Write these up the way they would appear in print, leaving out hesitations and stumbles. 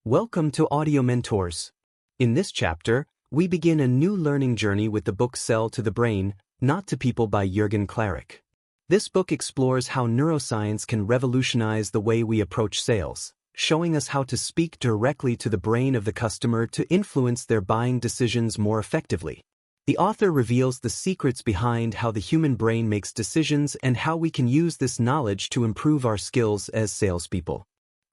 Welcome to Audio Mentors. In this chapter, we begin a new learning journey with the book Sell to the Brain, Not to People by Jürgen Klaric. This book explores how neuroscience can revolutionize the way we approach sales, showing us how to speak directly to the brain of the customer to influence their buying decisions more effectively. The author reveals the secrets behind how the human brain makes decisions and how we can use this knowledge to improve our skills as salespeople.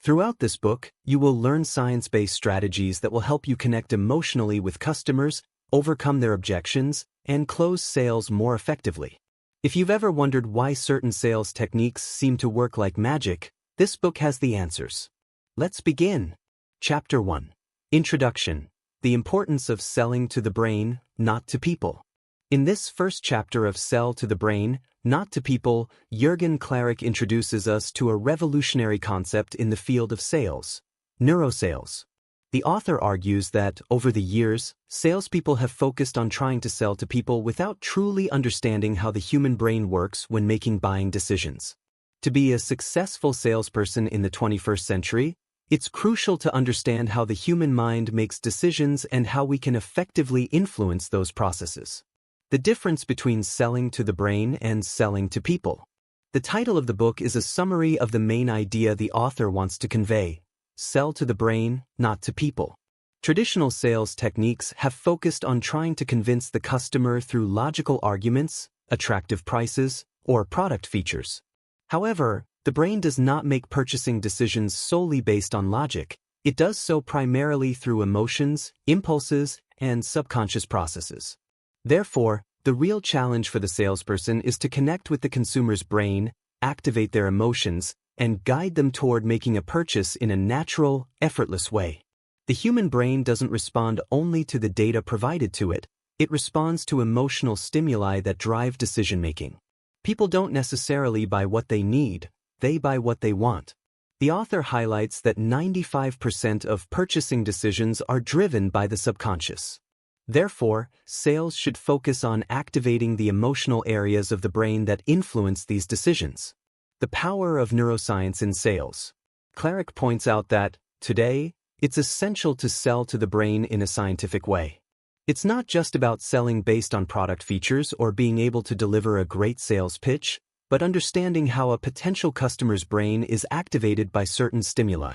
Throughout this book, you will learn science-based strategies that will help you connect emotionally with customers, overcome their objections, and close sales more effectively. If you've ever wondered why certain sales techniques seem to work like magic, this book has the answers. Let's begin. Chapter 1. Introduction. The importance of selling to the brain, not to people. In this first chapter of Sell to the Brain, Not to People, Jürgen Klaric introduces us to a revolutionary concept in the field of sales: neurosales. The author argues that, over the years, salespeople have focused on trying to sell to people without truly understanding how the human brain works when making buying decisions. To be a successful salesperson in the 21st century, it's crucial to understand how the human mind makes decisions and how we can effectively influence those processes. The difference between selling to the brain and selling to people. The title of the book is a summary of the main idea the author wants to convey: sell to the brain, not to people. Traditional sales techniques have focused on trying to convince the customer through logical arguments, attractive prices, or product features. However, the brain does not make purchasing decisions solely based on logic. It does so primarily through emotions, impulses, and subconscious processes. Therefore, the real challenge for the salesperson is to connect with the consumer's brain, activate their emotions, and guide them toward making a purchase in a natural, effortless way. The human brain doesn't respond only to the data provided to it, it responds to emotional stimuli that drive decision-making. People don't necessarily buy what they need, they buy what they want. The author highlights that 95% of purchasing decisions are driven by the subconscious. Therefore, sales should focus on activating the emotional areas of the brain that influence these decisions. The power of neuroscience in sales. Klaric points out that, today, it's essential to sell to the brain in a scientific way. It's not just about selling based on product features or being able to deliver a great sales pitch, but understanding how a potential customer's brain is activated by certain stimuli.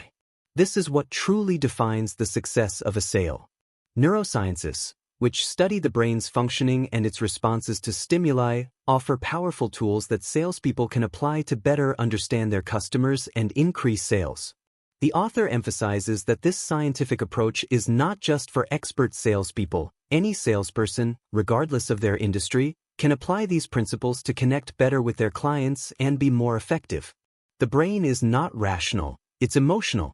This is what truly defines the success of a sale. Neurosciences, which study the brain's functioning and its responses to stimuli, offer powerful tools that salespeople can apply to better understand their customers and increase sales. The author emphasizes that this scientific approach is not just for expert salespeople. Any salesperson, regardless of their industry, can apply these principles to connect better with their clients and be more effective. The brain is not rational, it's emotional.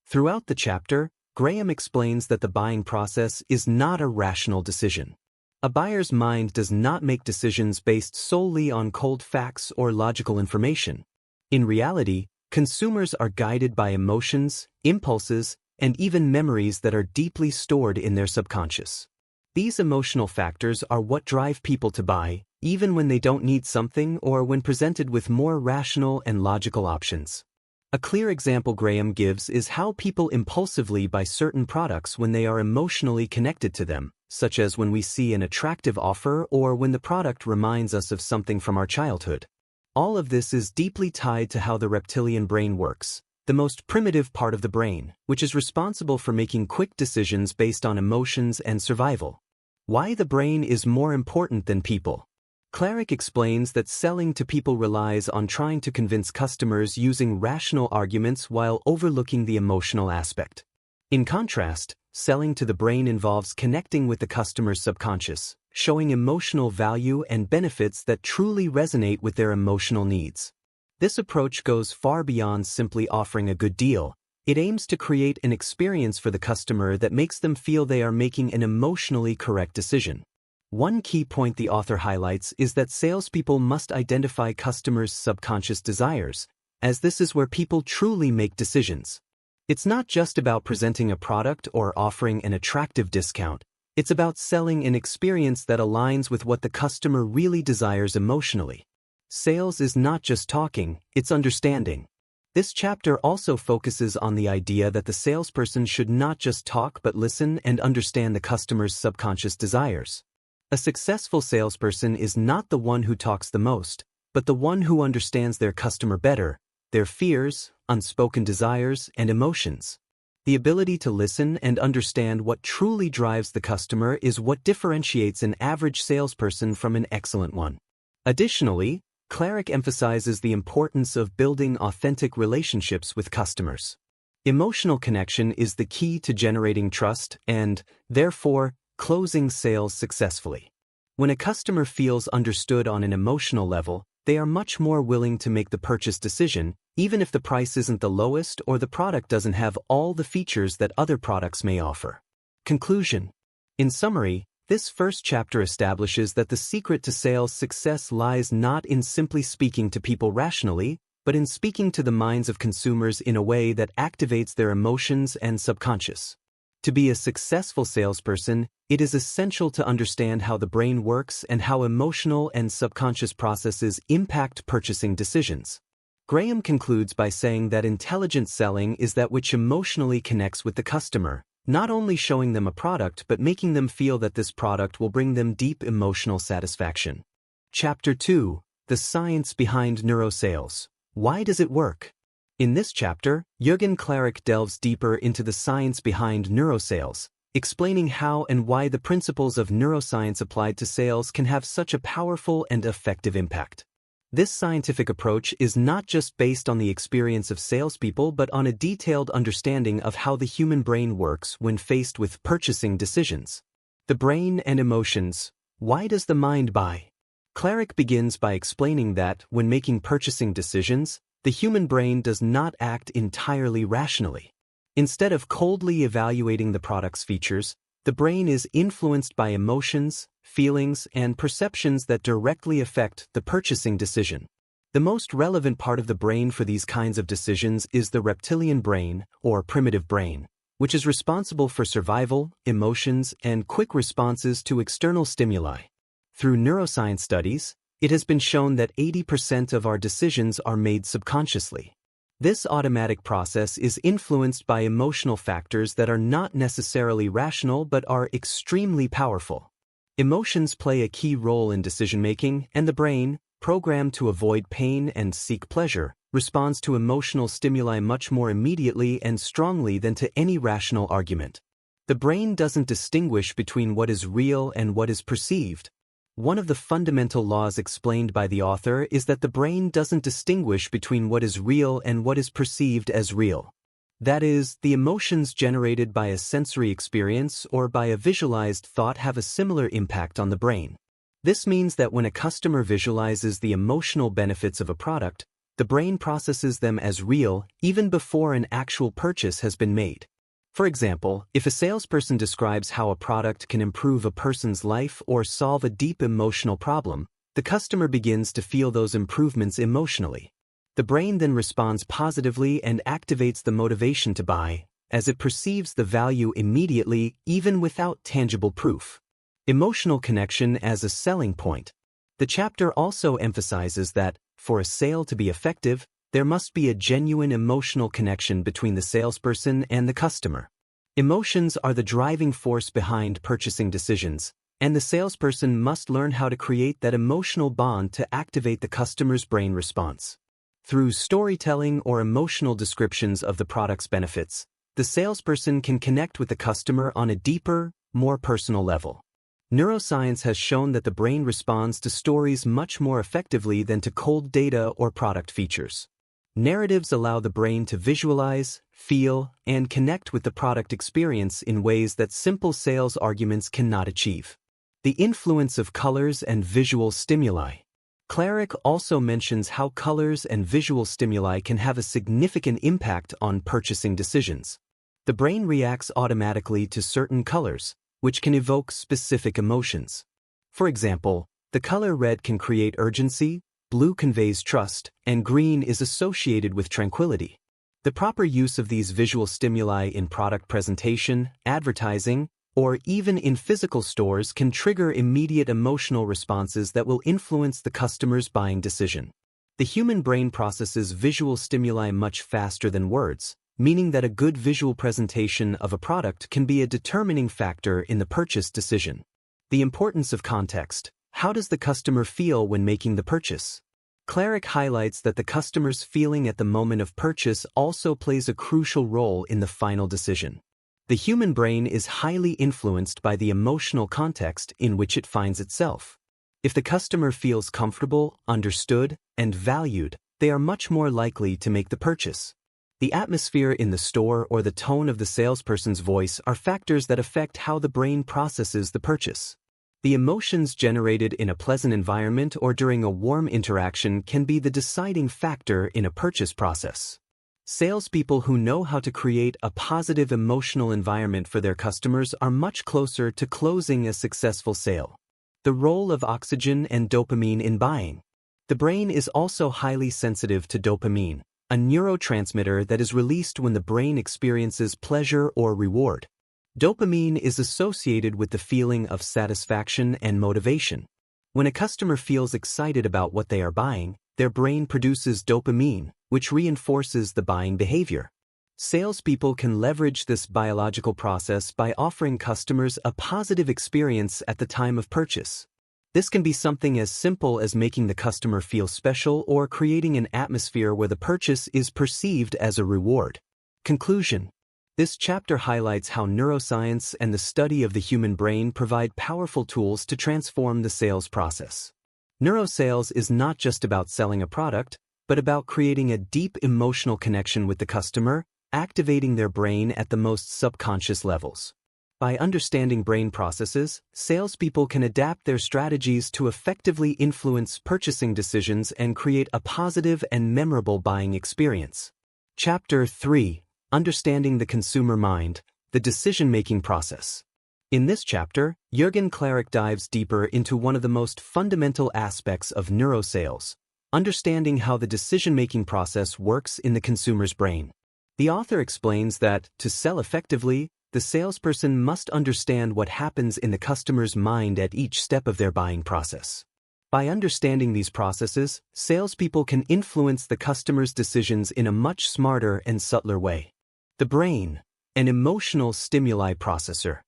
Throughout the chapter, Graham explains that the buying process is not a rational decision. A buyer's mind does not make decisions based solely on cold facts or logical information. In reality, consumers are guided by emotions, impulses, and even memories that are deeply stored in their subconscious. These emotional factors are what drive people to buy, even when they don't need something or when presented with more rational and logical options. A clear example Graham gives is how people impulsively buy certain products when they are emotionally connected to them, such as when we see an attractive offer or when the product reminds us of something from our childhood. All of this is deeply tied to how the reptilian brain works, the most primitive part of the brain, which is responsible for making quick decisions based on emotions and survival. Why the brain is more important than people. Klaric explains that selling to people relies on trying to convince customers using rational arguments while overlooking the emotional aspect. In contrast, selling to the brain involves connecting with the customer's subconscious, showing emotional value and benefits that truly resonate with their emotional needs. This approach goes far beyond simply offering a good deal. It aims to create an experience for the customer that makes them feel they are making an emotionally correct decision. One key point the author highlights is that salespeople must identify customers' subconscious desires, as this is where people truly make decisions. It's not just about presenting a product or offering an attractive discount, it's about selling an experience that aligns with what the customer really desires emotionally. Sales is not just talking, it's understanding. This chapter also focuses on the idea that the salesperson should not just talk but listen and understand the customer's subconscious desires. A successful salesperson is not the one who talks the most, but the one who understands their customer better, their fears, unspoken desires, and emotions. The ability to listen and understand what truly drives the customer is what differentiates an average salesperson from an excellent one. Additionally, Klaric emphasizes the importance of building authentic relationships with customers. Emotional connection is the key to generating trust and, therefore, closing sales successfully. When a customer feels understood on an emotional level, they are much more willing to make the purchase decision, even if the price isn't the lowest or the product doesn't have all the features that other products may offer. Conclusion. In summary, this first chapter establishes that the secret to sales success lies not in simply speaking to people rationally, but in speaking to the minds of consumers in a way that activates their emotions and subconscious. To be a successful salesperson, it is essential to understand how the brain works and how emotional and subconscious processes impact purchasing decisions. Graham concludes by saying that intelligent selling is that which emotionally connects with the customer, not only showing them a product but making them feel that this product will bring them deep emotional satisfaction. Chapter 2. The Science Behind Neurosales. Why does it work? In this chapter, Jürgen Klaric delves deeper into the science behind neurosales, explaining how and why the principles of neuroscience applied to sales can have such a powerful and effective impact. This scientific approach is not just based on the experience of salespeople but on a detailed understanding of how the human brain works when faced with purchasing decisions. The brain and emotions. Why does the mind buy? Klaric begins by explaining that, when making purchasing decisions, the human brain does not act entirely rationally. Instead of coldly evaluating the product's features, the brain is influenced by emotions, feelings, and perceptions that directly affect the purchasing decision. The most relevant part of the brain for these kinds of decisions is the reptilian brain, or primitive brain, which is responsible for survival, emotions, and quick responses to external stimuli. Through neuroscience studies, it has been shown that 80% of our decisions are made subconsciously. This automatic process is influenced by emotional factors that are not necessarily rational but are extremely powerful. Emotions play a key role in decision-making, and the brain, programmed to avoid pain and seek pleasure, responds to emotional stimuli much more immediately and strongly than to any rational argument. The brain doesn't distinguish between what is real and what is perceived. One of the fundamental laws explained by the author is that the brain doesn't distinguish between what is real and what is perceived as real. That is, the emotions generated by a sensory experience or by a visualized thought have a similar impact on the brain. This means that when a customer visualizes the emotional benefits of a product, the brain processes them as real even before an actual purchase has been made. For example, if a salesperson describes how a product can improve a person's life or solve a deep emotional problem, the customer begins to feel those improvements emotionally. The brain then responds positively and activates the motivation to buy, as it perceives the value immediately even without tangible proof. Emotional connection as a selling point. The chapter also emphasizes that, for a sale to be effective, there must be a genuine emotional connection between the salesperson and the customer. Emotions are the driving force behind purchasing decisions, and the salesperson must learn how to create that emotional bond to activate the customer's brain response. Through storytelling or emotional descriptions of the product's benefits, the salesperson can connect with the customer on a deeper, more personal level. Neuroscience has shown that the brain responds to stories much more effectively than to cold data or product features. Narratives allow the brain to visualize, feel, and connect with the product experience in ways that simple sales arguments cannot achieve. The influence of colors and visual stimuli. Klaric also mentions how colors and visual stimuli can have a significant impact on purchasing decisions. The brain reacts automatically to certain colors, which can evoke specific emotions. For example, the color red can create urgency, blue conveys trust, and green is associated with tranquility. The proper use of these visual stimuli in product presentation, advertising, or even in physical stores can trigger immediate emotional responses that will influence the customer's buying decision. The human brain processes visual stimuli much faster than words, meaning that a good visual presentation of a product can be a determining factor in the purchase decision. The importance of context. How does the customer feel when making the purchase? Klaric highlights that the customer's feeling at the moment of purchase also plays a crucial role in the final decision. The human brain is highly influenced by the emotional context in which it finds itself. If the customer feels comfortable, understood, and valued, they are much more likely to make the purchase. The atmosphere in the store or the tone of the salesperson's voice are factors that affect how the brain processes the purchase. The emotions generated in a pleasant environment or during a warm interaction can be the deciding factor in a purchase process. Salespeople who know how to create a positive emotional environment for their customers are much closer to closing a successful sale. The role of oxygen and dopamine in buying. The brain is also highly sensitive to dopamine, a neurotransmitter that is released when the brain experiences pleasure or reward. Dopamine is associated with the feeling of satisfaction and motivation. When a customer feels excited about what they are buying, their brain produces dopamine, which reinforces the buying behavior. Salespeople can leverage this biological process by offering customers a positive experience at the time of purchase. This can be something as simple as making the customer feel special or creating an atmosphere where the purchase is perceived as a reward. Conclusion. This chapter highlights how neuroscience and the study of the human brain provide powerful tools to transform the sales process. Neurosales is not just about selling a product, but about creating a deep emotional connection with the customer, activating their brain at the most subconscious levels. By understanding brain processes, salespeople can adapt their strategies to effectively influence purchasing decisions and create a positive and memorable buying experience. Chapter 3. Understanding the consumer mind, the decision-making process. In this chapter, Jürgen Klaric dives deeper into one of the most fundamental aspects of neurosales, understanding how the decision-making process works in the consumer's brain. The author explains that, to sell effectively, the salesperson must understand what happens in the customer's mind at each step of their buying process. By understanding these processes, salespeople can influence the customer's decisions in a much smarter and subtler way. The brain, an emotional stimuli processor.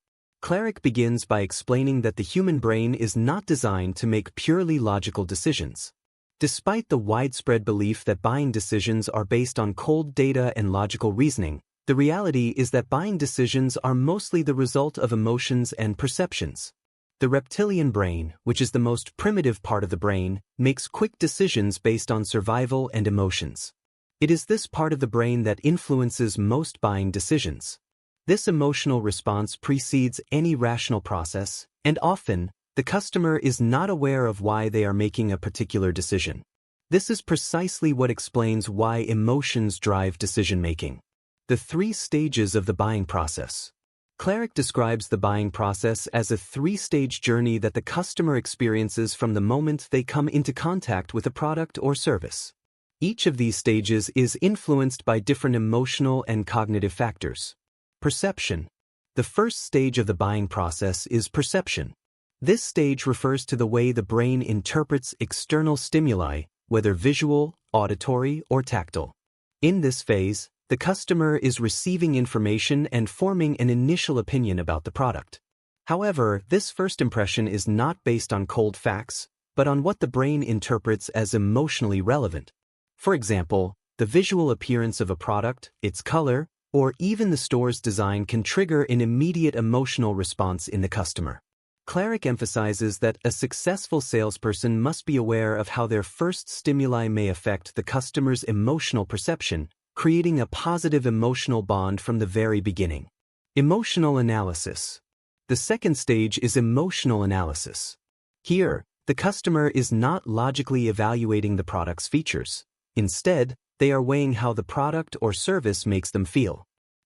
Klaric begins by explaining that the human brain is not designed to make purely logical decisions. Despite the widespread belief that buying decisions are based on cold data and logical reasoning, the reality is that buying decisions are mostly the result of emotions and perceptions. The reptilian brain, which is the most primitive part of the brain, makes quick decisions based on survival and emotions. It is this part of the brain that influences most buying decisions. This emotional response precedes any rational process, and often, the customer is not aware of why they are making a particular decision. This is precisely what explains why emotions drive decision-making. The 3 stages of the buying process. Klaric describes the buying process as a 3-stage journey that the customer experiences from the moment they come into contact with a product or service. Each of these stages is influenced by different emotional and cognitive factors. Perception. The first stage of the buying process is perception. This stage refers to the way the brain interprets external stimuli, whether visual, auditory, or tactile. In this phase, the customer is receiving information and forming an initial opinion about the product. However, this first impression is not based on cold facts, but on what the brain interprets as emotionally relevant. For example, the visual appearance of a product, its color, or even the store's design can trigger an immediate emotional response in the customer. Klaric emphasizes that a successful salesperson must be aware of how their first stimuli may affect the customer's emotional perception, creating a positive emotional bond from the very beginning. Emotional analysis. The second stage is emotional analysis. Here, the customer is not logically evaluating the product's features. Instead, they are weighing how the product or service makes them feel.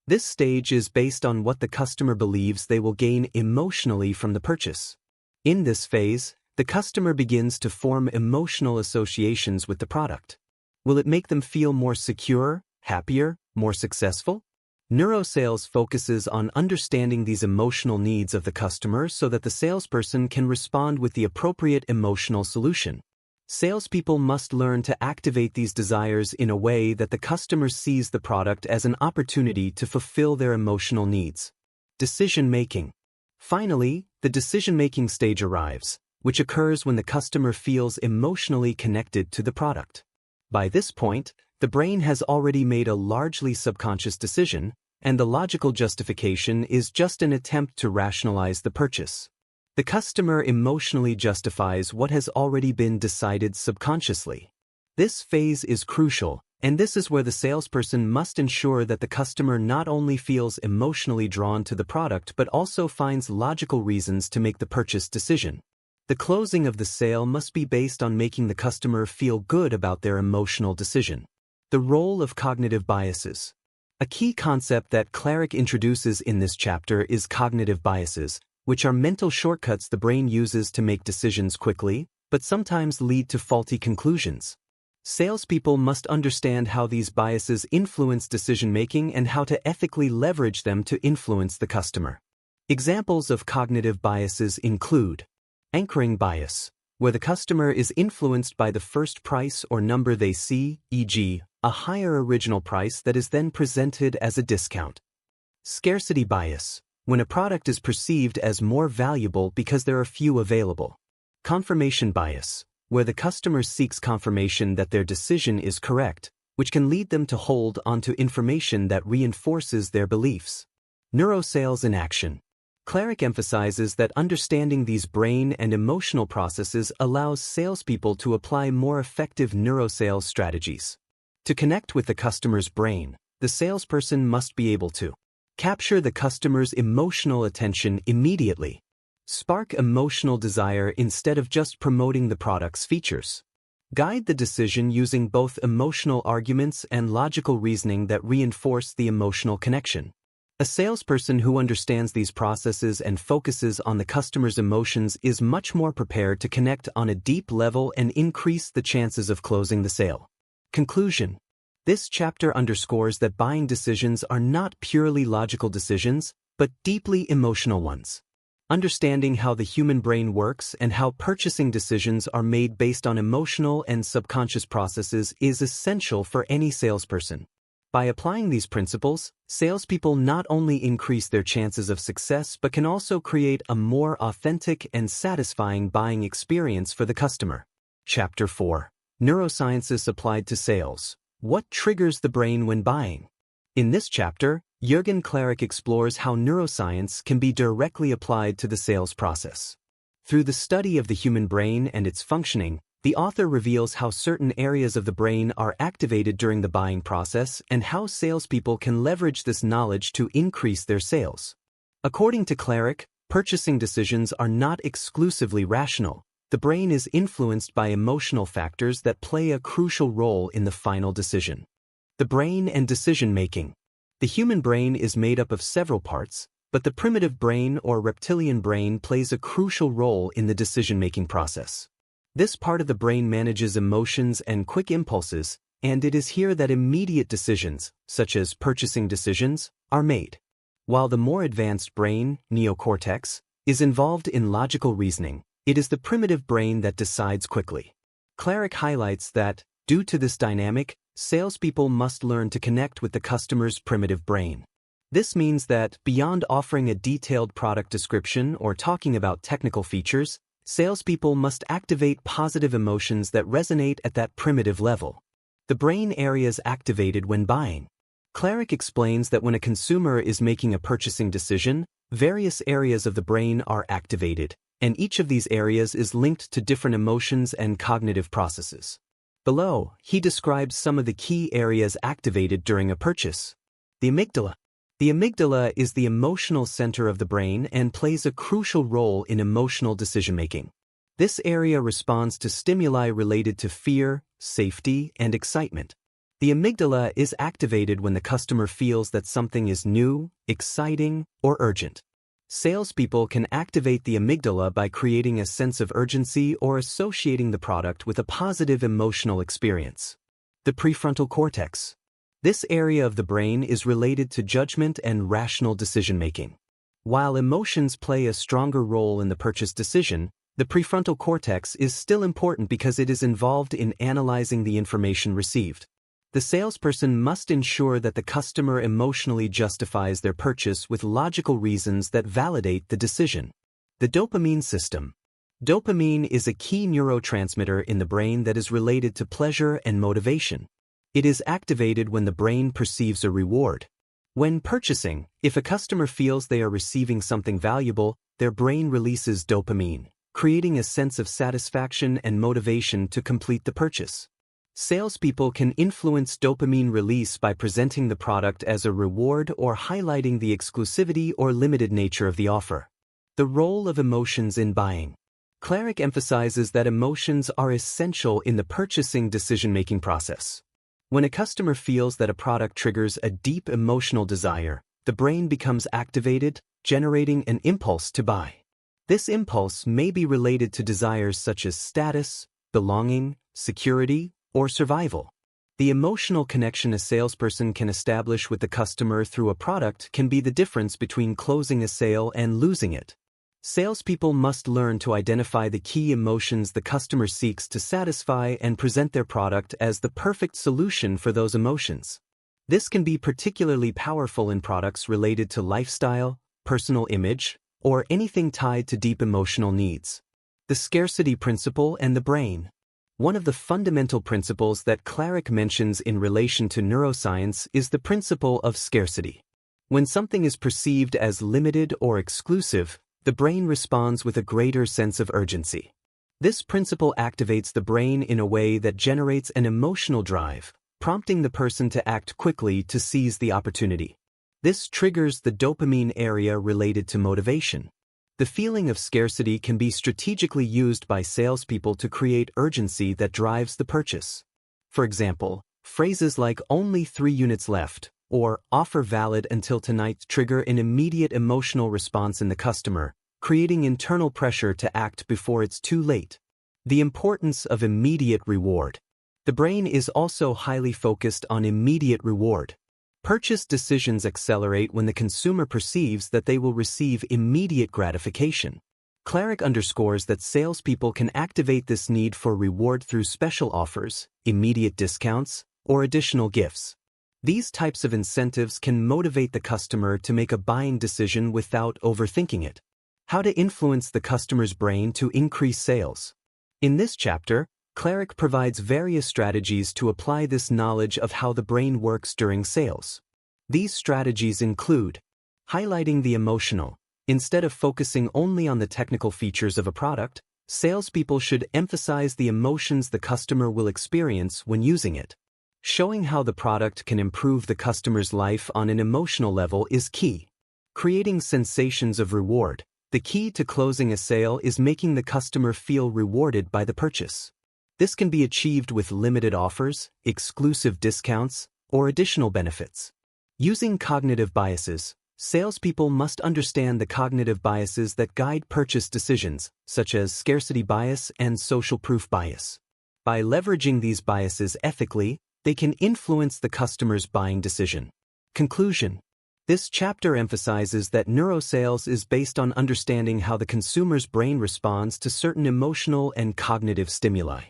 This stage is based on what the customer believes they will gain emotionally from the purchase. In this phase, the customer begins to form emotional associations with the product. Will it make them feel more secure, happier, more successful? Neurosales focuses on understanding these emotional needs of the customer so that the salesperson can respond with the appropriate emotional solution. Salespeople must learn to activate these desires in a way that the customer sees the product as an opportunity to fulfill their emotional needs. Decision-making. Finally, the decision-making stage arrives, which occurs when the customer feels emotionally connected to the product. By this point, the brain has already made a largely subconscious decision, and the logical justification is just an attempt to rationalize the purchase. The customer emotionally justifies what has already been decided subconsciously. This phase is crucial, and this is where the salesperson must ensure that the customer not only feels emotionally drawn to the product but also finds logical reasons to make the purchase decision. The closing of the sale must be based on making the customer feel good about their emotional decision. The role of cognitive biases. A key concept that Klaric introduces in this chapter is cognitive biases, which are mental shortcuts the brain uses to make decisions quickly, but sometimes lead to faulty conclusions. Salespeople must understand how these biases influence decision-making and how to ethically leverage them to influence the customer. Examples of cognitive biases include anchoring bias, where the customer is influenced by the first price or number they see, e.g., a higher original price that is then presented as a discount. Scarcity bias, when a product is perceived as more valuable because there are few available. Confirmation bias, where the customer seeks confirmation that their decision is correct, which can lead them to hold onto information that reinforces their beliefs. Neurosales in action. Klaric emphasizes that understanding these brain and emotional processes allows salespeople to apply more effective neurosales strategies. To connect with the customer's brain, the salesperson must be able to capture the customer's emotional attention immediately. Spark emotional desire instead of just promoting the product's features. Guide the decision using both emotional arguments and logical reasoning that reinforce the emotional connection. A salesperson who understands these processes and focuses on the customer's emotions is much more prepared to connect on a deep level and increase the chances of closing the sale. Conclusion. This chapter underscores that buying decisions are not purely logical decisions, but deeply emotional ones. Understanding how the human brain works and how purchasing decisions are made based on emotional and subconscious processes is essential for any salesperson. By applying these principles, salespeople not only increase their chances of success but can also create a more authentic and satisfying buying experience for the customer. Chapter 4. Neurosciences applied to sales. What triggers the brain when buying? In this chapter, Jürgen Klaric explores how neuroscience can be directly applied to the sales process. Through the study of the human brain and its functioning, the author reveals how certain areas of the brain are activated during the buying process and how salespeople can leverage this knowledge to increase their sales. According to Klaric, purchasing decisions are not exclusively rational. The brain is influenced by emotional factors that play a crucial role in the final decision. The brain and decision-making. The human brain is made up of several parts, but the primitive brain or reptilian brain plays a crucial role in the decision-making process. This part of the brain manages emotions and quick impulses, and it is here that immediate decisions, such as purchasing decisions, are made. While the more advanced brain, neocortex, is involved in logical reasoning, it is the primitive brain that decides quickly. Klaric highlights that, due to this dynamic, salespeople must learn to connect with the customer's primitive brain. This means that, beyond offering a detailed product description or talking about technical features, salespeople must activate positive emotions that resonate at that primitive level. The brain areas activated when buying. Klaric explains that when a consumer is making a purchasing decision, various areas of the brain are activated, and each of these areas is linked to different emotions and cognitive processes. Below, he describes some of the key areas activated during a purchase. The amygdala. The amygdala is the emotional center of the brain and plays a crucial role in emotional decision-making. This area responds to stimuli related to fear, safety, and excitement. The amygdala is activated when the customer feels that something is new, exciting, or urgent. Salespeople can activate the amygdala by creating a sense of urgency or associating the product with a positive emotional experience. The prefrontal cortex. This area of the brain is related to judgment and rational decision-making. While emotions play a stronger role in the purchase decision, The prefrontal cortex is still important because it is involved in analyzing the information received. The salesperson must ensure that the customer emotionally justifies their purchase with logical reasons that validate the decision. The dopamine system. Dopamine is a key neurotransmitter in the brain that is related to pleasure and motivation. It is activated when the brain perceives a reward. When purchasing, if a customer feels they are receiving something valuable, their brain releases dopamine, creating a sense of satisfaction and motivation to complete the purchase. Salespeople can influence dopamine release by presenting the product as a reward or highlighting the exclusivity or limited nature of the offer. The role of emotions in buying. Klaric emphasizes that emotions are essential in the purchasing decision-making process. When a customer feels that a product triggers a deep emotional desire, the brain becomes activated, generating an impulse to buy. This impulse may be related to desires such as status, belonging, security, or survival. The emotional connection a salesperson can establish with the customer through a product can be the difference between closing a sale and losing it. Salespeople must learn to identify the key emotions the customer seeks to satisfy and present their product as the perfect solution for those emotions. This can be particularly powerful in products related to lifestyle, personal image, or anything tied to deep emotional needs. The scarcity principle and the brain. One of the fundamental principles that Klaric mentions in relation to neuroscience is the principle of scarcity. When something is perceived as limited or exclusive, the brain responds with a greater sense of urgency. This principle activates the brain in a way that generates an emotional drive, prompting the person to act quickly to seize the opportunity. This triggers the dopamine area related to motivation. The feeling of scarcity can be strategically used by salespeople to create urgency that drives the purchase. For example, phrases like "only 3 units left" or "offer valid until tonight" trigger an immediate emotional response in the customer, creating internal pressure to act before it's too late. The importance of immediate reward. The brain is also highly focused on immediate reward. Purchase decisions accelerate when the consumer perceives that they will receive immediate gratification. Klaric underscores that salespeople can activate this need for reward through special offers, immediate discounts, or additional gifts. These types of incentives can motivate the customer to make a buying decision without overthinking it. How to influence the customer's brain to increase sales. In this chapter, Klaric provides various strategies to apply this knowledge of how the brain works during sales. These strategies include highlighting the emotional. Instead of focusing only on the technical features of a product, salespeople should emphasize the emotions the customer will experience when using it. Showing how the product can improve the customer's life on an emotional level is key. Creating sensations of reward. The key to closing a sale is making the customer feel rewarded by the purchase. This can be achieved with limited offers, exclusive discounts, or additional benefits. Using cognitive biases. Salespeople must understand the cognitive biases that guide purchase decisions, such as scarcity bias and social proof bias. By leveraging these biases ethically, they can influence the customer's buying decision. Conclusion. This chapter emphasizes that neurosales is based on understanding how the consumer's brain responds to certain emotional and cognitive stimuli.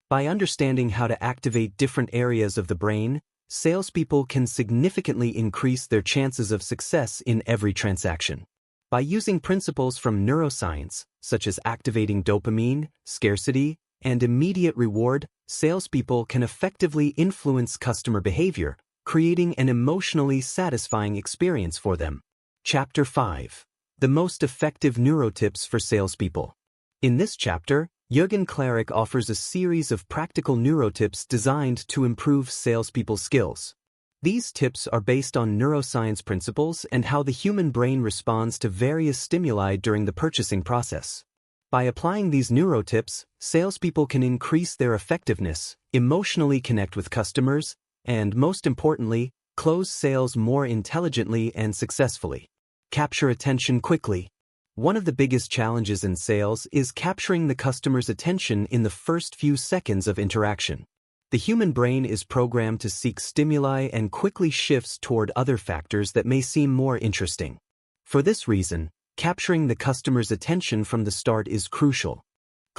By understanding how to activate different areas of the brain, salespeople can significantly increase their chances of success in every transaction. By using principles from neuroscience, such as activating dopamine, scarcity, and immediate reward, salespeople can effectively influence customer behavior, creating an emotionally satisfying experience for them. Chapter 5. The most effective neurotips for salespeople. In this chapter, Jürgen Klaric offers a series of practical neurotips designed to improve salespeople's skills. These tips are based on neuroscience principles and how the human brain responds to various stimuli during the purchasing process. By applying these neurotips, salespeople can increase their effectiveness, emotionally connect with customers, and, most importantly, close sales more intelligently and successfully. Capture attention quickly. One of the biggest challenges in sales is capturing the customer's attention in the first few seconds of interaction. The human brain is programmed to seek stimuli and quickly shifts toward other factors that may seem more interesting. For this reason, capturing the customer's attention from the start is crucial.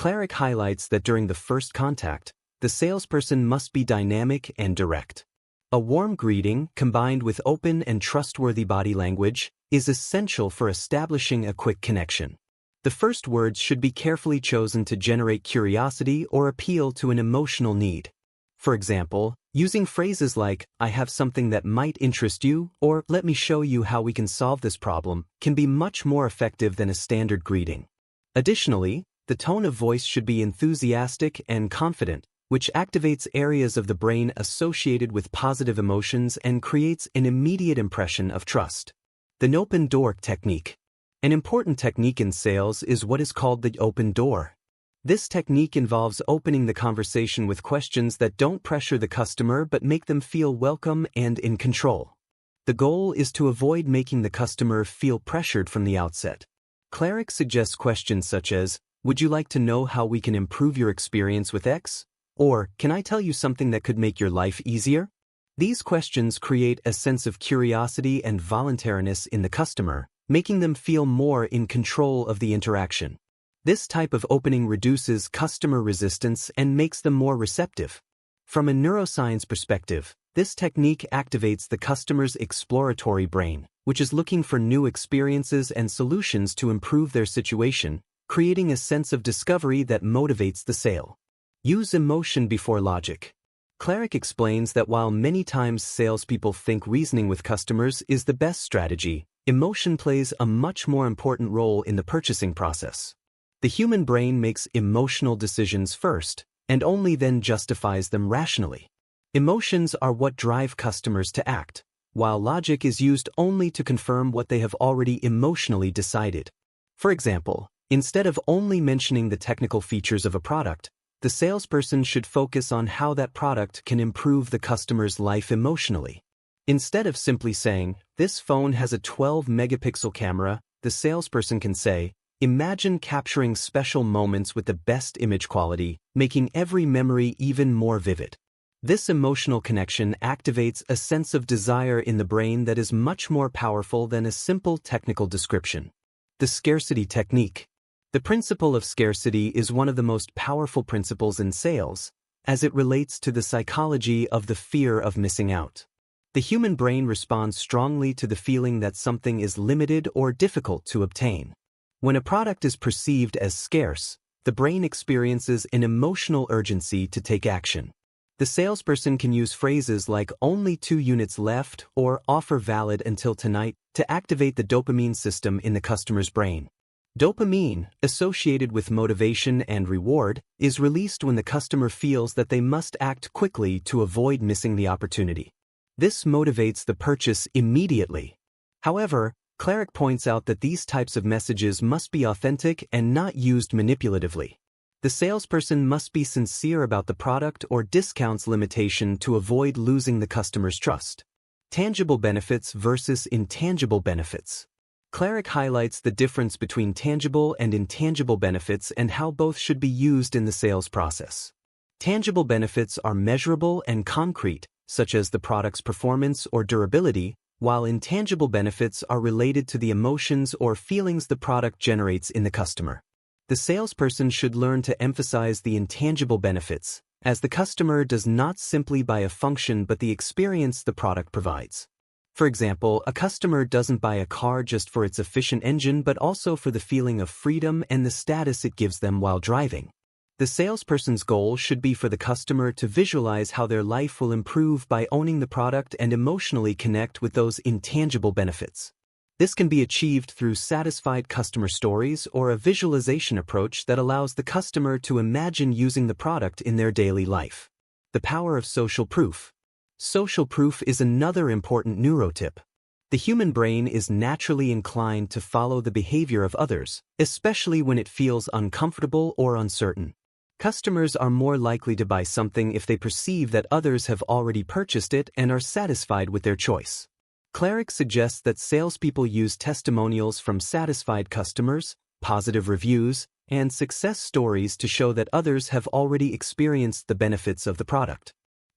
Klaric highlights that during the first contact, the salesperson must be dynamic and direct. A warm greeting, combined with open and trustworthy body language, is essential for establishing a quick connection. The first words should be carefully chosen to generate curiosity or appeal to an emotional need. For example, using phrases like, "I have something that might interest you," or "Let me show you how we can solve this problem," can be much more effective than a standard greeting. Additionally, the tone of voice should be enthusiastic and confident, which activates areas of the brain associated with positive emotions and creates an immediate impression of trust. The open door technique. An important technique in sales is what is called the open door. This technique involves opening the conversation with questions that don't pressure the customer but make them feel welcome and in control. The goal is to avoid making the customer feel pressured from the outset. Klaric suggests questions such as, "Would you like to know how we can improve your experience with X?" Or, "Can I tell you something that could make your life easier?" These questions create a sense of curiosity and voluntariness in the customer, making them feel more in control of the interaction. This type of opening reduces customer resistance and makes them more receptive. From a neuroscience perspective, this technique activates the customer's exploratory brain, which is looking for new experiences and solutions to improve their situation, creating a sense of discovery that motivates the sale. Use emotion before logic. Klaric explains that while many times salespeople think reasoning with customers is the best strategy, emotion plays a much more important role in the purchasing process. The human brain makes emotional decisions first, and only then justifies them rationally. Emotions are what drive customers to act, while logic is used only to confirm what they have already emotionally decided. For example, instead of only mentioning the technical features of a product, the salesperson should focus on how that product can improve the customer's life emotionally. Instead of simply saying, "This phone has a 12-megapixel camera," the salesperson can say, "Imagine capturing special moments with the best image quality, making every memory even more vivid." This emotional connection activates a sense of desire in the brain that is much more powerful than a simple technical description. The scarcity technique. The principle of scarcity is one of the most powerful principles in sales, as it relates to the psychology of the fear of missing out. The human brain responds strongly to the feeling that something is limited or difficult to obtain. When a product is perceived as scarce, the brain experiences an emotional urgency to take action. The salesperson can use phrases like "only 2 units left" or "offer valid until tonight" to activate the dopamine system in the customer's brain. Dopamine, associated with motivation and reward, is released when the customer feels that they must act quickly to avoid missing the opportunity. This motivates the purchase immediately. However, Klaric points out that these types of messages must be authentic and not used manipulatively. The salesperson must be sincere about the product or discounts limitation to avoid losing the customer's trust. Tangible benefits versus intangible benefits. Klaric highlights the difference between tangible and intangible benefits and how both should be used in the sales process. Tangible benefits are measurable and concrete, such as the product's performance or durability, while intangible benefits are related to the emotions or feelings the product generates in the customer. The salesperson should learn to emphasize the intangible benefits, as the customer does not simply buy a function but the experience the product provides. For example, a customer doesn't buy a car just for its efficient engine but also for the feeling of freedom and the status it gives them while driving. The salesperson's goal should be for the customer to visualize how their life will improve by owning the product and emotionally connect with those intangible benefits. This can be achieved through satisfied customer stories or a visualization approach that allows the customer to imagine using the product in their daily life. The power of social proof. Social proof is another important neurotip. The human brain is naturally inclined to follow the behavior of others, especially when it feels uncomfortable or uncertain. Customers are more likely to buy something if they perceive that others have already purchased it and are satisfied with their choice. Klaric suggests that salespeople use testimonials from satisfied customers, positive reviews, and success stories to show that others have already experienced the benefits of the product.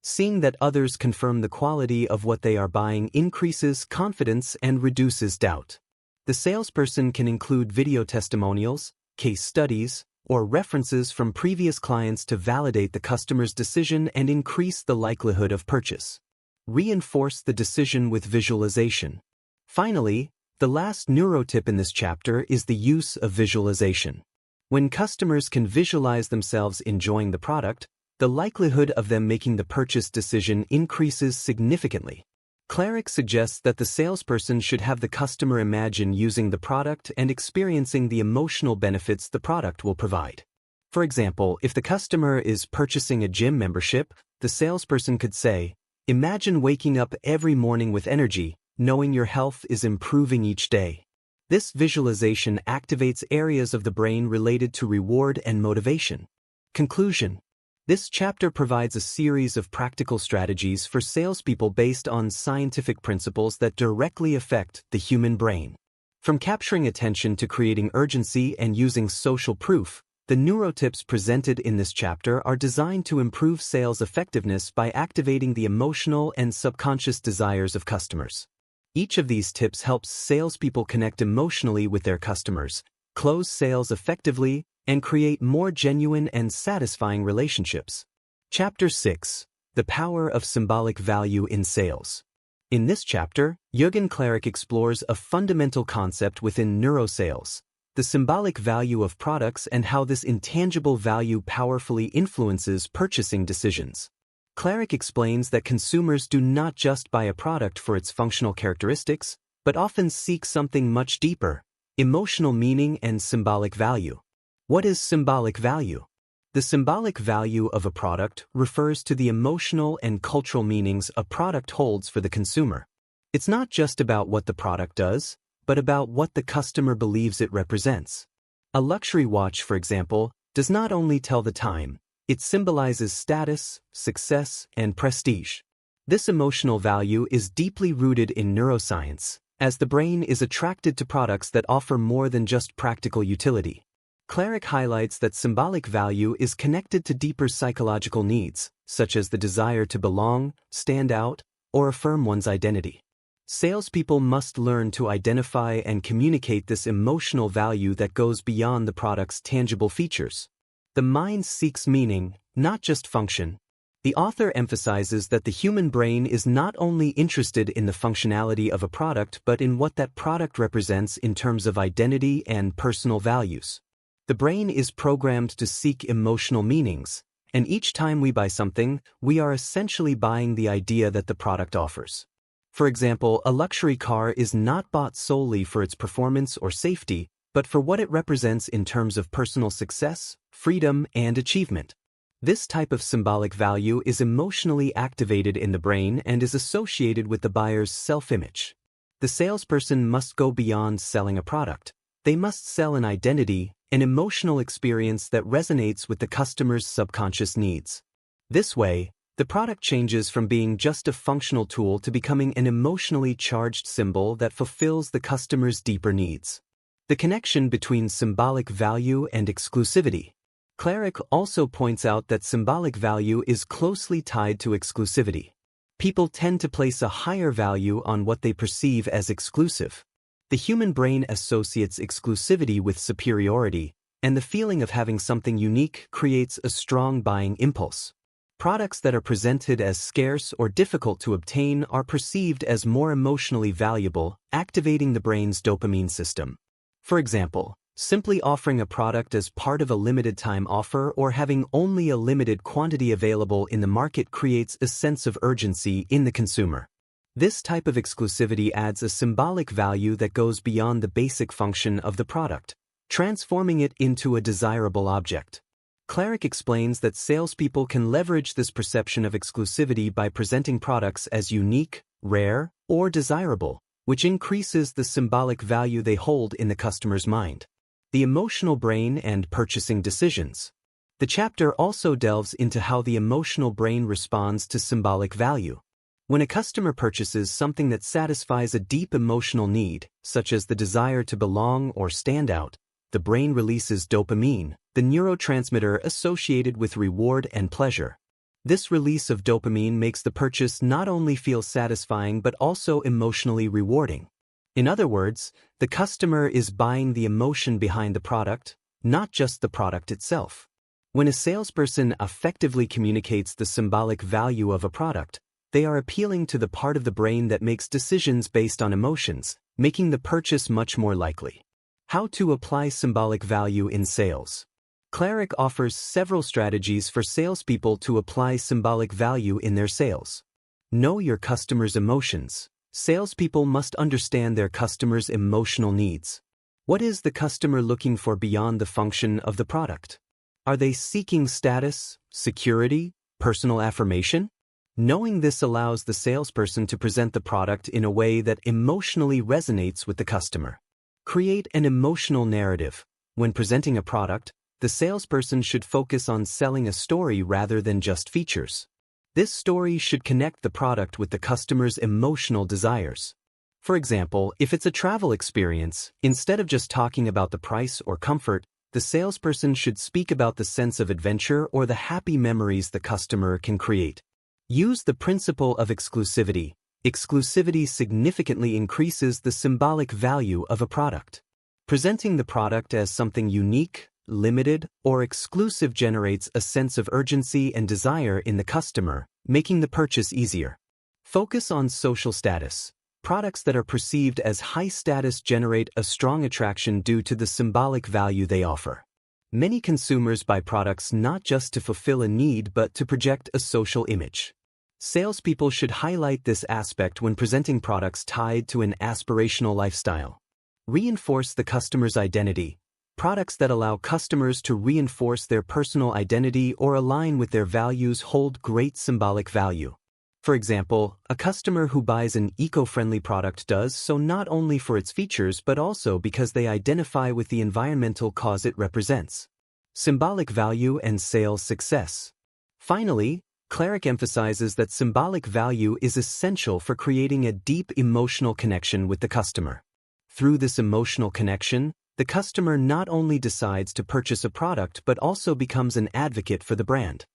Seeing that others confirm the quality of what they are buying increases confidence and reduces doubt. The salesperson can include video testimonials, case studies, or references from previous clients to validate the customer's decision and increase the likelihood of purchase. Reinforce the decision with visualization. Finally, the last neurotip in this chapter is the use of visualization. When customers can visualize themselves enjoying the product, the likelihood of them making the purchase decision increases significantly. Klaric suggests that the salesperson should have the customer imagine using the product and experiencing the emotional benefits the product will provide. For example, if the customer is purchasing a gym membership, the salesperson could say, "Imagine waking up every morning with energy, knowing your health is improving each day." This visualization activates areas of the brain related to reward and motivation. Conclusion. This chapter provides a series of practical strategies for salespeople based on scientific principles that directly affect the human brain. From capturing attention to creating urgency and using social proof, the neurotips presented in this chapter are designed to improve sales effectiveness by activating the emotional and subconscious desires of customers. Each of these tips helps salespeople connect emotionally with their customers, close sales effectively, and create more genuine and satisfying relationships. Chapter 6. The Power of Symbolic Value in Sales. In this chapter, Jürgen Klaric explores a fundamental concept within neurosales, the symbolic value of products and how this intangible value powerfully influences purchasing decisions. Klaric explains that consumers do not just buy a product for its functional characteristics, but often seek something much deeper: emotional meaning and symbolic value. What is symbolic value? The symbolic value of a product refers to the emotional and cultural meanings a product holds for the consumer. It's not just about what the product does, but about what the customer believes it represents. A luxury watch, for example, does not only tell the time, it symbolizes status, success, and prestige. This emotional value is deeply rooted in neuroscience, as the brain is attracted to products that offer more than just practical utility. Klaric highlights that symbolic value is connected to deeper psychological needs, such as the desire to belong, stand out, or affirm one's identity. Salespeople must learn to identify and communicate this emotional value that goes beyond the product's tangible features. The mind seeks meaning, not just function. The author emphasizes that the human brain is not only interested in the functionality of a product but in what that product represents in terms of identity and personal values. The brain is programmed to seek emotional meanings, and each time we buy something, we are essentially buying the idea that the product offers. For example, a luxury car is not bought solely for its performance or safety, but for what it represents in terms of personal success, freedom, and achievement. This type of symbolic value is emotionally activated in the brain and is associated with the buyer's self-image. The salesperson must go beyond selling a product. They must sell an identity, an emotional experience that resonates with the customer's subconscious needs. This way, the product changes from being just a functional tool to becoming an emotionally charged symbol that fulfills the customer's deeper needs. The connection between symbolic value and exclusivity. Klaric also points out that symbolic value is closely tied to exclusivity. People tend to place a higher value on what they perceive as exclusive. The human brain associates exclusivity with superiority, and the feeling of having something unique creates a strong buying impulse. Products that are presented as scarce or difficult to obtain are perceived as more emotionally valuable, activating the brain's dopamine system. For example, simply offering a product as part of a limited-time offer or having only a limited quantity available in the market creates a sense of urgency in the consumer. This type of exclusivity adds a symbolic value that goes beyond the basic function of the product, transforming it into a desirable object. Klaric explains that salespeople can leverage this perception of exclusivity by presenting products as unique, rare, or desirable, which increases the symbolic value they hold in the customer's mind. The emotional brain and purchasing decisions. The chapter also delves into how the emotional brain responds to symbolic value. When a customer purchases something that satisfies a deep emotional need, such as the desire to belong or stand out, the brain releases dopamine, the neurotransmitter associated with reward and pleasure. This release of dopamine makes the purchase not only feel satisfying but also emotionally rewarding. In other words, the customer is buying the emotion behind the product, not just the product itself. When a salesperson effectively communicates the symbolic value of a product, they are appealing to the part of the brain that makes decisions based on emotions, making the purchase much more likely. How to apply symbolic value in sales. Klaric offers several strategies for salespeople to apply symbolic value in their sales. Know your customer's emotions. Salespeople must understand their customer's emotional needs. What is the customer looking for beyond the function of the product? Are they seeking status, security, personal affirmation? Knowing this allows the salesperson to present the product in a way that emotionally resonates with the customer. Create an emotional narrative. When presenting a product, the salesperson should focus on selling a story rather than just features. This story should connect the product with the customer's emotional desires. For example, if it's a travel experience, instead of just talking about the price or comfort, the salesperson should speak about the sense of adventure or the happy memories the customer can create. Use the principle of exclusivity. Exclusivity significantly increases the symbolic value of a product. Presenting the product as something unique, limited, or exclusive generates a sense of urgency and desire in the customer, making the purchase easier. Focus on social status. Products that are perceived as high status generate a strong attraction due to the symbolic value they offer. Many consumers buy products not just to fulfill a need but to project a social image. Salespeople should highlight this aspect when presenting products tied to an aspirational lifestyle. Reinforce the customer's identity. Products that allow customers to reinforce their personal identity or align with their values hold great symbolic value. For example, a customer who buys an eco-friendly product does so not only for its features but also because they identify with the environmental cause it represents. Symbolic value and sales success. Finally, Klaric emphasizes that symbolic value is essential for creating a deep emotional connection with the customer. Through this emotional connection, the customer not only decides to purchase a product but also becomes an advocate for the brand.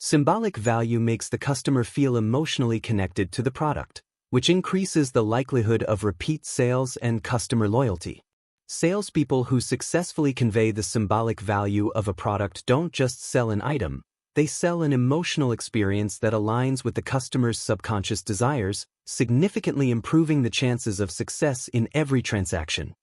Symbolic value makes the customer feel emotionally connected to the product, which increases the likelihood of repeat sales and customer loyalty. Salespeople who successfully convey the symbolic value of a product don't just sell an item, they sell an emotional experience that aligns with the customer's subconscious desires, significantly improving the chances of success in every transaction.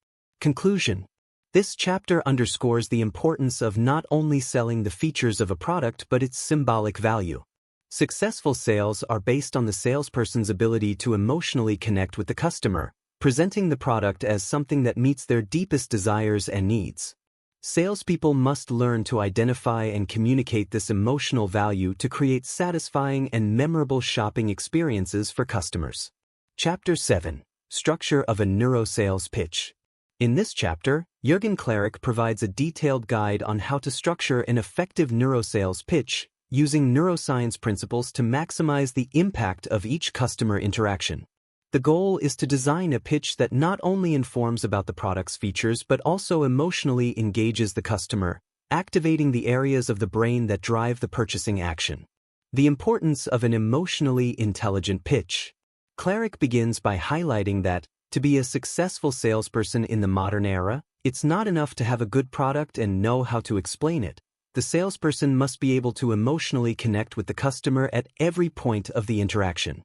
Conclusion. This chapter underscores the importance of not only selling the features of a product but its symbolic value. Successful sales are based on the salesperson's ability to emotionally connect with the customer, presenting the product as something that meets their deepest desires and needs. Salespeople must learn to identify and communicate this emotional value to create satisfying and memorable shopping experiences for customers. Chapter 7. Structure of a neurosales pitch. In this chapter, Jürgen Klaric provides a detailed guide on how to structure an effective neurosales pitch, using neuroscience principles to maximize the impact of each customer interaction. The goal is to design a pitch that not only informs about the product's features but also emotionally engages the customer, activating the areas of the brain that drive the purchasing action. The importance of an emotionally intelligent pitch. Klaric begins by highlighting that, to be a successful salesperson in the modern era, it's not enough to have a good product and know how to explain it. The salesperson must be able to emotionally connect with the customer at every point of the interaction.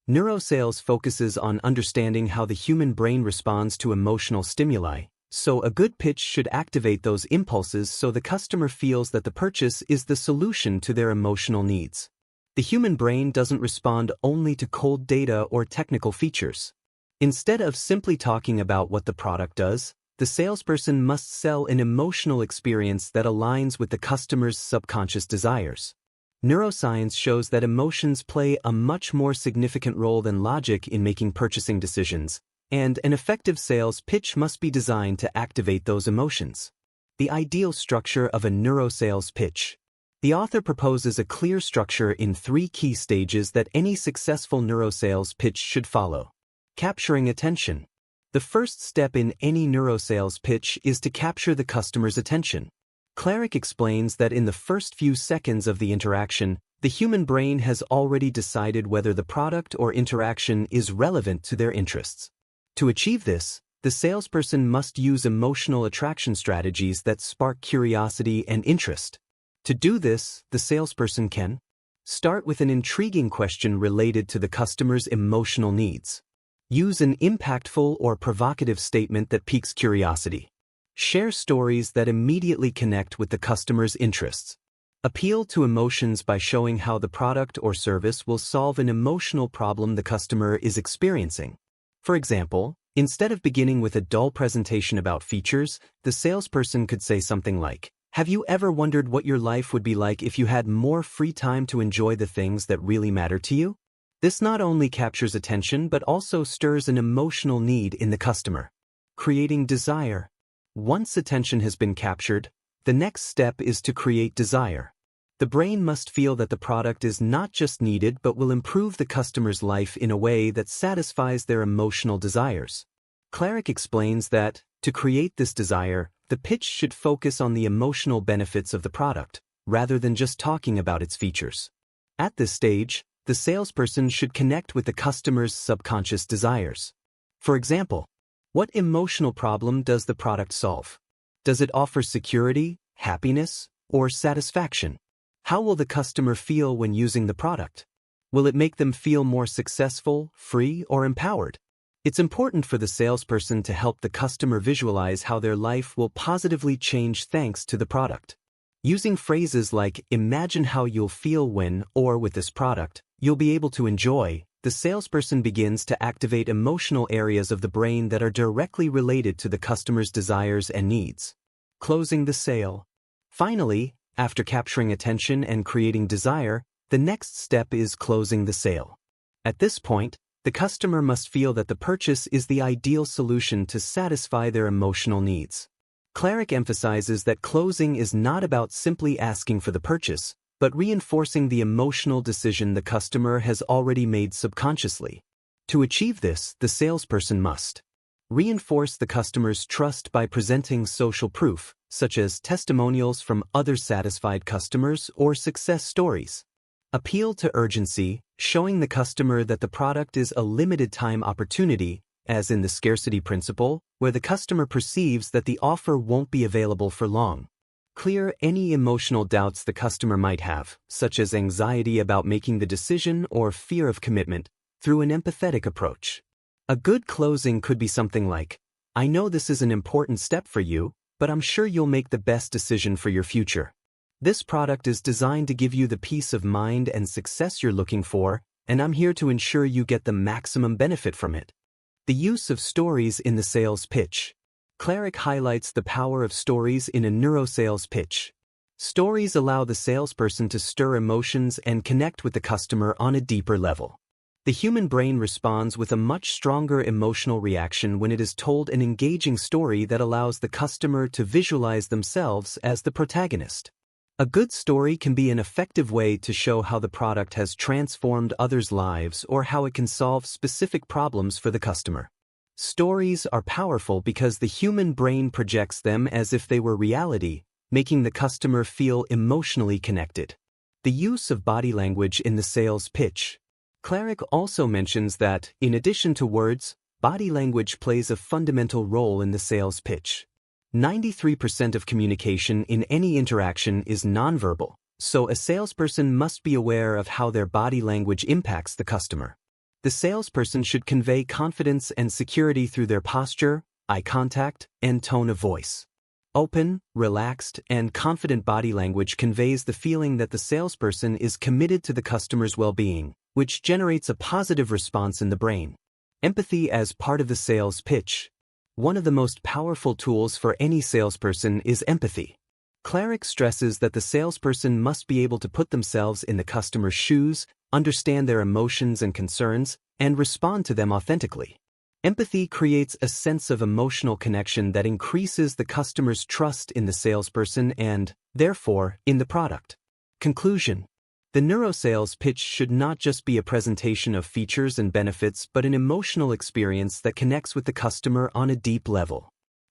Neurosales focuses on understanding how the human brain responds to emotional stimuli, so a good pitch should activate those impulses so the customer feels that the purchase is the solution to their emotional needs. The human brain doesn't respond only to cold data or technical features. Instead of simply talking about what the product does, the salesperson must sell an emotional experience that aligns with the customer's subconscious desires. Neuroscience shows that emotions play a much more significant role than logic in making purchasing decisions, and an effective sales pitch must be designed to activate those emotions. The ideal structure of a neurosales pitch. The author proposes a clear structure in 3 key stages that any successful neurosales pitch should follow. Capturing attention. The first step in any neurosales pitch is to capture the customer's attention. Klaric explains that in the first few seconds of the interaction, the human brain has already decided whether the product or interaction is relevant to their interests. To achieve this, the salesperson must use emotional attraction strategies that spark curiosity and interest. To do this, the salesperson can start with an intriguing question related to the customer's emotional needs. Use an impactful or provocative statement that piques curiosity. Share stories that immediately connect with the customer's interests. Appeal to emotions by showing how the product or service will solve an emotional problem the customer is experiencing. For example, instead of beginning with a dull presentation about features, the salesperson could say something like, "Have you ever wondered what your life would be like if you had more free time to enjoy the things that really matter to you?" This not only captures attention but also stirs an emotional need in the customer. Creating desire. Once attention has been captured, the next step is to create desire. The brain must feel that the product is not just needed but will improve the customer's life in a way that satisfies their emotional desires. Klaric explains that, to create this desire, the pitch should focus on the emotional benefits of the product, rather than just talking about its features. At this stage, the salesperson should connect with the customer's subconscious desires. For example, what emotional problem does the product solve? Does it offer security, happiness, or satisfaction? How will the customer feel when using the product? Will it make them feel more successful, free, or empowered? It's important for the salesperson to help the customer visualize how their life will positively change thanks to the product. Using phrases like, "Imagine how you'll feel when," or "with this product, you'll be able to enjoy," the salesperson begins to activate emotional areas of the brain that are directly related to the customer's desires and needs. Closing the sale. Finally, after capturing attention and creating desire, the next step is closing the sale. At this point, the customer must feel that the purchase is the ideal solution to satisfy their emotional needs. Klaric emphasizes that closing is not about simply asking for the purchase, but reinforcing the emotional decision the customer has already made subconsciously. To achieve this, the salesperson must reinforce the customer's trust by presenting social proof, such as testimonials from other satisfied customers or success stories. Appeal to urgency, showing the customer that the product is a limited-time opportunity, as in the scarcity principle, where the customer perceives that the offer won't be available for long. Clear any emotional doubts the customer might have, such as anxiety about making the decision or fear of commitment, through an empathetic approach. A good closing could be something like, "I know this is an important step for you, but I'm sure you'll make the best decision for your future. This product is designed to give you the peace of mind and success you're looking for, and I'm here to ensure you get the maximum benefit from it." The use of stories in the sales pitch. Klaric highlights the power of stories in a neurosales pitch. Stories allow the salesperson to stir emotions and connect with the customer on a deeper level. The human brain responds with a much stronger emotional reaction when it is told an engaging story that allows the customer to visualize themselves as the protagonist. A good story can be an effective way to show how the product has transformed others' lives or how it can solve specific problems for the customer. Stories are powerful because the human brain projects them as if they were reality, making the customer feel emotionally connected. The use of body language in the sales pitch. Klaric also mentions that, in addition to words, body language plays a fundamental role in the sales pitch. 93% of communication in any interaction is nonverbal, so a salesperson must be aware of how their body language impacts the customer. The salesperson should convey confidence and security through their posture, eye contact, and tone of voice. Open, relaxed, and confident body language conveys the feeling that the salesperson is committed to the customer's well-being, which generates a positive response in the brain. Empathy as part of the sales pitch. One of the most powerful tools for any salesperson is empathy. Klaric stresses that the salesperson must be able to put themselves in the customer's shoes, understand their emotions and concerns, and respond to them authentically. Empathy creates a sense of emotional connection that increases the customer's trust in the salesperson and, therefore, in the product. Conclusion. The neurosales pitch should not just be a presentation of features and benefits but an emotional experience that connects with the customer on a deep level.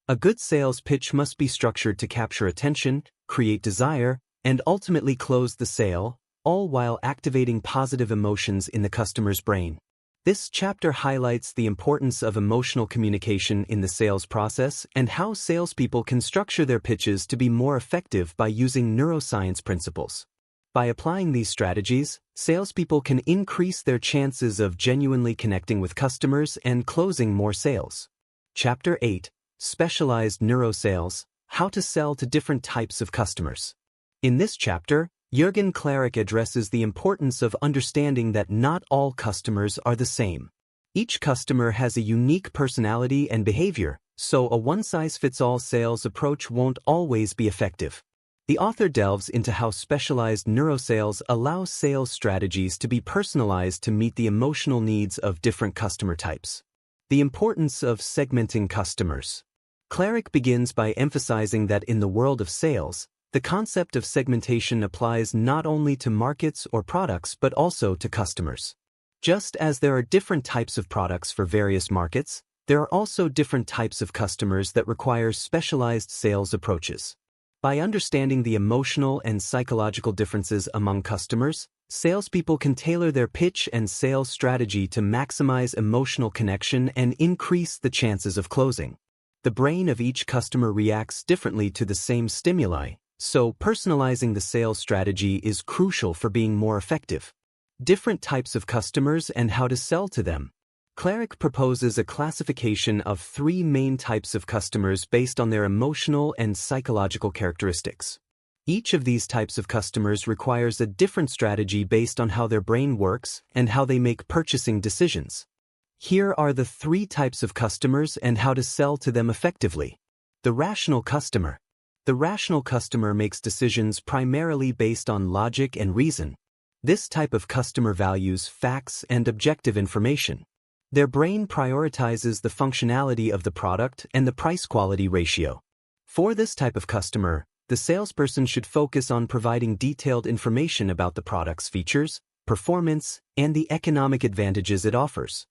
A good sales pitch must be structured to capture attention, create desire, and ultimately close the sale, all while activating positive emotions in the customer's brain. This chapter highlights the importance of emotional communication in the sales process and how salespeople can structure their pitches to be more effective by using neuroscience principles. By applying these strategies, salespeople can increase their chances of genuinely connecting with customers and closing more sales. Chapter 8: Specialized Neurosales: How to Sell to Different Types of Customers. In this chapter, Jürgen Klaric addresses the importance of understanding that not all customers are the same. Each customer has a unique personality and behavior, so a one-size-fits-all sales approach won't always be effective. The author delves into how specialized neurosales allow sales strategies to be personalized to meet the emotional needs of different customer types. The importance of segmenting customers. Klaric begins by emphasizing that in the world of sales, the concept of segmentation applies not only to markets or products but also to customers. Just as there are different types of products for various markets, there are also different types of customers that require specialized sales approaches. By understanding the emotional and psychological differences among customers, salespeople can tailor their pitch and sales strategy to maximize emotional connection and increase the chances of closing. The brain of each customer reacts differently to the same stimuli, so personalizing the sales strategy is crucial for being more effective. Different types of customers and how to sell to them. Klaric proposes a classification of 3 main types of customers based on their emotional and psychological characteristics. Each of these types of customers requires a different strategy based on how their brain works and how they make purchasing decisions. Here are the 3 types of customers and how to sell to them effectively. The rational customer. The rational customer makes decisions primarily based on logic and reason. This type of customer values facts and objective information. Their brain prioritizes the functionality of the product and the price-quality ratio. For this type of customer, the salesperson should focus on providing detailed information about the product's features, performance, and the economic advantages it offers.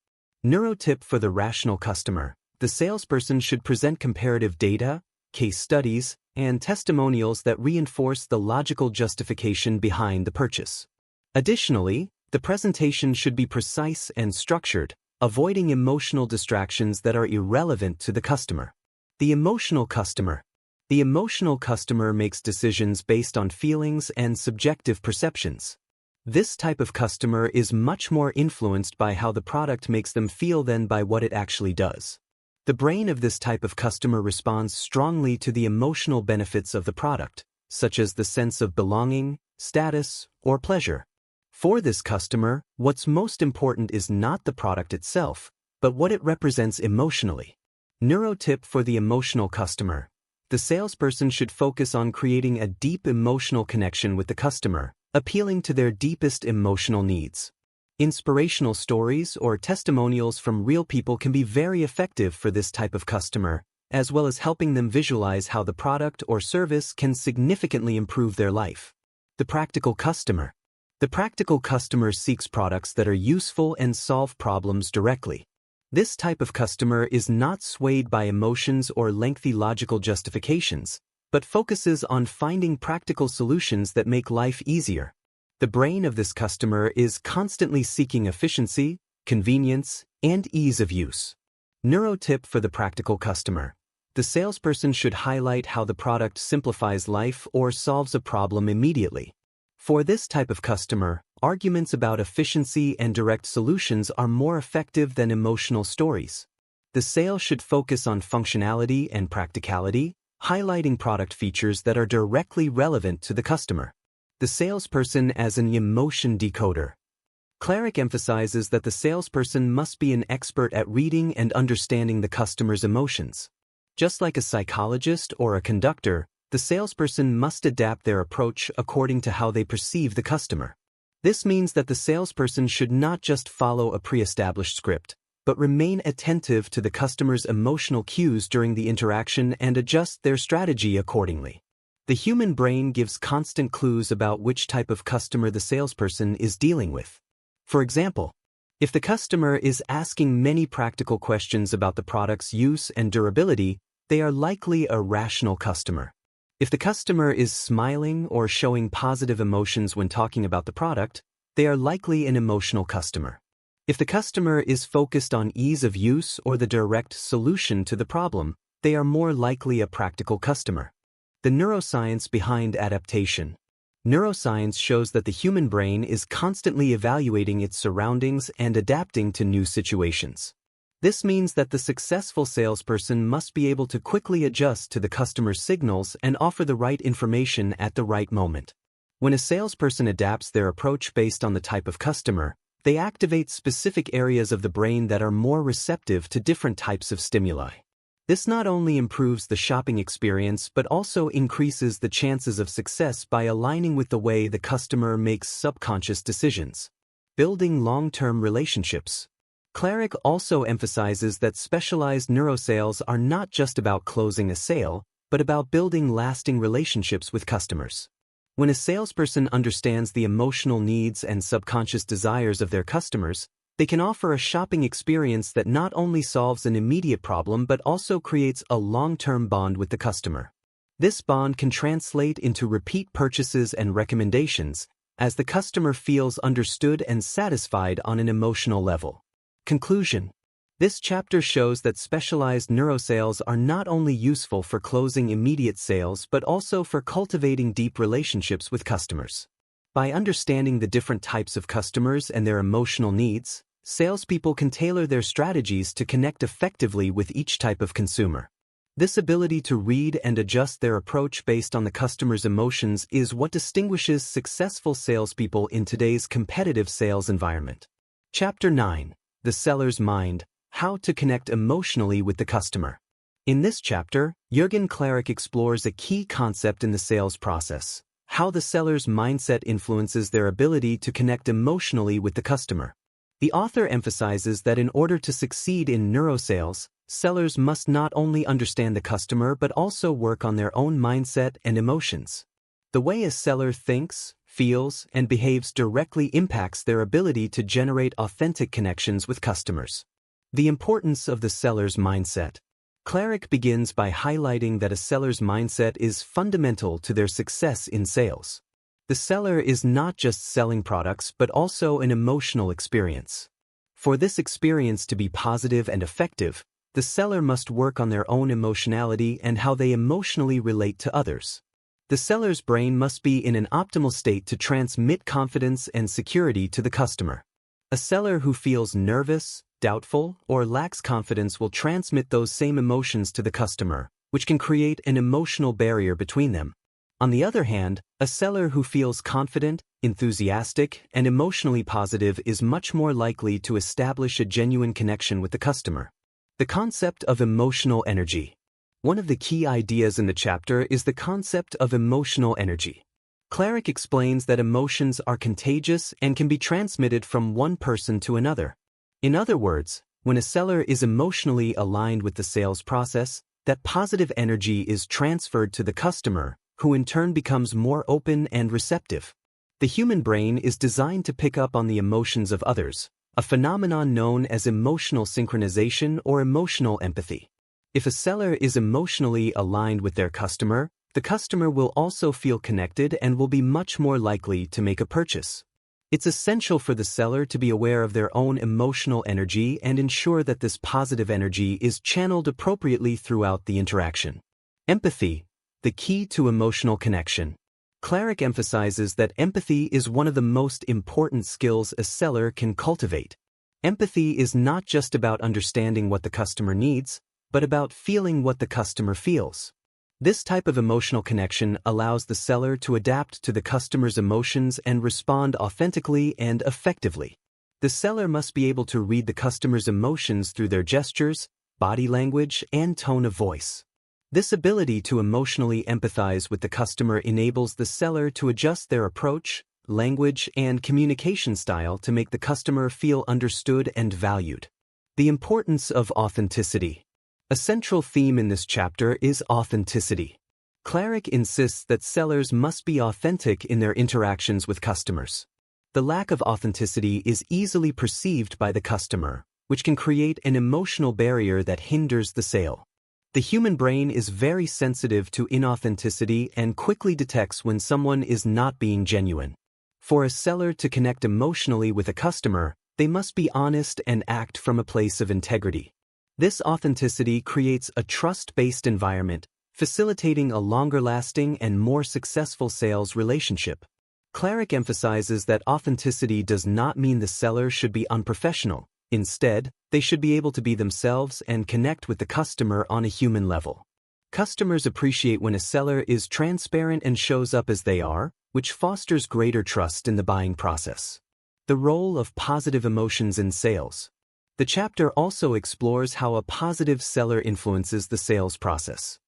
Neurotip for the rational customer: the salesperson should present comparative data, case studies, and testimonials that reinforce the logical justification behind the purchase. Additionally, the presentation should be precise and structured, avoiding emotional distractions that are irrelevant to the customer. The emotional customer. The emotional customer makes decisions based on feelings and subjective perceptions. This type of customer is much more influenced by how the product makes them feel than by what it actually does. The brain of this type of customer responds strongly to the emotional benefits of the product, such as the sense of belonging, status, or pleasure. For this customer, what's most important is not the product itself, but what it represents emotionally. Neurotip for the emotional customer: the salesperson should focus on creating a deep emotional connection with the customer, appealing to their deepest emotional needs. Inspirational stories or testimonials from real people can be very effective for this type of customer, as well as helping them visualize how the product or service can significantly improve their life. The practical customer. The practical customer seeks products that are useful and solve problems directly. This type of customer is not swayed by emotions or lengthy logical justifications, but focuses on finding practical solutions that make life easier. The brain of this customer is constantly seeking efficiency, convenience, and ease of use. Neurotip for the practical customer: the salesperson should highlight how the product simplifies life or solves a problem immediately. For this type of customer, arguments about efficiency and direct solutions are more effective than emotional stories. The sale should focus on functionality and practicality, highlighting product features that are directly relevant to the customer. The salesperson as an emotion decoder. Klaric emphasizes that the salesperson must be an expert at reading and understanding the customer's emotions. Just like a psychologist or a conductor, the salesperson must adapt their approach according to how they perceive the customer. This means that the salesperson should not just follow a pre-established script, but remain attentive to the customer's emotional cues during the interaction and adjust their strategy accordingly. The human brain gives constant clues about which type of customer the salesperson is dealing with. For example, if the customer is asking many practical questions about the product's use and durability, they are likely a rational customer. If the customer is smiling or showing positive emotions when talking about the product, they are likely an emotional customer. If the customer is focused on ease of use or the direct solution to the problem, they are more likely a practical customer. The neuroscience behind adaptation. Neuroscience shows that the human brain is constantly evaluating its surroundings and adapting to new situations. This means that the successful salesperson must be able to quickly adjust to the customer's signals and offer the right information at the right moment. When a salesperson adapts their approach based on the type of customer, they activate specific areas of the brain that are more receptive to different types of stimuli. This not only improves the shopping experience but also increases the chances of success by aligning with the way the customer makes subconscious decisions. Building long-term relationships. Klaric also emphasizes that specialized neurosales are not just about closing a sale, but about building lasting relationships with customers. When a salesperson understands the emotional needs and subconscious desires of their customers, they can offer a shopping experience that not only solves an immediate problem but also creates a long-term bond with the customer. This bond can translate into repeat purchases and recommendations, as the customer feels understood and satisfied on an emotional level. Conclusion. This chapter shows that specialized neurosales are not only useful for closing immediate sales but also for cultivating deep relationships with customers. By understanding the different types of customers and their emotional needs, salespeople can tailor their strategies to connect effectively with each type of consumer. This ability to read and adjust their approach based on the customer's emotions is what distinguishes successful salespeople in today's competitive sales environment. Chapter 9. The Seller's Mind. How to connect emotionally with the customer. In this chapter, Jürgen Klaric explores a key concept in the sales process: how the seller's mindset influences their ability to connect emotionally with the customer. The author emphasizes that in order to succeed in neurosales, sellers must not only understand the customer but also work on their own mindset and emotions. The way a seller thinks, feels, and behaves directly impacts their ability to generate authentic connections with customers. The importance of the seller's mindset. Klaric begins by highlighting that a seller's mindset is fundamental to their success in sales. The seller is not just selling products but also an emotional experience. For this experience to be positive and effective, the seller must work on their own emotionality and how they emotionally relate to others. The seller's brain must be in an optimal state to transmit confidence and security to the customer. A seller who feels nervous, doubtful, or lacks confidence will transmit those same emotions to the customer, which can create an emotional barrier between them. On the other hand, a seller who feels confident, enthusiastic, and emotionally positive is much more likely to establish a genuine connection with the customer. The concept of emotional energy. One of the key ideas in the chapter is the concept of emotional energy. Klaric explains that emotions are contagious and can be transmitted from one person to another. In other words, when a seller is emotionally aligned with the sales process, that positive energy is transferred to the customer, who in turn becomes more open and receptive. The human brain is designed to pick up on the emotions of others, a phenomenon known as emotional synchronization or emotional empathy. If a seller is emotionally aligned with their customer, the customer will also feel connected and will be much more likely to make a purchase. It's essential for the seller to be aware of their own emotional energy and ensure that this positive energy is channeled appropriately throughout the interaction. Empathy, the key to emotional connection. Klaric emphasizes that empathy is one of the most important skills a seller can cultivate. Empathy is not just about understanding what the customer needs, but about feeling what the customer feels. This type of emotional connection allows the seller to adapt to the customer's emotions and respond authentically and effectively. The seller must be able to read the customer's emotions through their gestures, body language, and tone of voice. This ability to emotionally empathize with the customer enables the seller to adjust their approach, language, and communication style to make the customer feel understood and valued. The importance of authenticity. A central theme in this chapter is authenticity. Klaric insists that sellers must be authentic in their interactions with customers. The lack of authenticity is easily perceived by the customer, which can create an emotional barrier that hinders the sale. The human brain is very sensitive to inauthenticity and quickly detects when someone is not being genuine. For a seller to connect emotionally with a customer, they must be honest and act from a place of integrity. This authenticity creates a trust-based environment, facilitating a longer-lasting and more successful sales relationship. Klaric emphasizes that authenticity does not mean the seller should be unprofessional. Instead, they should be able to be themselves and connect with the customer on a human level. Customers appreciate when a seller is transparent and shows up as they are, which fosters greater trust in the buying process. The role of positive emotions in sales. The chapter also explores how a positive seller influences the sales process.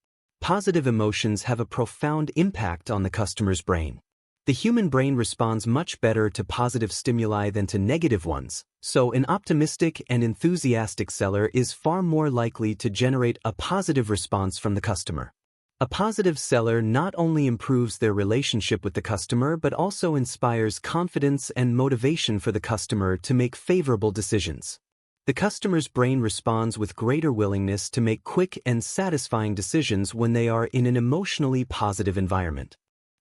Positive emotions have a profound impact on the customer's brain. The human brain responds much better to positive stimuli than to negative ones, so an optimistic and enthusiastic seller is far more likely to generate a positive response from the customer. A positive seller not only improves their relationship with the customer but also inspires confidence and motivation for the customer to make favorable decisions. The customer's brain responds with greater willingness to make quick and satisfying decisions when they are in an emotionally positive environment.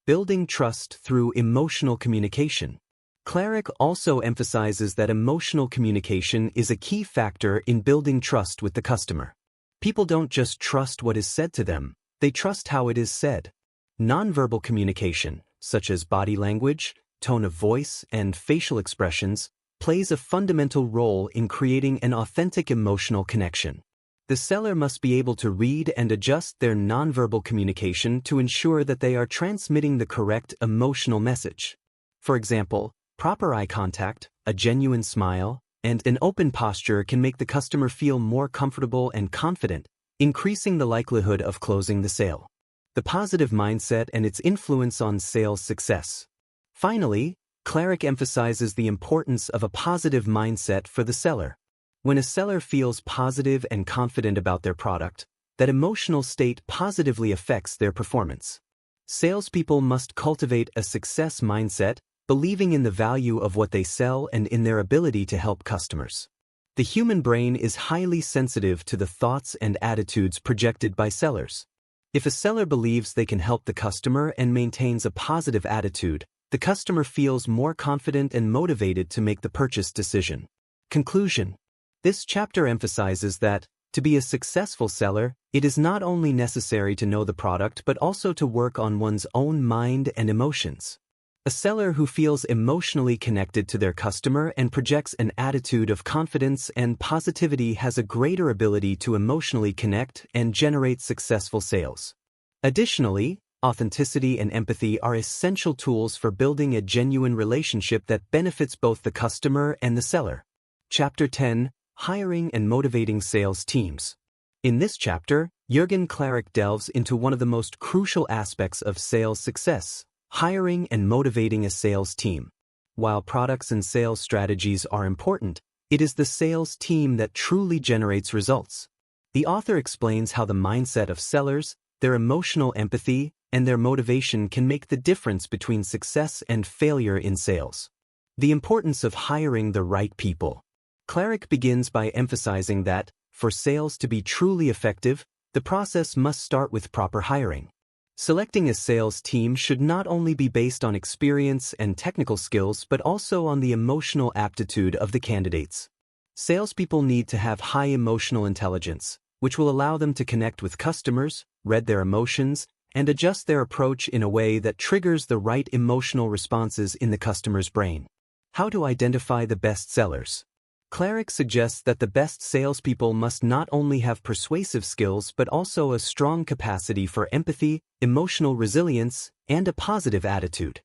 Building trust through emotional communication. Klaric also emphasizes that emotional communication is a key factor in building trust with the customer. People don't just trust what is said to them, they trust how it is said. Nonverbal communication, such as body language, tone of voice, and facial expressions, plays a fundamental role in creating an authentic emotional connection. The seller must be able to read and adjust their nonverbal communication to ensure that they are transmitting the correct emotional message. For example, proper eye contact, a genuine smile, and an open posture can make the customer feel more comfortable and confident, increasing the likelihood of closing the sale. The positive mindset and its influence on sales success. Finally, Klaric emphasizes the importance of a positive mindset for the seller. When a seller feels positive and confident about their product, that emotional state positively affects their performance. Salespeople must cultivate a success mindset, believing in the value of what they sell and in their ability to help customers. The human brain is highly sensitive to the thoughts and attitudes projected by sellers. If a seller believes they can help the customer and maintains a positive attitude, the customer feels more confident and motivated to make the purchase decision. Conclusion. This chapter emphasizes that, to be a successful seller, it is not only necessary to know the product but also to work on one's own mind and emotions. A seller who feels emotionally connected to their customer and projects an attitude of confidence and positivity has a greater ability to emotionally connect and generate successful sales. Additionally, authenticity and empathy are essential tools for building a genuine relationship that benefits both the customer and the seller. Chapter 10. Hiring and motivating sales teams. In this chapter, Jürgen Klaric delves into one of the most crucial aspects of sales success: hiring and motivating a sales team. While products and sales strategies are important, it is the sales team that truly generates results. The author explains how the mindset of sellers, their emotional empathy, and their motivation can make the difference between success and failure in sales. The importance of hiring the right people. Klaric begins by emphasizing that, for sales to be truly effective, the process must start with proper hiring. Selecting a sales team should not only be based on experience and technical skills but also on the emotional aptitude of the candidates. Salespeople need to have high emotional intelligence, which will allow them to connect with customers, read their emotions, and adjust their approach in a way that triggers the right emotional responses in the customer's brain. How to identify the best sellers. Klaric suggests that the best salespeople must not only have persuasive skills but also a strong capacity for empathy, emotional resilience, and a positive attitude.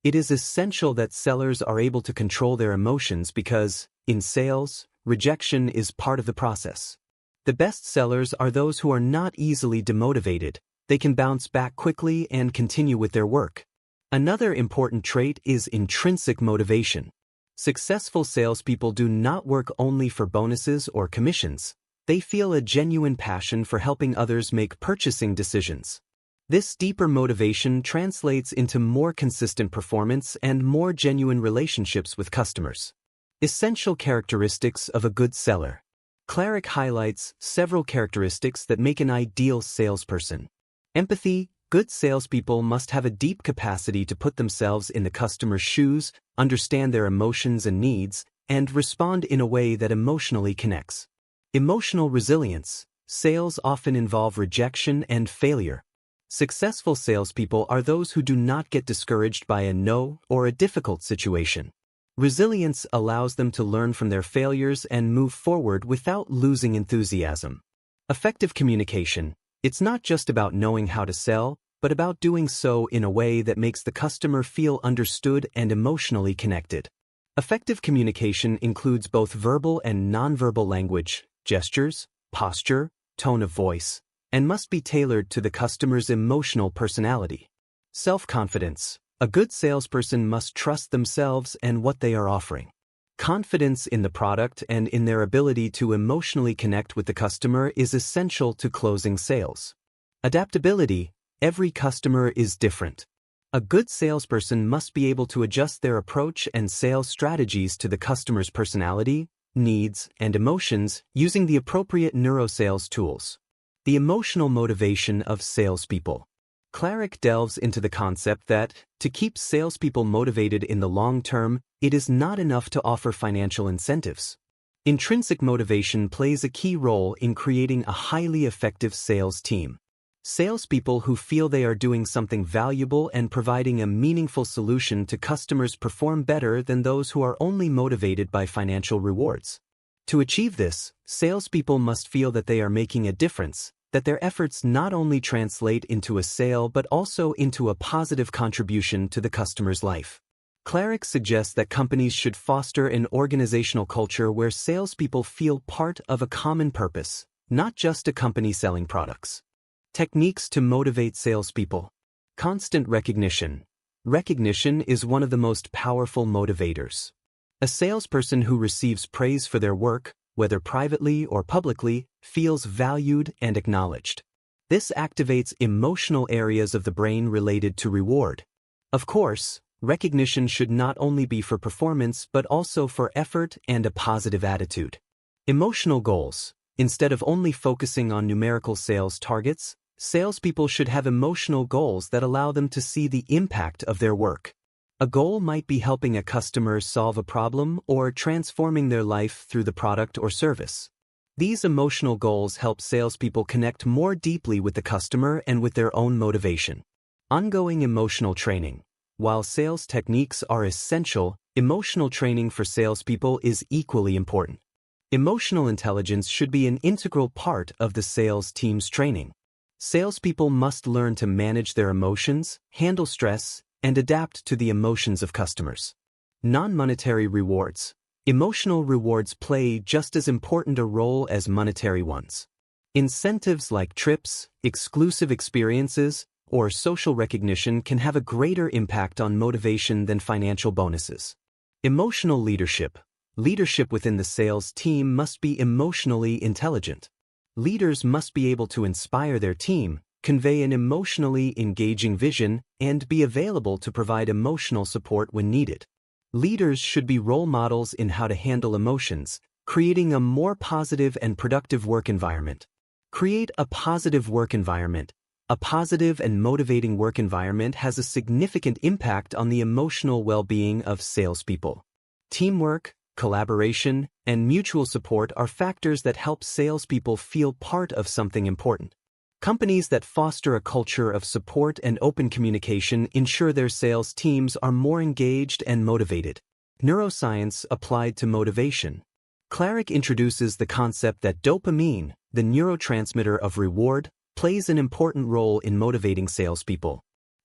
It is essential that sellers are able to control their emotions because, in sales, rejection is part of the process. The best sellers are those who are not easily demotivated. They can bounce back quickly and continue with their work. Another important trait is intrinsic motivation. Successful salespeople do not work only for bonuses or commissions. They feel a genuine passion for helping others make purchasing decisions. This deeper motivation translates into more consistent performance and more genuine relationships with customers. Essential characteristics of a good seller. Klaric highlights several characteristics that make an ideal salesperson. Empathy. Good salespeople must have a deep capacity to put themselves in the customer's shoes, understand their emotions and needs, and respond in a way that emotionally connects. Emotional resilience. Sales often involve rejection and failure. Successful salespeople are those who do not get discouraged by a no or a difficult situation. Resilience allows them to learn from their failures and move forward without losing enthusiasm. Effective communication. It's not just about knowing how to sell, but about doing so in a way that makes the customer feel understood and emotionally connected. Effective communication includes both verbal and nonverbal language, gestures, posture, tone of voice, and must be tailored to the customer's emotional personality. Self-confidence. A good salesperson must trust themselves and what they are offering. Confidence in the product and in their ability to emotionally connect with the customer is essential to closing sales. Adaptability. Every customer is different. A good salesperson must be able to adjust their approach and sales strategies to the customer's personality, needs, and emotions using the appropriate neurosales tools. The emotional motivation of salespeople. Klaric delves into the concept that, to keep salespeople motivated in the long term, it is not enough to offer financial incentives. Intrinsic motivation plays a key role in creating a highly effective sales team. Salespeople who feel they are doing something valuable and providing a meaningful solution to customers perform better than those who are only motivated by financial rewards. To achieve this, salespeople must feel that they are making a difference, that their efforts not only translate into a sale but also into a positive contribution to the customer's life. Klaric suggests that companies should foster an organizational culture where salespeople feel part of a common purpose, not just a company selling products. Techniques to motivate salespeople. Constant recognition. Recognition is one of the most powerful motivators. A salesperson who receives praise for their work, whether privately or publicly, feels valued and acknowledged. This activates emotional areas of the brain related to reward. Of course, recognition should not only be for performance but also for effort and a positive attitude. Emotional goals. Instead of only focusing on numerical sales targets, salespeople should have emotional goals that allow them to see the impact of their work. A goal might be helping a customer solve a problem or transforming their life through the product or service. These emotional goals help salespeople connect more deeply with the customer and with their own motivation. Ongoing emotional training. While sales techniques are essential, emotional training for salespeople is equally important. Emotional intelligence should be an integral part of the sales team's training. Salespeople must learn to manage their emotions, handle stress, and adapt to the emotions of customers. Non-monetary rewards. Emotional rewards play just as important a role as monetary ones. Incentives like trips, exclusive experiences, or social recognition can have a greater impact on motivation than financial bonuses. Emotional leadership. Leadership within the sales team must be emotionally intelligent. Leaders must be able to inspire their team, convey an emotionally engaging vision, and be available to provide emotional support when needed. Leaders should be role models in how to handle emotions, creating a more positive and productive work environment. Create a positive work environment. A positive and motivating work environment has a significant impact on the emotional well-being of salespeople. Teamwork, collaboration, and mutual support are factors that help salespeople feel part of something important. Companies that foster a culture of support and open communication ensure their sales teams are more engaged and motivated. Neuroscience applied to motivation. Klaric introduces the concept that dopamine, the neurotransmitter of reward, plays an important role in motivating salespeople.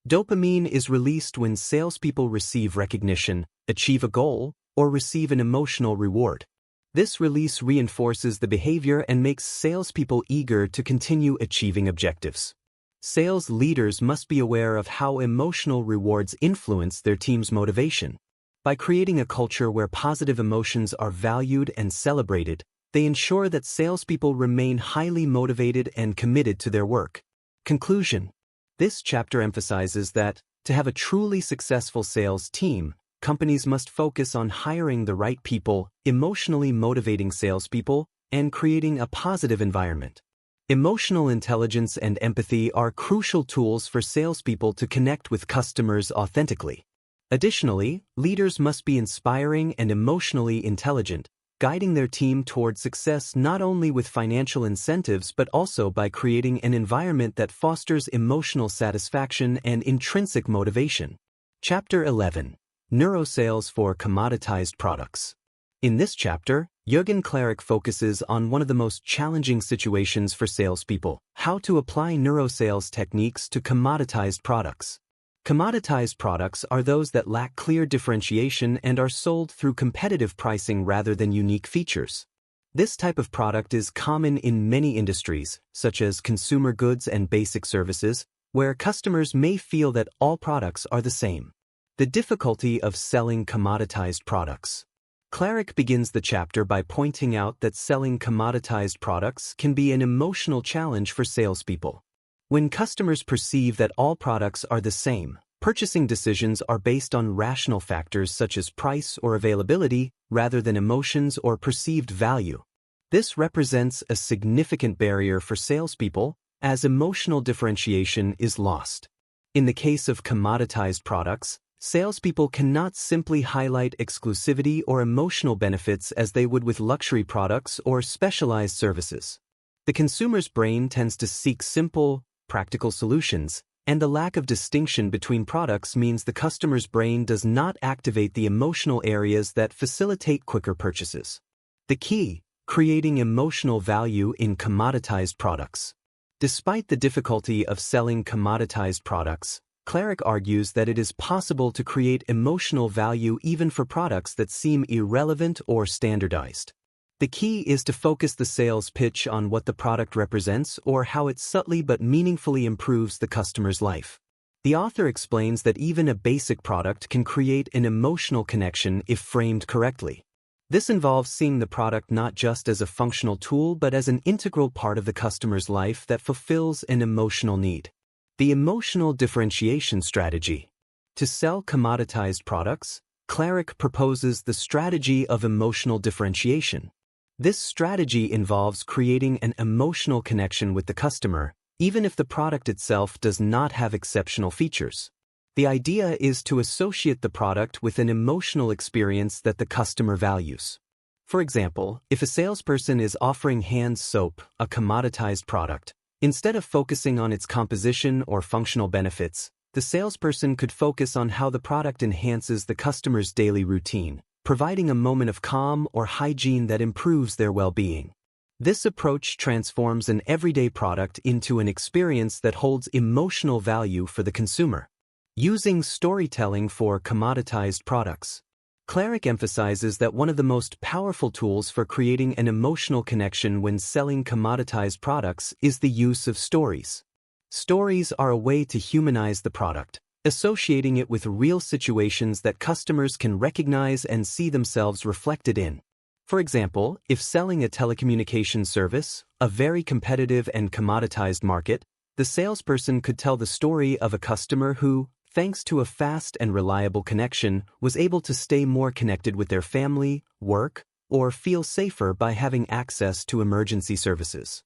Dopamine is released when salespeople receive recognition, achieve a goal, or receive an emotional reward. This release reinforces the behavior and makes salespeople eager to continue achieving objectives. Sales leaders must be aware of how emotional rewards influence their team's motivation. By creating a culture where positive emotions are valued and celebrated, they ensure that salespeople remain highly motivated and committed to their work. Conclusion. This chapter emphasizes that, to have a truly successful sales team, companies must focus on hiring the right people, emotionally motivating salespeople, and creating a positive environment. Emotional intelligence and empathy are crucial tools for salespeople to connect with customers authentically. Additionally, leaders must be inspiring and emotionally intelligent, guiding their team toward success not only with financial incentives but also by creating an environment that fosters emotional satisfaction and intrinsic motivation. Chapter 11. Neurosales for Commoditized Products. In this chapter, Jürgen Klaric focuses on one of the most challenging situations for salespeople: how to apply neurosales techniques to commoditized products. Commoditized products are those that lack clear differentiation and are sold through competitive pricing rather than unique features. This type of product is common in many industries, such as consumer goods and basic services, where customers may feel that all products are the same. The difficulty of selling commoditized products. Klaric begins the chapter by pointing out that selling commoditized products can be an emotional challenge for salespeople. When customers perceive that all products are the same, purchasing decisions are based on rational factors such as price or availability rather than emotions or perceived value. This represents a significant barrier for salespeople, as emotional differentiation is lost. In the case of commoditized products, salespeople cannot simply highlight exclusivity or emotional benefits as they would with luxury products or specialized services. The consumer's brain tends to seek simple, practical solutions, and the lack of distinction between products means the customer's brain does not activate the emotional areas that facilitate quicker purchases. The key: creating emotional value in commoditized products. Despite the difficulty of selling commoditized products, Klaric argues that it is possible to create emotional value even for products that seem irrelevant or standardized. The key is to focus the sales pitch on what the product represents or how it subtly but meaningfully improves the customer's life. The author explains that even a basic product can create an emotional connection if framed correctly. This involves seeing the product not just as a functional tool but as an integral part of the customer's life that fulfills an emotional need. The emotional differentiation strategy. To sell commoditized products, Klaric proposes the strategy of emotional differentiation. This strategy involves creating an emotional connection with the customer, even if the product itself does not have exceptional features. The idea is to associate the product with an emotional experience that the customer values. For example, if a salesperson is offering hand soap, a commoditized product, instead of focusing on its composition or functional benefits, the salesperson could focus on how the product enhances the customer's daily routine, providing a moment of calm or hygiene that improves their well-being. This approach transforms an everyday product into an experience that holds emotional value for the consumer. Using storytelling for commoditized products. Klaric emphasizes that one of the most powerful tools for creating an emotional connection when selling commoditized products is the use of stories. Stories are a way to humanize the product, associating it with real situations that customers can recognize and see themselves reflected in. For example, if selling a telecommunications service, a very competitive and commoditized market, the salesperson could tell the story of a customer who, thanks to a fast and reliable connection, was able to stay more connected with their family, work, or feel safer by having access to emergency services.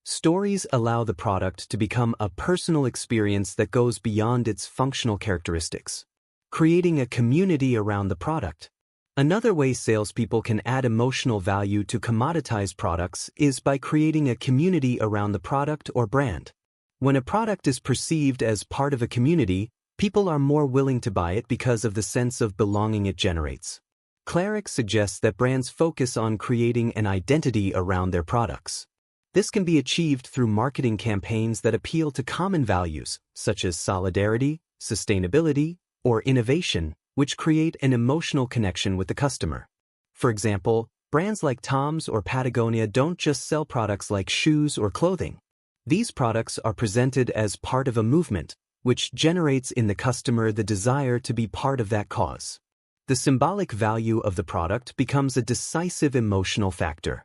Stories allow the product to become a personal experience that goes beyond its functional characteristics, creating a community around the product. Another way salespeople can add emotional value to commoditized products is by creating a community around the product or brand. When a product is perceived as part of a community, people are more willing to buy it because of the sense of belonging it generates. Klaric suggests that brands focus on creating an identity around their products. This can be achieved through marketing campaigns that appeal to common values, such as solidarity, sustainability, or innovation, which create an emotional connection with the customer. For example, brands like Tom's or Patagonia don't just sell products like shoes or clothing. These products are presented as part of a movement, which generates in the customer the desire to be part of that cause. The symbolic value of the product becomes a decisive emotional factor.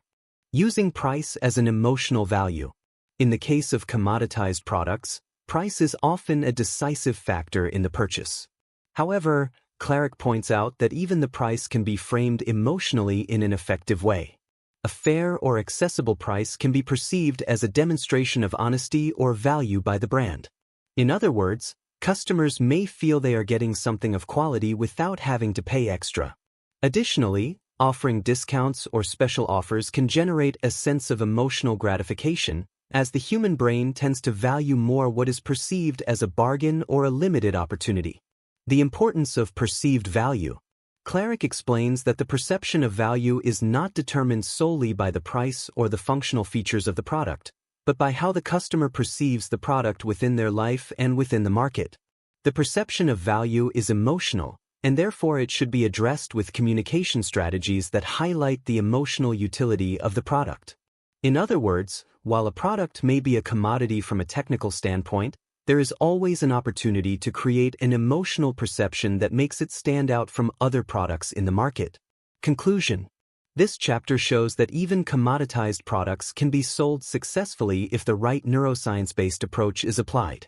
Using price as an emotional value. In the case of commoditized products, price is often a decisive factor in the purchase. However, Klaric points out that even the price can be framed emotionally in an effective way. A fair or accessible price can be perceived as a demonstration of honesty or value by the brand. In other words, Customers may feel they are getting something of quality without having to pay extra. Additionally, offering discounts or special offers can generate a sense of emotional gratification, as the human brain tends to value more what is perceived as a bargain or a limited opportunity. The importance of perceived value. Klaric explains that the perception of value is not determined solely by the price or the functional features of the product, but by how the customer perceives the product within their life and within the market. The perception of value is emotional, and therefore it should be addressed with communication strategies that highlight the emotional utility of the product. In other words, while a product may be a commodity from a technical standpoint, there is always an opportunity to create an emotional perception that makes it stand out from other products in the market. Conclusion. This chapter shows that even commoditized products can be sold successfully if the right neuroscience-based approach is applied.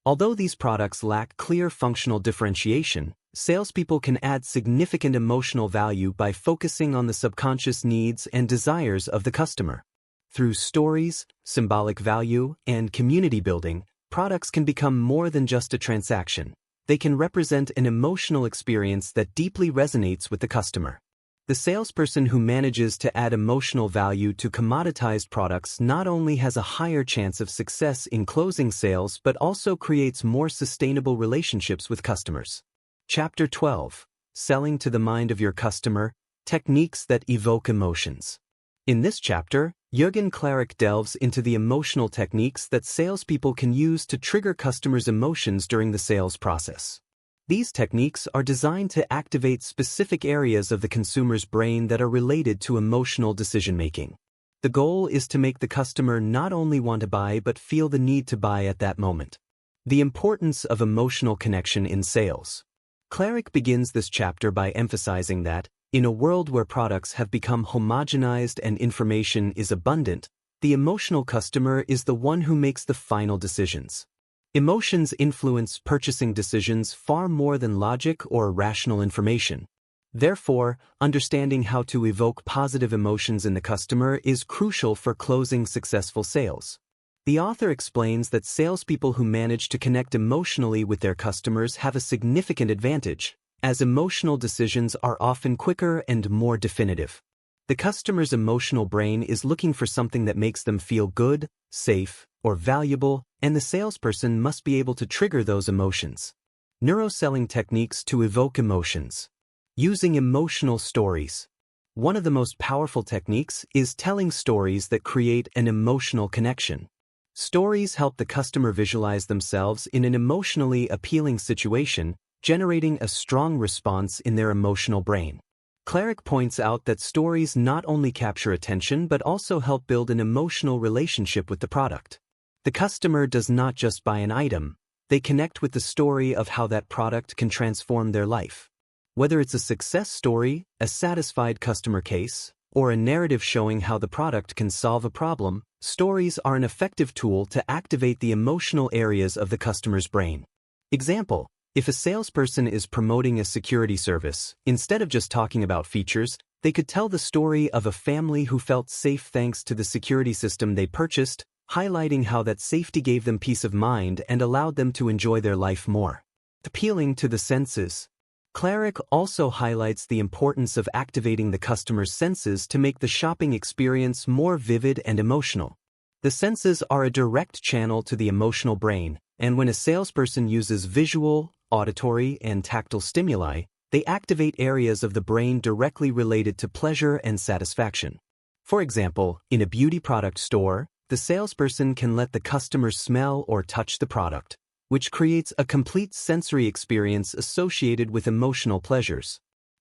Although these products lack clear functional differentiation, salespeople can add significant emotional value by focusing on the subconscious needs and desires of the customer. Through stories, symbolic value, and community building, products can become more than just a transaction. They can represent an emotional experience that deeply resonates with the customer. The salesperson who manages to add emotional value to commoditized products not only has a higher chance of success in closing sales but also creates more sustainable relationships with customers. Chapter 12. Selling to the Mind of Your Customer, Techniques that Evoke Emotions. In this chapter, Jürgen Klaric delves into the emotional techniques that salespeople can use to trigger customers' emotions during the sales process. These techniques are designed to activate specific areas of the consumer's brain that are related to emotional decision-making. The goal is to make the customer not only want to buy but feel the need to buy at that moment. The importance of emotional connection in sales. Klaric begins this chapter by emphasizing that, in a world where products have become homogenized and information is abundant, the emotional customer is the one who makes the final decisions. Emotions influence purchasing decisions far more than logic or rational information. Therefore, understanding how to evoke positive emotions in the customer is crucial for closing successful sales. The author explains that salespeople who manage to connect emotionally with their customers have a significant advantage, as emotional decisions are often quicker and more definitive. The customer's emotional brain is looking for something that makes them feel good, safe, or valuable, and the salesperson must be able to trigger those emotions. Neuroselling techniques to evoke emotions. Using emotional stories. One of the most powerful techniques is telling stories that create an emotional connection. Stories help the customer visualize themselves in an emotionally appealing situation, generating a strong response in their emotional brain. Klaric points out that stories not only capture attention but also help build an emotional relationship with the product. The customer does not just buy an item, they connect with the story of how that product can transform their life. Whether it's a success story, a satisfied customer case, or a narrative showing how the product can solve a problem, stories are an effective tool to activate the emotional areas of the customer's brain. Example: if a salesperson is promoting a security service, instead of just talking about features, they could tell the story of a family who felt safe thanks to the security system they purchased, highlighting how that safety gave them peace of mind and allowed them to enjoy their life more. Appealing to the senses. Klaric also highlights the importance of activating the customer's senses to make the shopping experience more vivid and emotional. The senses are a direct channel to the emotional brain, and when a salesperson uses visual, auditory, and tactile stimuli, they activate areas of the brain directly related to pleasure and satisfaction. For example, in a beauty product store, the salesperson can let the customer smell or touch the product, which creates a complete sensory experience associated with emotional pleasures.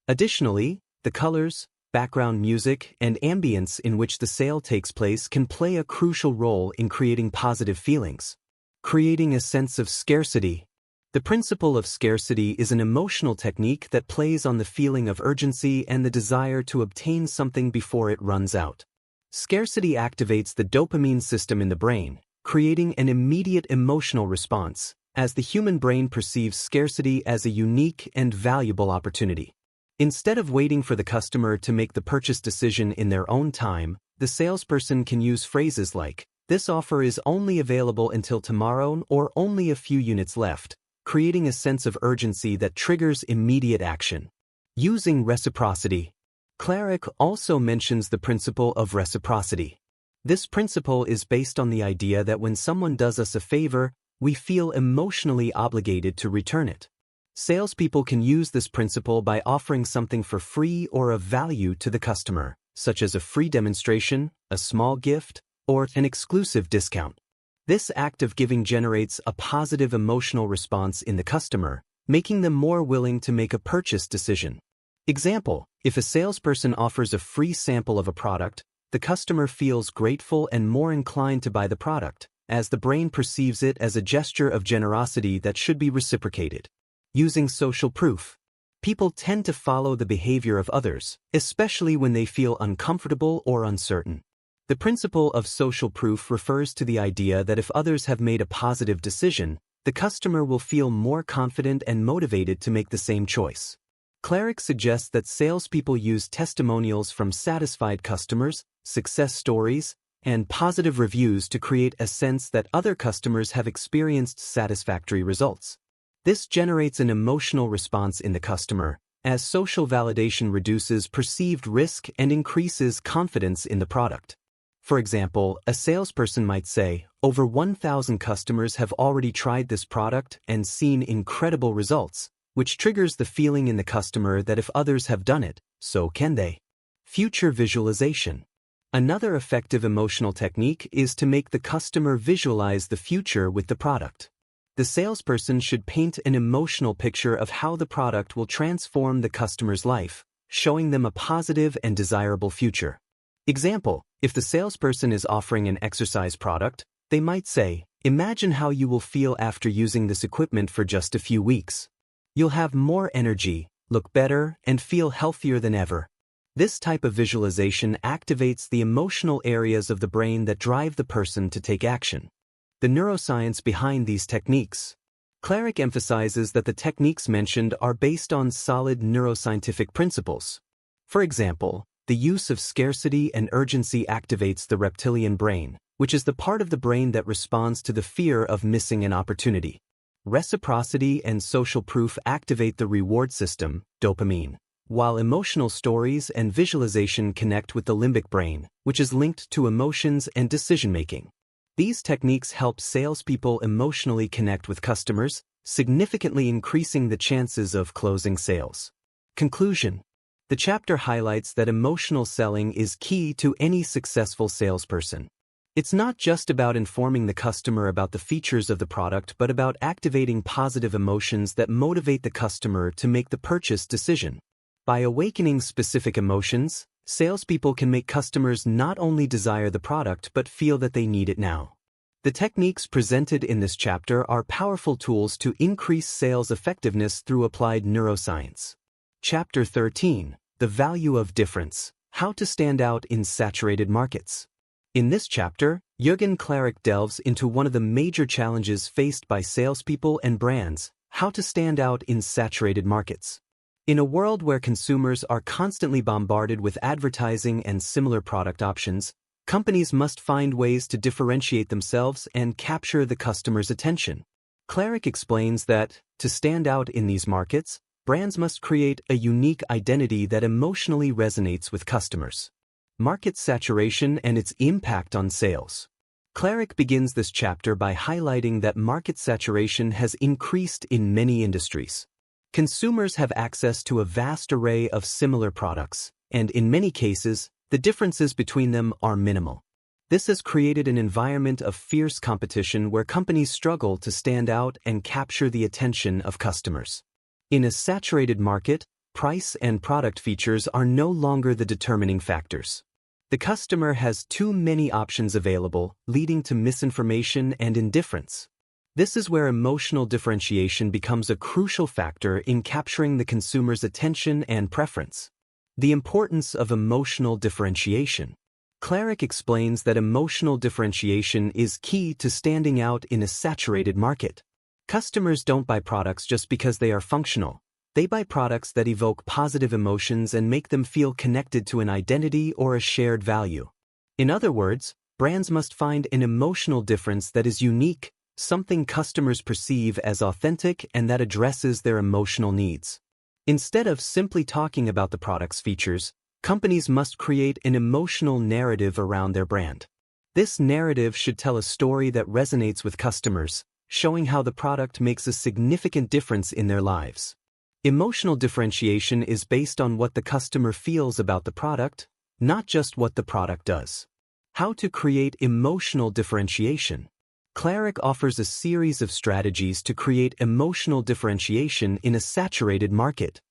Additionally, the colors, background music, and ambience in which the sale takes place can play a crucial role in creating positive feelings. Creating a sense of scarcity. The principle of scarcity is an emotional technique that plays on the feeling of urgency and the desire to obtain something before it runs out. Scarcity activates the dopamine system in the brain, creating an immediate emotional response, as the human brain perceives scarcity as a unique and valuable opportunity. Instead of waiting for the customer to make the purchase decision in their own time, the salesperson can use phrases like, "This offer is only available until tomorrow," or "Only a few units left," creating a sense of urgency that triggers immediate action. Using reciprocity. Klaric also mentions the principle of reciprocity. This principle is based on the idea that when someone does us a favor, we feel emotionally obligated to return it. Salespeople can use this principle by offering something for free or of value to the customer, such as a free demonstration, a small gift, or an exclusive discount. This act of giving generates a positive emotional response in the customer, making them more willing to make a purchase decision. Example: if a salesperson offers a free sample of a product, the customer feels grateful and more inclined to buy the product, as the brain perceives it as a gesture of generosity that should be reciprocated. Using social proof. People tend to follow the behavior of others, especially when they feel uncomfortable or uncertain. The principle of social proof refers to the idea that if others have made a positive decision, the customer will feel more confident and motivated to make the same choice. Klaric suggests that salespeople use testimonials from satisfied customers, success stories, and positive reviews to create a sense that other customers have experienced satisfactory results. This generates an emotional response in the customer, as social validation reduces perceived risk and increases confidence in the product. For example, a salesperson might say, "Over 1,000 customers have already tried this product and seen incredible results," which triggers the feeling in the customer that if others have done it, so can they. Future visualization. Another effective emotional technique is to make the customer visualize the future with the product. The salesperson should paint an emotional picture of how the product will transform the customer's life, showing them a positive and desirable future. Example: if the salesperson is offering an exercise product, they might say, "Imagine how you will feel after using this equipment for just a few weeks. You'll have more energy, look better, and feel healthier than ever." This type of visualization activates the emotional areas of the brain that drive the person to take action. The neuroscience behind these techniques. Klaric emphasizes that the techniques mentioned are based on solid neuroscientific principles. For example, the use of scarcity and urgency activates the reptilian brain, which is the part of the brain that responds to the fear of missing an opportunity. Reciprocity and social proof activate the reward system, dopamine, while emotional stories and visualization connect with the limbic brain, which is linked to emotions and decision-making. These techniques help salespeople emotionally connect with customers, significantly increasing the chances of closing sales. Conclusion. The chapter highlights that emotional selling is key to any successful salesperson. It's not just about informing the customer about the features of the product, but about activating positive emotions that motivate the customer to make the purchase decision. By awakening specific emotions, salespeople can make customers not only desire the product but feel that they need it now. The techniques presented in this chapter are powerful tools to increase sales effectiveness through applied neuroscience. Chapter 13: The Value of Difference: How to Stand Out in Saturated Markets. In this chapter, Jürgen Klaric delves into one of the major challenges faced by salespeople and brands: how to stand out in saturated markets. In a world where consumers are constantly bombarded with advertising and similar product options, companies must find ways to differentiate themselves and capture the customer's attention. Klaric explains that, to stand out in these markets, brands must create a unique identity that emotionally resonates with customers. Market saturation and its impact on sales. Klaric begins this chapter by highlighting that market saturation has increased in many industries. Consumers have access to a vast array of similar products, and in many cases, the differences between them are minimal. This has created an environment of fierce competition where companies struggle to stand out and capture the attention of customers. In a saturated market, price and product features are no longer the determining factors. The customer has too many options available, leading to misinformation and indifference. This is where emotional differentiation becomes a crucial factor in capturing the consumer's attention and preference. The importance of emotional differentiation. Klaric explains that emotional differentiation is key to standing out in a saturated market. Customers don't buy products just because they are functional. They buy products that evoke positive emotions and make them feel connected to an identity or a shared value. In other words, brands must find an emotional difference that is unique, something customers perceive as authentic and that addresses their emotional needs. Instead of simply talking about the product's features, companies must create an emotional narrative around their brand. This narrative should tell a story that resonates with customers, showing how the product makes a significant difference in their lives. Emotional differentiation is based on what the customer feels about the product, not just what the product does. How to create emotional differentiation. Klaric offers a series of strategies to create emotional differentiation in a saturated market.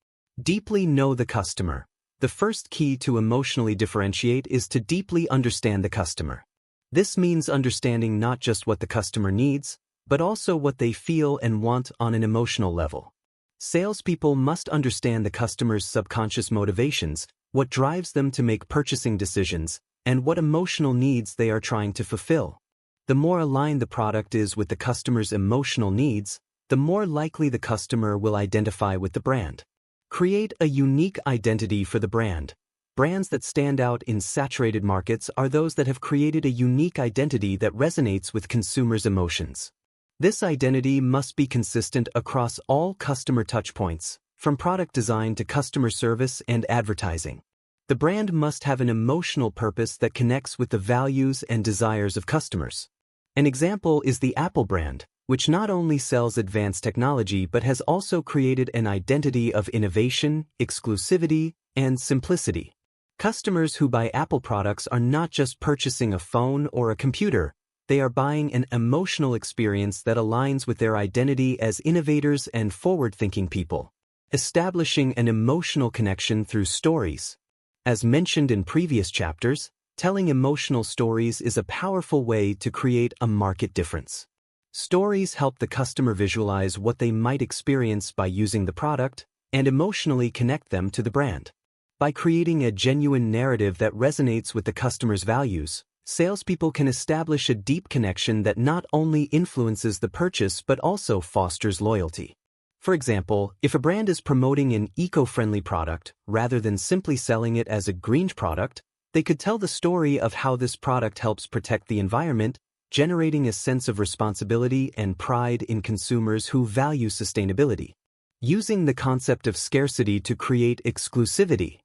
Deeply know the customer. The first key to emotionally differentiate is to deeply understand the customer. This means understanding not just what the customer needs, but also what they feel and want on an emotional level. Salespeople must understand the customer's subconscious motivations, what drives them to make purchasing decisions, and what emotional needs they are trying to fulfill. The more aligned the product is with the customer's emotional needs, the more likely the customer will identify with the brand. Create a unique identity for the brand. Brands that stand out in saturated markets are those that have created a unique identity that resonates with consumers' emotions. This identity must be consistent across all customer touchpoints, from product design to customer service and advertising. The brand must have an emotional purpose that connects with the values and desires of customers. An example is the Apple brand, which not only sells advanced technology but has also created an identity of innovation, exclusivity, and simplicity. Customers who buy Apple products are not just purchasing a phone or a computer, they are buying an emotional experience that aligns with their identity as innovators and forward-thinking people. Establishing an emotional connection through stories. As mentioned in previous chapters, telling emotional stories is a powerful way to create a market difference. Stories help the customer visualize what they might experience by using the product and emotionally connect them to the brand. By creating a genuine narrative that resonates with the customer's values, salespeople can establish a deep connection that not only influences the purchase but also fosters loyalty. For example, if a brand is promoting an eco-friendly product rather than simply selling it as a green product, they could tell the story of how this product helps protect the environment, generating a sense of responsibility and pride in consumers who value sustainability. Using the concept of scarcity to create exclusivity.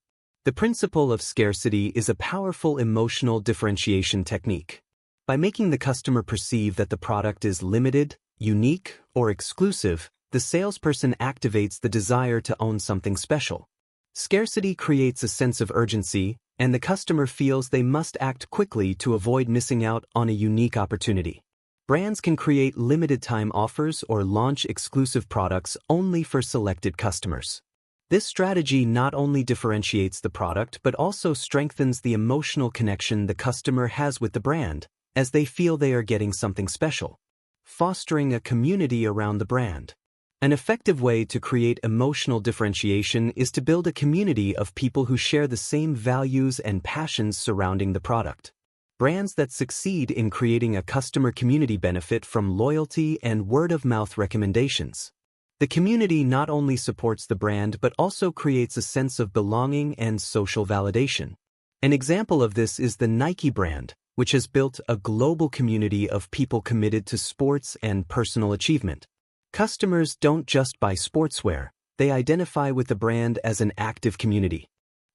The principle of scarcity is a powerful emotional differentiation technique. By making the customer perceive that the product is limited, unique, or exclusive, the salesperson activates the desire to own something special. Scarcity creates a sense of urgency, and the customer feels they must act quickly to avoid missing out on a unique opportunity. Brands can create limited-time offers or launch exclusive products only for selected customers. This strategy not only differentiates the product but also strengthens the emotional connection the customer has with the brand, as they feel they are getting something special. Fostering a community around the brand. An effective way to create emotional differentiation is to build a community of people who share the same values and passions surrounding the product. Brands that succeed in creating a customer community benefit from loyalty and word-of-mouth recommendations. The community not only supports the brand but also creates a sense of belonging and social validation. An example of this is the Nike brand, which has built a global community of people committed to sports and personal achievement. Customers don't just buy sportswear, they identify with the brand as an active community.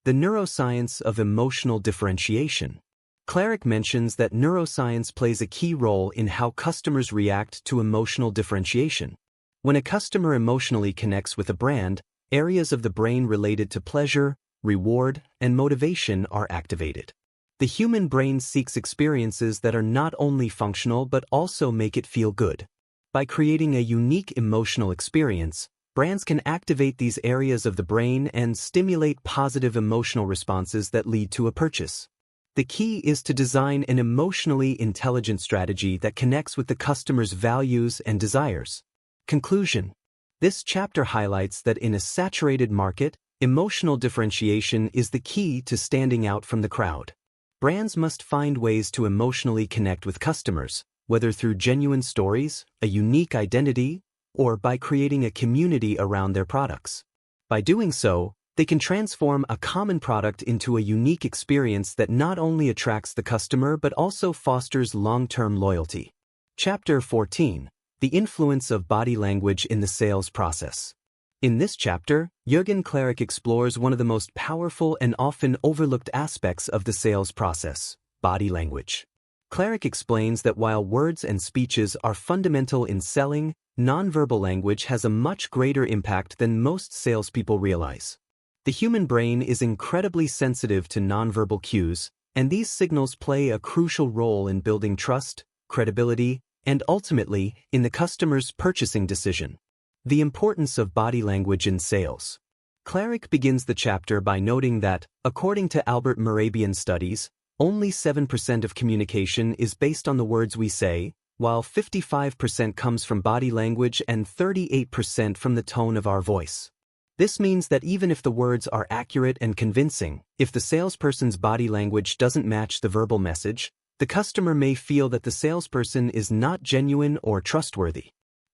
The neuroscience of emotional differentiation. Klaric mentions that neuroscience plays a key role in how customers react to emotional differentiation. When a customer emotionally connects with a brand, areas of the brain related to pleasure, reward, and motivation are activated. The human brain seeks experiences that are not only functional but also make it feel good. By creating a unique emotional experience, brands can activate these areas of the brain and stimulate positive emotional responses that lead to a purchase. The key is to design an emotionally intelligent strategy that connects with the customer's values and desires. Conclusion. This chapter highlights that in a saturated market, emotional differentiation is the key to standing out from the crowd. Brands must find ways to emotionally connect with customers, whether through genuine stories, a unique identity, or by creating a community around their products. By doing so, they can transform a common product into a unique experience that not only attracts the customer but also fosters long-term loyalty. Chapter 14. The influence of body language in the sales process. In this chapter, Jürgen Klaric explores one of the most powerful and often overlooked aspects of the sales process: body language. Klaric explains that while words and speeches are fundamental in selling, nonverbal language has a much greater impact than most salespeople realize. The human brain is incredibly sensitive to nonverbal cues, and these signals play a crucial role in building trust, credibility, and ultimately, in the customer's purchasing decision. The importance of body language in sales. Klaric begins the chapter by noting that, according to Albert Mehrabian studies, only 7% of communication is based on the words we say, while 55% comes from body language and 38% from the tone of our voice. This means that even if the words are accurate and convincing, if the salesperson's body language doesn't match the verbal message, the customer may feel that the salesperson is not genuine or trustworthy.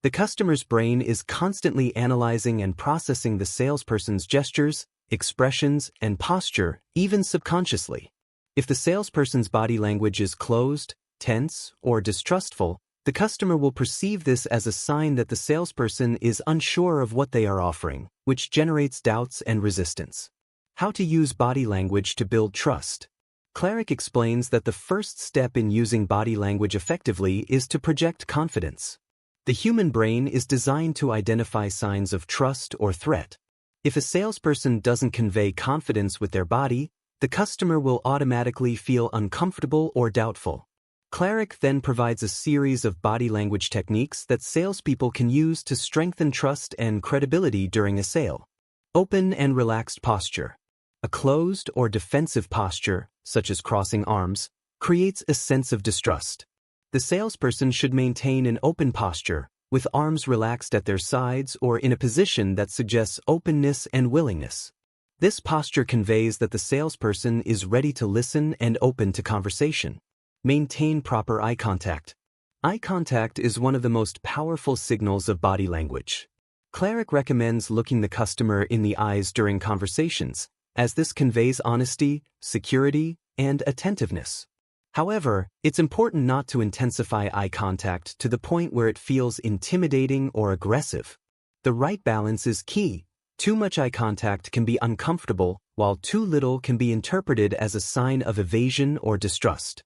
The customer's brain is constantly analyzing and processing the salesperson's gestures, expressions, and posture, even subconsciously. If the salesperson's body language is closed, tense, or distrustful, the customer will perceive this as a sign that the salesperson is unsure of what they are offering, which generates doubts and resistance. How to use body language to build trust. Klaric explains that the first step in using body language effectively is to project confidence. The human brain is designed to identify signs of trust or threat. If a salesperson doesn't convey confidence with their body, the customer will automatically feel uncomfortable or doubtful. Klaric then provides a series of body language techniques that salespeople can use to strengthen trust and credibility during a sale. Open and relaxed posture. A closed or defensive posture, such as crossing arms, creates a sense of distrust. The salesperson should maintain an open posture, with arms relaxed at their sides or in a position that suggests openness and willingness. This posture conveys that the salesperson is ready to listen and open to conversation. Maintain proper eye contact. Eye contact is one of the most powerful signals of body language. Klaric recommends looking the customer in the eyes during conversations, as this conveys honesty, security, and attentiveness. However, it's important not to intensify eye contact to the point where it feels intimidating or aggressive. The right balance is key. Too much eye contact can be uncomfortable, while too little can be interpreted as a sign of evasion or distrust.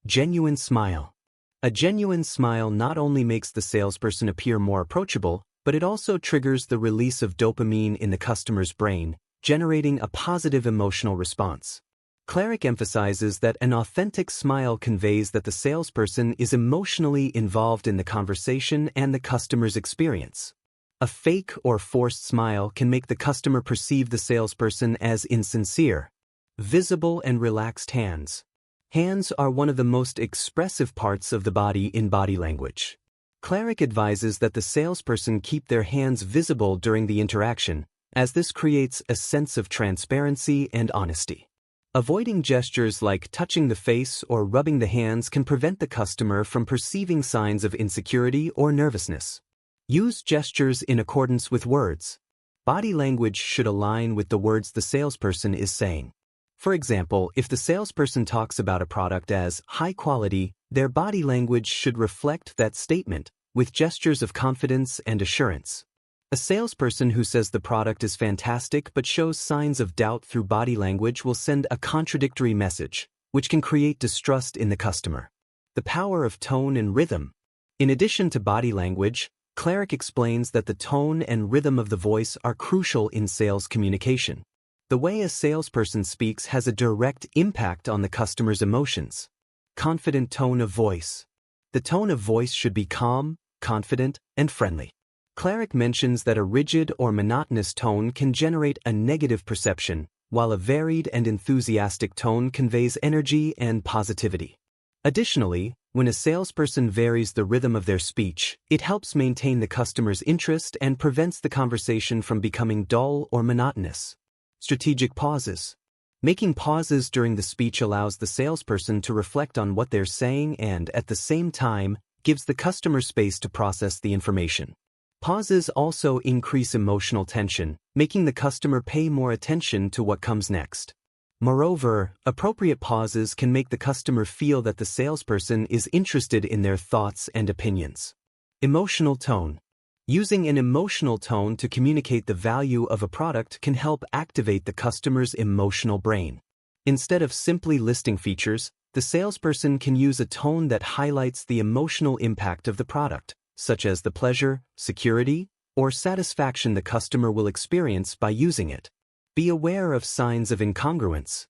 Genuine smile. A genuine smile not only makes the salesperson appear more approachable, but it also triggers the release of dopamine in the customer's brain, generating a positive emotional response. Klaric emphasizes that an authentic smile conveys that the salesperson is emotionally involved in the conversation and the customer's experience. A fake or forced smile can make the customer perceive the salesperson as insincere. Visible and relaxed hands. Hands are one of the most expressive parts of the body in body language. Klaric advises that the salesperson keep their hands visible during the interaction, as this creates a sense of transparency and honesty. Avoiding gestures like touching the face or rubbing the hands can prevent the customer from perceiving signs of insecurity or nervousness. Use gestures in accordance with words. Body language should align with the words the salesperson is saying. For example, if the salesperson talks about a product as high quality, their body language should reflect that statement, with gestures of confidence and assurance. A salesperson who says the product is fantastic but shows signs of doubt through body language will send a contradictory message, which can create distrust in the customer. The power of tone and rhythm. In addition to body language, Klaric explains that the tone and rhythm of the voice are crucial in sales communication. The way a salesperson speaks has a direct impact on the customer's emotions. Confident tone of voice. The tone of voice should be calm, confident, and friendly. Klaric mentions that a rigid or monotonous tone can generate a negative perception, while a varied and enthusiastic tone conveys energy and positivity. Additionally, when a salesperson varies the rhythm of their speech, it helps maintain the customer's interest and prevents the conversation from becoming dull or monotonous. Strategic pauses. Making pauses during the speech allows the salesperson to reflect on what they're saying and, at the same time, gives the customer space to process the information. Pauses also increase emotional tension, making the customer pay more attention to what comes next. Moreover, appropriate pauses can make the customer feel that the salesperson is interested in their thoughts and opinions. Emotional tone. Using an emotional tone to communicate the value of a product can help activate the customer's emotional brain. Instead of simply listing features, the salesperson can use a tone that highlights the emotional impact of the product, such as the pleasure, security, or satisfaction the customer will experience by using it. Be aware of signs of incongruence.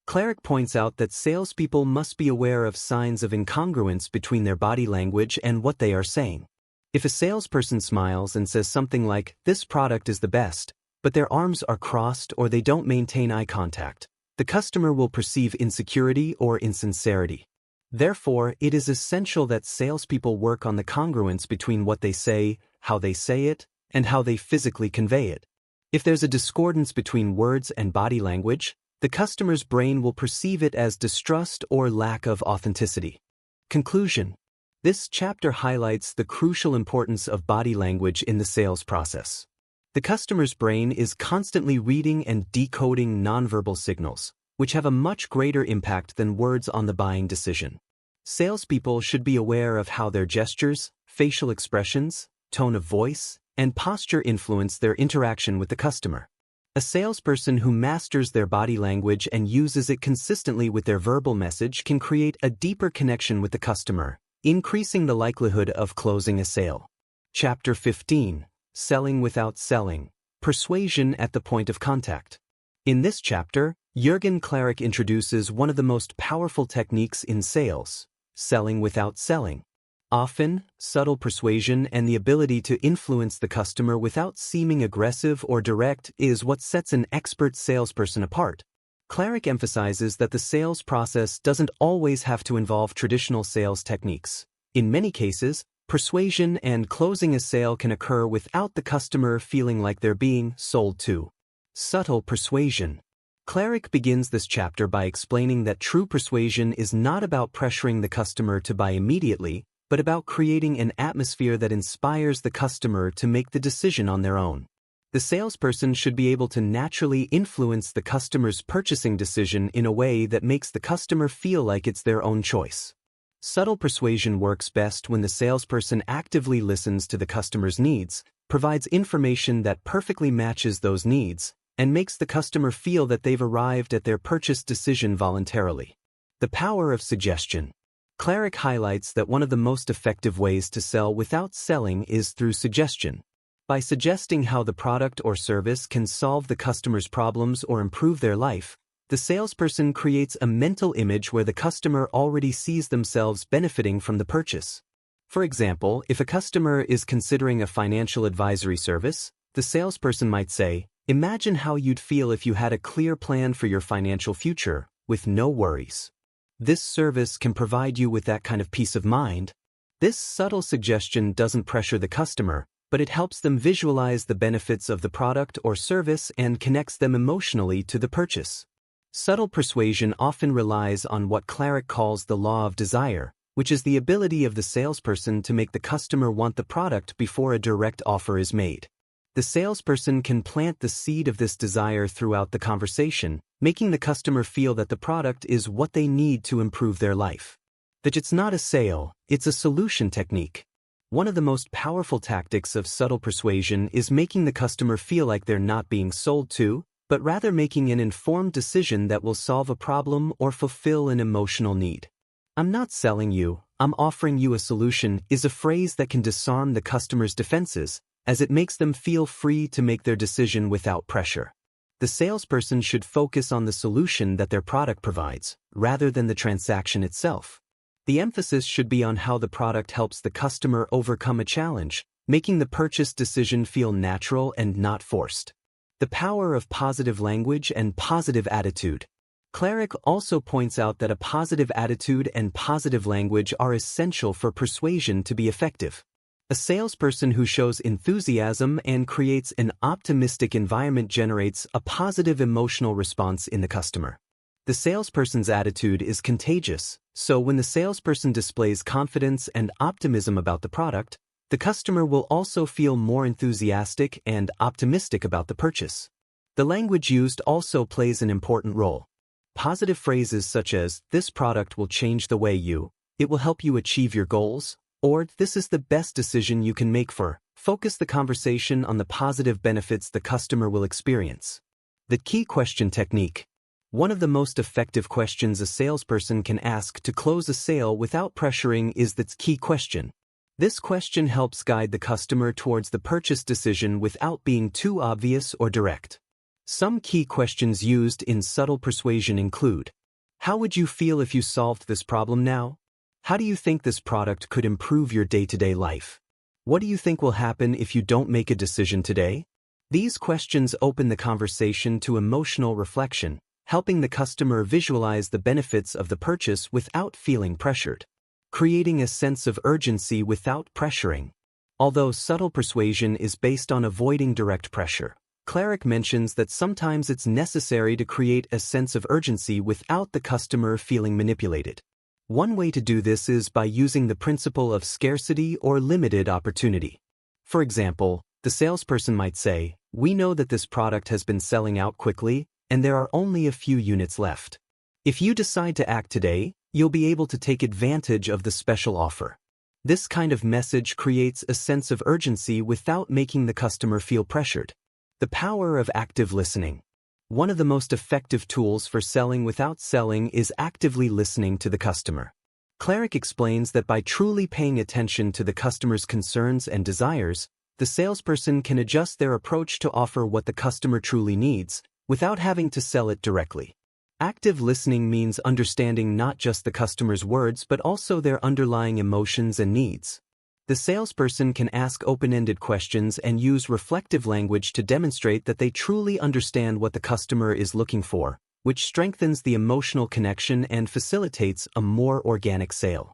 Klaric points out that salespeople must be aware of signs of incongruence between their body language and what they are saying. If a salesperson smiles and says something like, "This product is the best," but their arms are crossed or they don't maintain eye contact, the customer will perceive insecurity or insincerity. Therefore, it is essential that salespeople work on the congruence between what they say, how they say it, and how they physically convey it. If there's a discordance between words and body language, the customer's brain will perceive it as distrust or lack of authenticity. Conclusion. This chapter highlights the crucial importance of body language in the sales process. The customer's brain is constantly reading and decoding nonverbal signals, which have a much greater impact than words on the buying decision. Salespeople should be aware of how their gestures, facial expressions, tone of voice, and posture influence their interaction with the customer. A salesperson who masters their body language and uses it consistently with their verbal message can create a deeper connection with the customer, increasing the likelihood of closing a sale. Chapter 15. Selling without selling. Persuasion at the point of contact. In this chapter, Jürgen Klaric introduces one of the most powerful techniques in sales, selling without selling. Often, subtle persuasion and the ability to influence the customer without seeming aggressive or direct is what sets an expert salesperson apart. Klaric emphasizes that the sales process doesn't always have to involve traditional sales techniques. In many cases, persuasion and closing a sale can occur without the customer feeling like they're being sold to. Subtle persuasion. Klaric begins this chapter by explaining that true persuasion is not about pressuring the customer to buy immediately, but about creating an atmosphere that inspires the customer to make the decision on their own. The salesperson should be able to naturally influence the customer's purchasing decision in a way that makes the customer feel like it's their own choice. Subtle persuasion works best when the salesperson actively listens to the customer's needs, provides information that perfectly matches those needs, and makes the customer feel that they've arrived at their purchase decision voluntarily. The power of suggestion. Klaric highlights that one of the most effective ways to sell without selling is through suggestion. By suggesting how the product or service can solve the customer's problems or improve their life, the salesperson creates a mental image where the customer already sees themselves benefiting from the purchase. For example, if a customer is considering a financial advisory service, the salesperson might say, "Imagine how you'd feel if you had a clear plan for your financial future, with no worries. This service can provide you with that kind of peace of mind." This subtle suggestion doesn't pressure the customer, but it helps them visualize the benefits of the product or service and connects them emotionally to the purchase. Subtle persuasion often relies on what Klaric calls the law of desire, which is the ability of the salesperson to make the customer want the product before a direct offer is made. The salesperson can plant the seed of this desire throughout the conversation, making the customer feel that the product is what they need to improve their life. That it's not a sale, it's a solution technique. One of the most powerful tactics of subtle persuasion is making the customer feel like they're not being sold to, but rather making an informed decision that will solve a problem or fulfill an emotional need. "I'm not selling you, I'm offering you a solution" is a phrase that can disarm the customer's defenses, as it makes them feel free to make their decision without pressure. The salesperson should focus on the solution that their product provides, rather than the transaction itself. The emphasis should be on how the product helps the customer overcome a challenge, making the purchase decision feel natural and not forced. The power of positive language and positive attitude. Klaric also points out that a positive attitude and positive language are essential for persuasion to be effective. A salesperson who shows enthusiasm and creates an optimistic environment generates a positive emotional response in the customer. The salesperson's attitude is contagious, so when the salesperson displays confidence and optimism about the product, the customer will also feel more enthusiastic and optimistic about the purchase. The language used also plays an important role. Positive phrases such as, "This product will change the way you," "It will help you achieve your goals," Or, this is the best decision you can make for. Focus the conversation on the positive benefits the customer will experience. The key question technique. One of the most effective questions a salesperson can ask to close a sale without pressuring is the key question. This question helps guide the customer towards the purchase decision without being too obvious or direct. Some key questions used in subtle persuasion include: how would you feel if you solved this problem now? How do you think this product could improve your day-to-day life? What do you think will happen if you don't make a decision today? These questions open the conversation to emotional reflection, helping the customer visualize the benefits of the purchase without feeling pressured. Creating a sense of urgency without pressuring. Although subtle persuasion is based on avoiding direct pressure, Klaric mentions that sometimes it's necessary to create a sense of urgency without the customer feeling manipulated. One way to do this is by using the principle of scarcity or limited opportunity. For example, the salesperson might say, "We know that this product has been selling out quickly, and there are only a few units left. If you decide to act today, you'll be able to take advantage of the special offer." This kind of message creates a sense of urgency without making the customer feel pressured. The power of active listening. One of the most effective tools for selling without selling is actively listening to the customer. Klaric explains that by truly paying attention to the customer's concerns and desires, the salesperson can adjust their approach to offer what the customer truly needs, without having to sell it directly. Active listening means understanding not just the customer's words but also their underlying emotions and needs. The salesperson can ask open-ended questions and use reflective language to demonstrate that they truly understand what the customer is looking for, which strengthens the emotional connection and facilitates a more organic sale.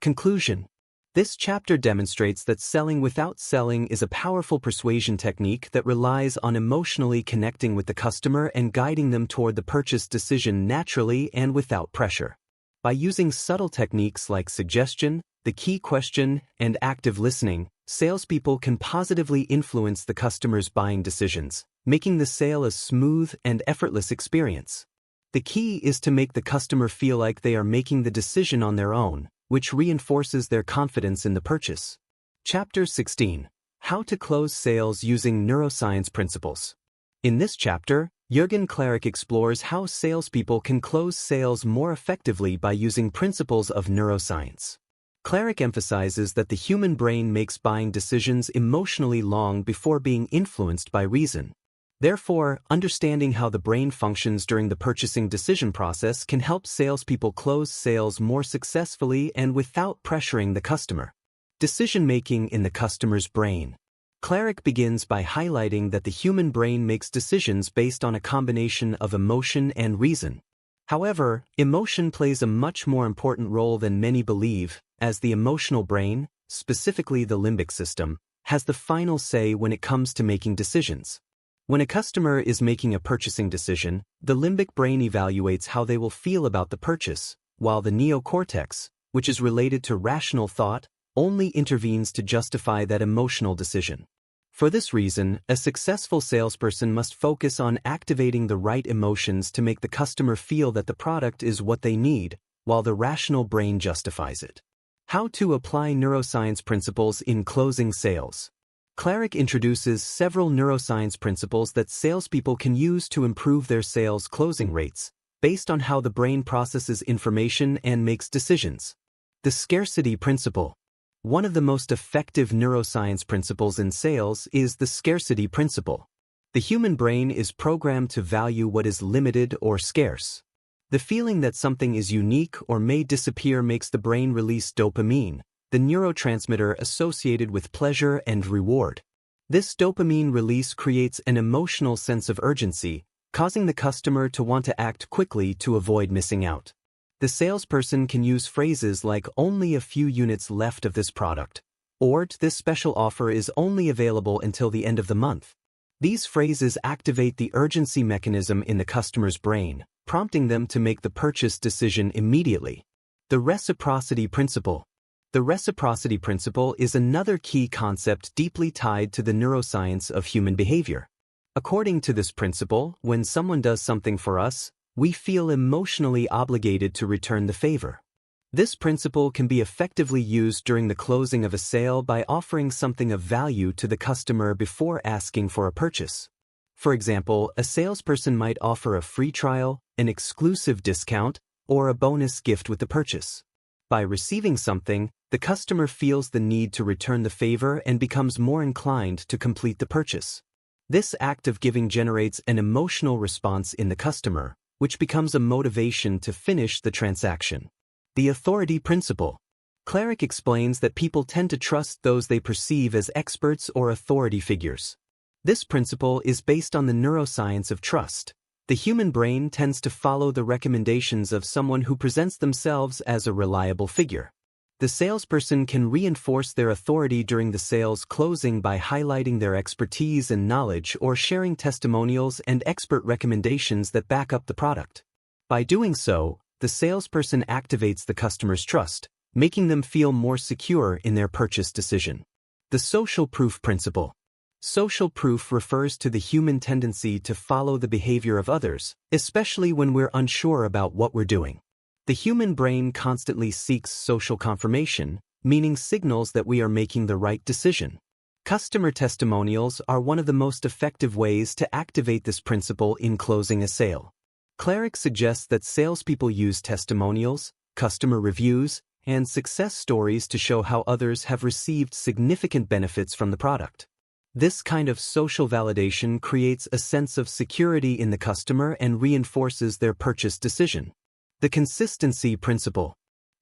Conclusion. This chapter demonstrates that selling without selling is a powerful persuasion technique that relies on emotionally connecting with the customer and guiding them toward the purchase decision naturally and without pressure. By using subtle techniques like suggestion, the key question, and active listening, salespeople can positively influence the customer's buying decisions, making the sale a smooth and effortless experience. The key is to make the customer feel like they are making the decision on their own, which reinforces their confidence in the purchase. Chapter 16. How to close sales using neuroscience principles. In this chapter, Jürgen Klaric explores how salespeople can close sales more effectively by using principles of neuroscience. Klaric emphasizes that the human brain makes buying decisions emotionally long before being influenced by reason. Therefore, understanding how the brain functions during the purchasing decision process can help salespeople close sales more successfully and without pressuring the customer. Decision-making in the customer's brain. Klaric begins by highlighting that the human brain makes decisions based on a combination of emotion and reason. However, emotion plays a much more important role than many believe, as the emotional brain, specifically the limbic system, has the final say when it comes to making decisions. When a customer is making a purchasing decision, the limbic brain evaluates how they will feel about the purchase, while the neocortex, which is related to rational thought, only intervenes to justify that emotional decision. For this reason, a successful salesperson must focus on activating the right emotions to make the customer feel that the product is what they need, while the rational brain justifies it. How to apply neuroscience principles in closing sales. Klaric introduces several neuroscience principles that salespeople can use to improve their sales closing rates, based on how the brain processes information and makes decisions. The scarcity principle. One of the most effective neuroscience principles in sales is the scarcity principle. The human brain is programmed to value what is limited or scarce. The feeling that something is unique or may disappear makes the brain release dopamine, the neurotransmitter associated with pleasure and reward. This dopamine release creates an emotional sense of urgency, causing the customer to want to act quickly to avoid missing out. The salesperson can use phrases like "only a few units left of this product," or "this special offer is only available until the end of the month." These phrases activate the urgency mechanism in the customer's brain, prompting them to make the purchase decision immediately. The reciprocity principle. The reciprocity principle is another key concept deeply tied to the neuroscience of human behavior. According to this principle, when someone does something for us, we feel emotionally obligated to return the favor. This principle can be effectively used during the closing of a sale by offering something of value to the customer before asking for a purchase. For example, a salesperson might offer a free trial, an exclusive discount, or a bonus gift with the purchase. By receiving something, the customer feels the need to return the favor and becomes more inclined to complete the purchase. This act of giving generates an emotional response in the customer, which becomes a motivation to finish the transaction. The authority principle. Klaric explains that people tend to trust those they perceive as experts or authority figures. This principle is based on the neuroscience of trust. The human brain tends to follow the recommendations of someone who presents themselves as a reliable figure. The salesperson can reinforce their authority during the sales closing by highlighting their expertise and knowledge or sharing testimonials and expert recommendations that back up the product. By doing so, the salesperson activates the customer's trust, making them feel more secure in their purchase decision. The social proof principle. Social proof refers to the human tendency to follow the behavior of others, especially when we're unsure about what we're doing. The human brain constantly seeks social confirmation, meaning signals that we are making the right decision. Customer testimonials are one of the most effective ways to activate this principle in closing a sale. Klaric suggests that salespeople use testimonials, customer reviews, and success stories to show how others have received significant benefits from the product. This kind of social validation creates a sense of security in the customer and reinforces their purchase decision. The consistency principle.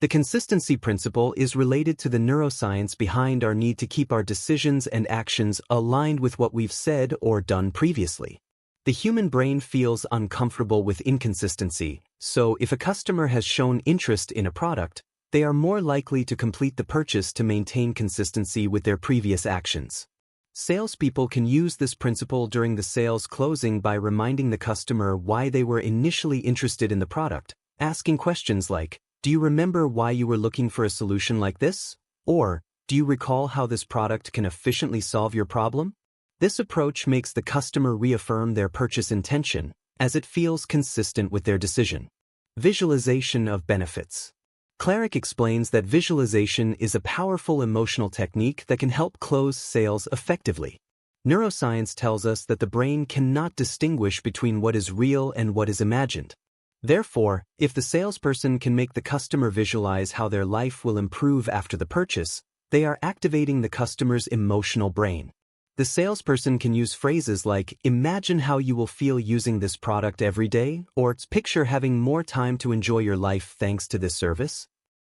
The consistency principle is related to the neuroscience behind our need to keep our decisions and actions aligned with what we've said or done previously. The human brain feels uncomfortable with inconsistency, so if a customer has shown interest in a product, they are more likely to complete the purchase to maintain consistency with their previous actions. Salespeople can use this principle during the sales closing by reminding the customer why they were initially interested in the product, asking questions like, "Do you remember why you were looking for a solution like this?" Or, "Do you recall how this product can efficiently solve your problem?" This approach makes the customer reaffirm their purchase intention, as it feels consistent with their decision. Visualization of benefits. Klaric explains that visualization is a powerful emotional technique that can help close sales effectively. Neuroscience tells us that the brain cannot distinguish between what is real and what is imagined. Therefore, if the salesperson can make the customer visualize how their life will improve after the purchase, they are activating the customer's emotional brain. The salesperson can use phrases like, "Imagine how you will feel using this product every day," or "Picture having more time to enjoy your life thanks to this service."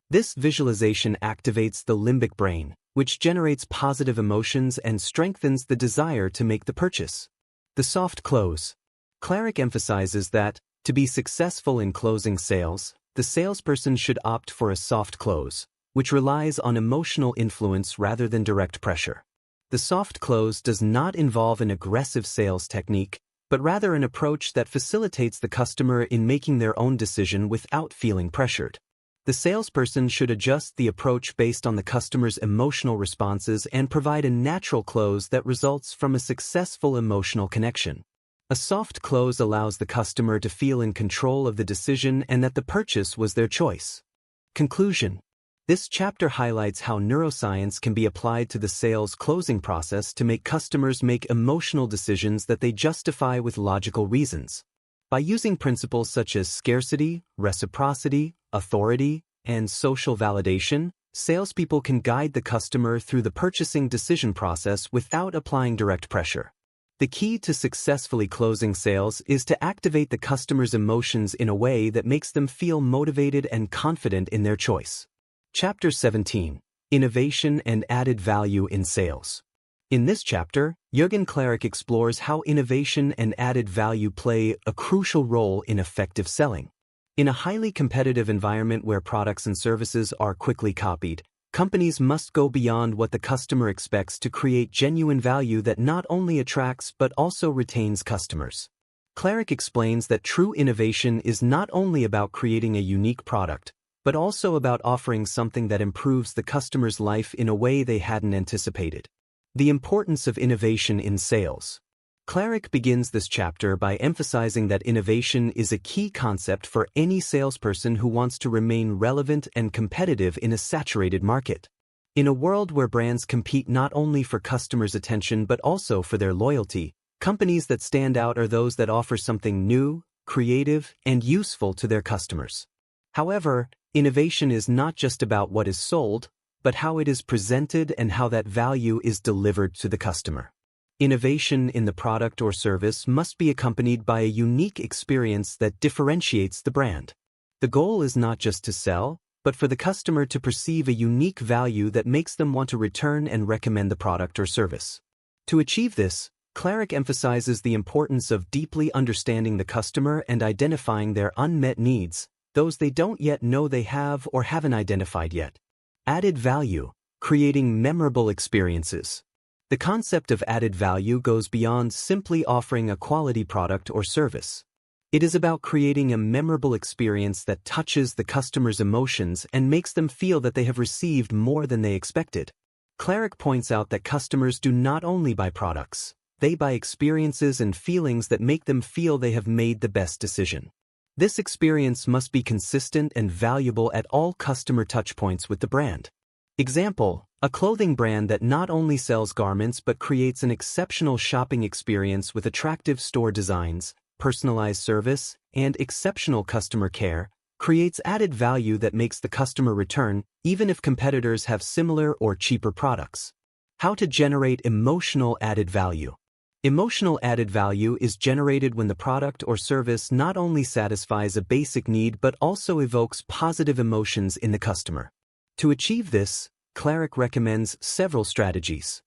This visualization activates the limbic brain, which generates positive emotions and strengthens the desire to make the purchase. The soft close. Klaric emphasizes that, to be successful in closing sales, the salesperson should opt for a soft close, which relies on emotional influence rather than direct pressure. The soft close does not involve an aggressive sales technique, but rather an approach that facilitates the customer in making their own decision without feeling pressured. The salesperson should adjust the approach based on the customer's emotional responses and provide a natural close that results from a successful emotional connection. A soft close allows the customer to feel in control of the decision and that the purchase was their choice. Conclusion. This chapter highlights how neuroscience can be applied to the sales closing process to make customers make emotional decisions that they justify with logical reasons. By using principles such as scarcity, reciprocity, authority, and social validation, salespeople can guide the customer through the purchasing decision process without applying direct pressure. The key to successfully closing sales is to activate the customer's emotions in a way that makes them feel motivated and confident in their choice. Chapter 17. Innovation and Added Value in Sales. In this chapter, Jürgen Klaric explores how innovation and added value play a crucial role in effective selling. In a highly competitive environment where products and services are quickly copied, companies must go beyond what the customer expects to create genuine value that not only attracts but also retains customers. Klaric explains that true innovation is not only about creating a unique product, but also about offering something that improves the customer's life in a way they hadn't anticipated. The importance of innovation in sales. Klaric begins this chapter by emphasizing that innovation is a key concept for any salesperson who wants to remain relevant and competitive in a saturated market. In a world where brands compete not only for customers' attention but also for their loyalty, companies that stand out are those that offer something new, creative, and useful to their customers. However, innovation is not just about what is sold, but how it is presented and how that value is delivered to the customer. Innovation in the product or service must be accompanied by a unique experience that differentiates the brand. The goal is not just to sell, but for the customer to perceive a unique value that makes them want to return and recommend the product or service. To achieve this, Klaric emphasizes the importance of deeply understanding the customer and identifying their unmet needs, those they don't yet know they have or haven't identified yet. Added value, creating memorable experiences. The concept of added value goes beyond simply offering a quality product or service. It is about creating a memorable experience that touches the customer's emotions and makes them feel that they have received more than they expected. Klaric points out that customers do not only buy products, they buy experiences and feelings that make them feel they have made the best decision. This experience must be consistent and valuable at all customer touchpoints with the brand. Example, a clothing brand that not only sells garments but creates an exceptional shopping experience with attractive store designs, personalized service, and exceptional customer care, creates added value that makes the customer return even if competitors have similar or cheaper products. How to generate emotional added value. Emotional added value is generated when the product or service not only satisfies a basic need but also evokes positive emotions in the customer. To achieve this, Klaric recommends several strategies.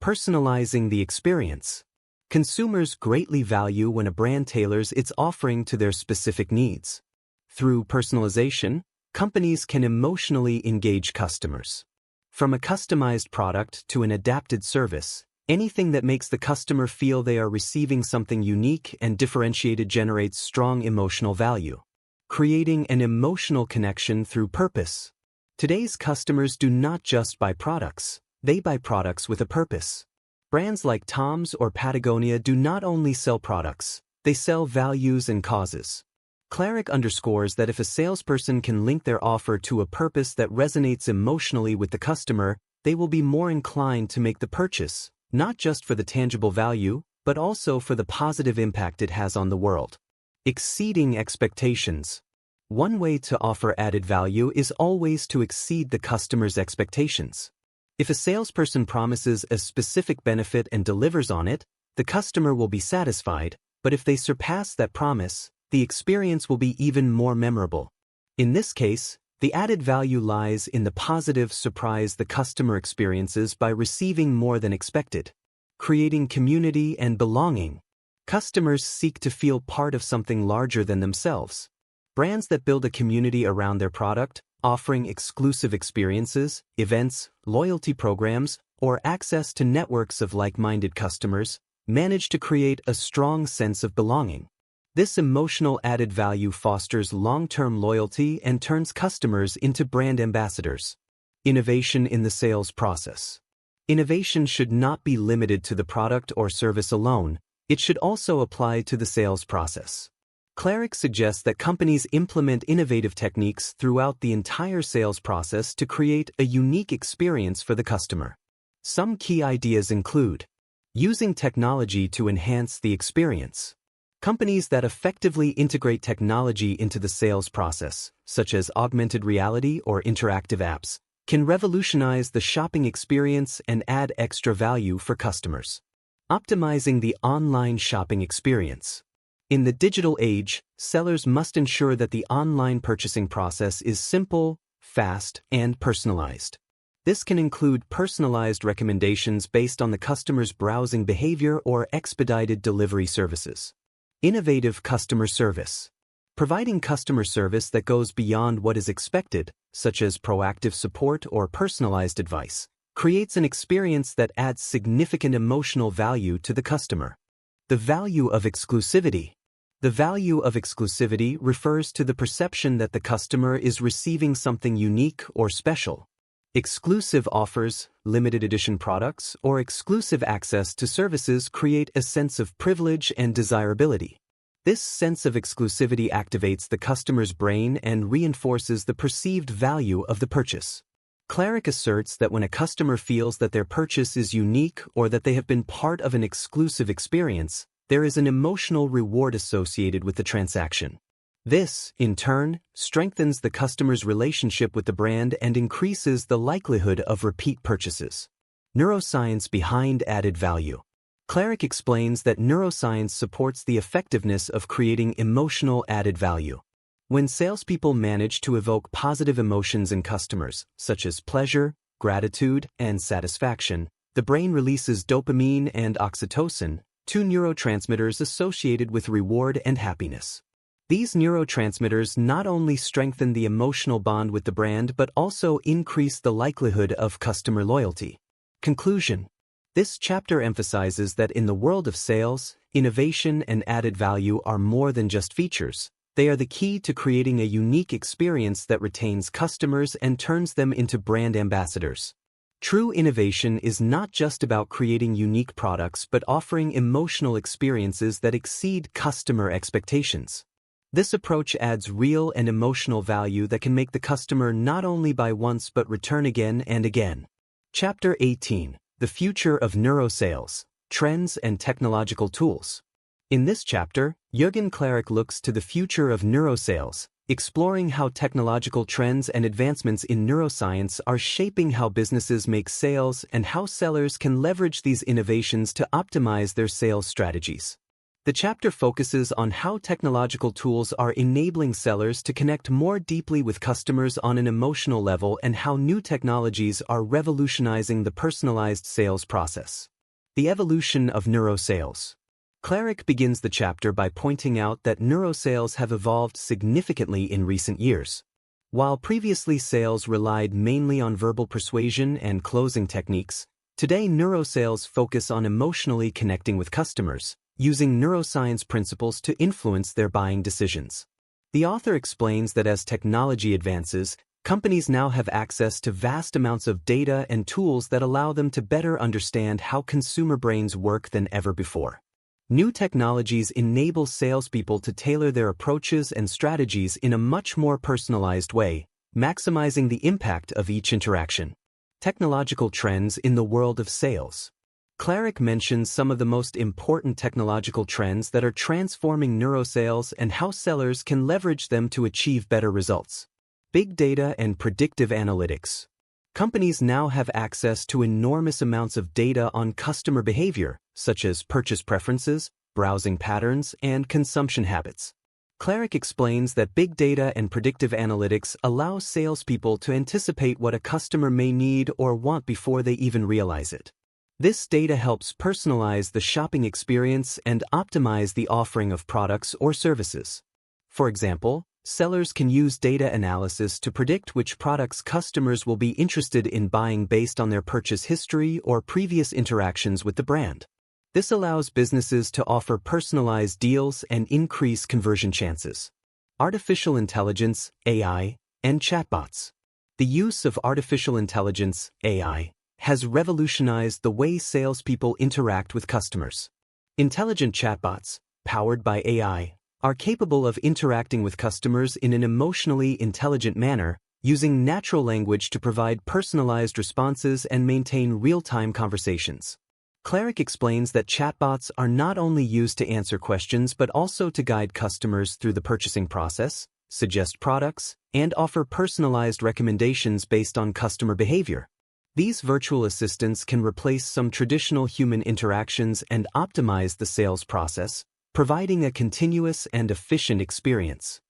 Personalizing the experience. Consumers greatly value when a brand tailors its offering to their specific needs. Through personalization, companies can emotionally engage customers. From a customized product to an adapted service, anything that makes the customer feel they are receiving something unique and differentiated generates strong emotional value. Creating an emotional connection through purpose. Today's customers do not just buy products, they buy products with a purpose. Brands like Tom's or Patagonia do not only sell products, they sell values and causes. Klaric underscores that if a salesperson can link their offer to a purpose that resonates emotionally with the customer, they will be more inclined to make the purchase, not just for the tangible value, but also for the positive impact it has on the world. Exceeding expectations. One way to offer added value is always to exceed the customer's expectations. If a salesperson promises a specific benefit and delivers on it, the customer will be satisfied, but if they surpass that promise, the experience will be even more memorable. In this case, the added value lies in the positive surprise the customer experiences by receiving more than expected. Creating community and belonging. Customers seek to feel part of something larger than themselves. Brands that build a community around their product, offering exclusive experiences, events, loyalty programs, or access to networks of like-minded customers, manage to create a strong sense of belonging. This emotional added value fosters long-term loyalty and turns customers into brand ambassadors. Innovation in the sales process. Innovation should not be limited to the product or service alone, it should also apply to the sales process. Klaric suggests that companies implement innovative techniques throughout the entire sales process to create a unique experience for the customer. Some key ideas include using technology to enhance the experience. Companies that effectively integrate technology into the sales process, such as augmented reality or interactive apps, can revolutionize the shopping experience and add extra value for customers. Optimizing the online shopping experience. In the digital age, sellers must ensure that the online purchasing process is simple, fast, and personalized. This can include personalized recommendations based on the customer's browsing behavior or expedited delivery services. Innovative customer service. Providing customer service that goes beyond what is expected, such as proactive support or personalized advice, creates an experience that adds significant emotional value to the customer. The value of exclusivity. The value of exclusivity refers to the perception that the customer is receiving something unique or special. Exclusive offers, limited edition products, or exclusive access to services create a sense of privilege and desirability. This sense of exclusivity activates the customer's brain and reinforces the perceived value of the purchase. Klaric asserts that when a customer feels that their purchase is unique or that they have been part of an exclusive experience, there is an emotional reward associated with the transaction. This, in turn, strengthens the customer's relationship with the brand and increases the likelihood of repeat purchases. Neuroscience behind added value. Klaric explains that neuroscience supports the effectiveness of creating emotional added value. When salespeople manage to evoke positive emotions in customers, such as pleasure, gratitude, and satisfaction, the brain releases dopamine and oxytocin, two neurotransmitters associated with reward and happiness. These neurotransmitters not only strengthen the emotional bond with the brand but also increase the likelihood of customer loyalty. Conclusion. This chapter emphasizes that in the world of sales, innovation and added value are more than just features. They are the key to creating a unique experience that retains customers and turns them into brand ambassadors. True innovation is not just about creating unique products but offering emotional experiences that exceed customer expectations. This approach adds real and emotional value that can make the customer not only buy once but return again and again. Chapter 18. The Future of Neurosales, Trends and Technological Tools. In this chapter, Jürgen Klaric looks to the future of neurosales, exploring how technological trends and advancements in neuroscience are shaping how businesses make sales and how sellers can leverage these innovations to optimize their sales strategies. The chapter focuses on how technological tools are enabling sellers to connect more deeply with customers on an emotional level and how new technologies are revolutionizing the personalized sales process. The evolution of neurosales. Klaric begins the chapter by pointing out that neurosales have evolved significantly in recent years. While previously sales relied mainly on verbal persuasion and closing techniques, today neurosales focus on emotionally connecting with customers, using neuroscience principles to influence their buying decisions. The author explains that as technology advances, companies now have access to vast amounts of data and tools that allow them to better understand how consumer brains work than ever before. New technologies enable salespeople to tailor their approaches and strategies in a much more personalized way, maximizing the impact of each interaction. Technological trends in the world of sales. Klaric mentions some of the most important technological trends that are transforming neurosales and how sellers can leverage them to achieve better results. Big data and predictive analytics. Companies now have access to enormous amounts of data on customer behavior, such as purchase preferences, browsing patterns, and consumption habits. Klaric explains that big data and predictive analytics allow salespeople to anticipate what a customer may need or want before they even realize it. This data helps personalize the shopping experience and optimize the offering of products or services. For example, sellers can use data analysis to predict which products customers will be interested in buying based on their purchase history or previous interactions with the brand. This allows businesses to offer personalized deals and increase conversion chances. Artificial intelligence, AI, and chatbots. The use of artificial intelligence, AI, has revolutionized the way salespeople interact with customers. Intelligent chatbots, powered by AI, are capable of interacting with customers in an emotionally intelligent manner, using natural language to provide personalized responses and maintain real-time conversations. Klaric explains that chatbots are not only used to answer questions but also to guide customers through the purchasing process, suggest products, and offer personalized recommendations based on customer behavior. These virtual assistants can replace some traditional human interactions and optimize the sales process, providing a continuous and efficient experience.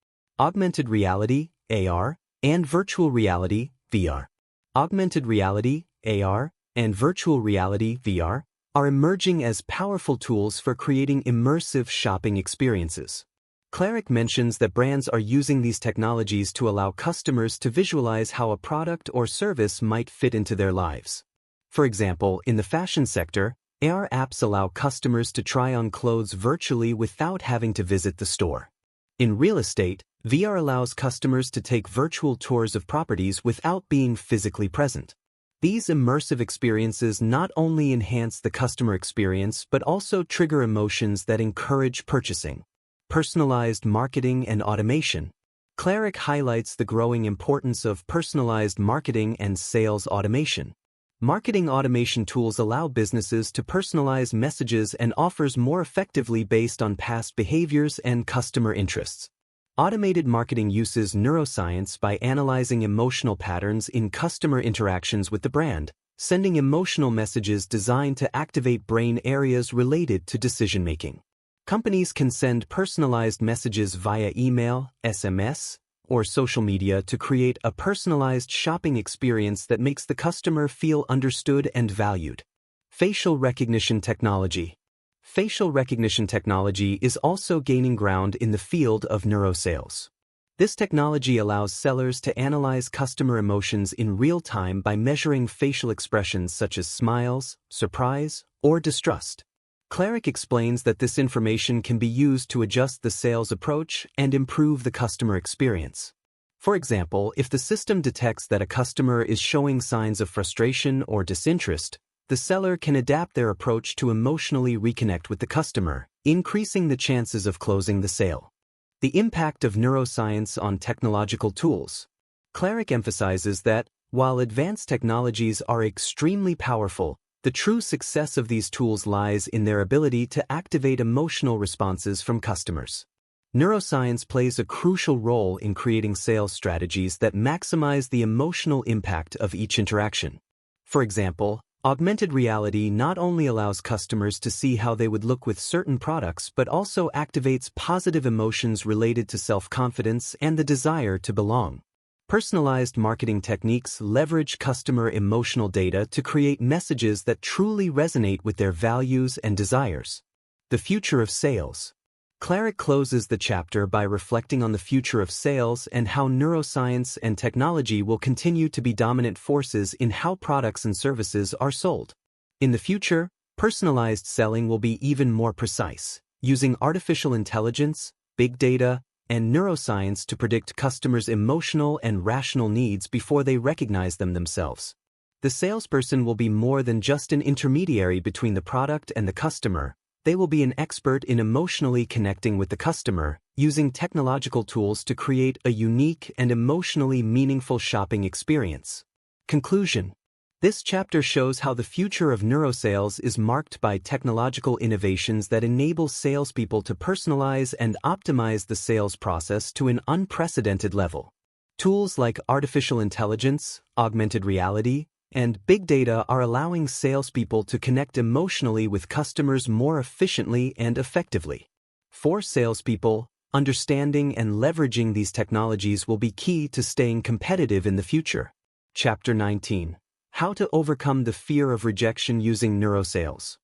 Augmented reality, AR, and virtual reality, VR. Augmented reality, AR, and virtual reality, VR, are emerging as powerful tools for creating immersive shopping experiences. Klaric mentions that brands are using these technologies to allow customers to visualize how a product or service might fit into their lives. For example, in the fashion sector, AR apps allow customers to try on clothes virtually without having to visit the store. In real estate, VR allows customers to take virtual tours of properties without being physically present. These immersive experiences not only enhance the customer experience but also trigger emotions that encourage purchasing. Personalized marketing and automation. Klaric highlights the growing importance of personalized marketing and sales automation. Marketing automation tools allow businesses to personalize messages and offers more effectively based on past behaviors and customer interests. Automated marketing uses neuroscience by analyzing emotional patterns in customer interactions with the brand, sending emotional messages designed to activate brain areas related to decision-making. Companies can send personalized messages via email, SMS, or social media to create a personalized shopping experience that makes the customer feel understood and valued. Facial recognition technology. Facial recognition technology is also gaining ground in the field of neurosales. This technology allows sellers to analyze customer emotions in real time by measuring facial expressions such as smiles, surprise, or distrust. Klaric explains that this information can be used to adjust the sales approach and improve the customer experience. For example, if the system detects that a customer is showing signs of frustration or disinterest, the seller can adapt their approach to emotionally reconnect with the customer, increasing the chances of closing the sale. The impact of neuroscience on technological tools. Klaric emphasizes that, while advanced technologies are extremely powerful, the true success of these tools lies in their ability to activate emotional responses from customers. Neuroscience plays a crucial role in creating sales strategies that maximize the emotional impact of each interaction. For example, augmented reality not only allows customers to see how they would look with certain products but also activates positive emotions related to self-confidence and the desire to belong. Personalized marketing techniques leverage customer emotional data to create messages that truly resonate with their values and desires. The future of sales. Klaric closes the chapter by reflecting on the future of sales and how neuroscience and technology will continue to be dominant forces in how products and services are sold. In the future, personalized selling will be even more precise, using artificial intelligence, big data, and neuroscience to predict customers' emotional and rational needs before they recognize them themselves. The salesperson will be more than just an intermediary between the product and the customer. They will be an expert in emotionally connecting with the customer, using technological tools to create a unique and emotionally meaningful shopping experience. Conclusion. This chapter shows how the future of neurosales is marked by technological innovations that enable salespeople to personalize and optimize the sales process to an unprecedented level. Tools like artificial intelligence, augmented reality, and big data are allowing salespeople to connect emotionally with customers more efficiently and effectively. For salespeople, understanding and leveraging these technologies will be key to staying competitive in the future. Chapter 19. How to overcome the fear of rejection using neurosales.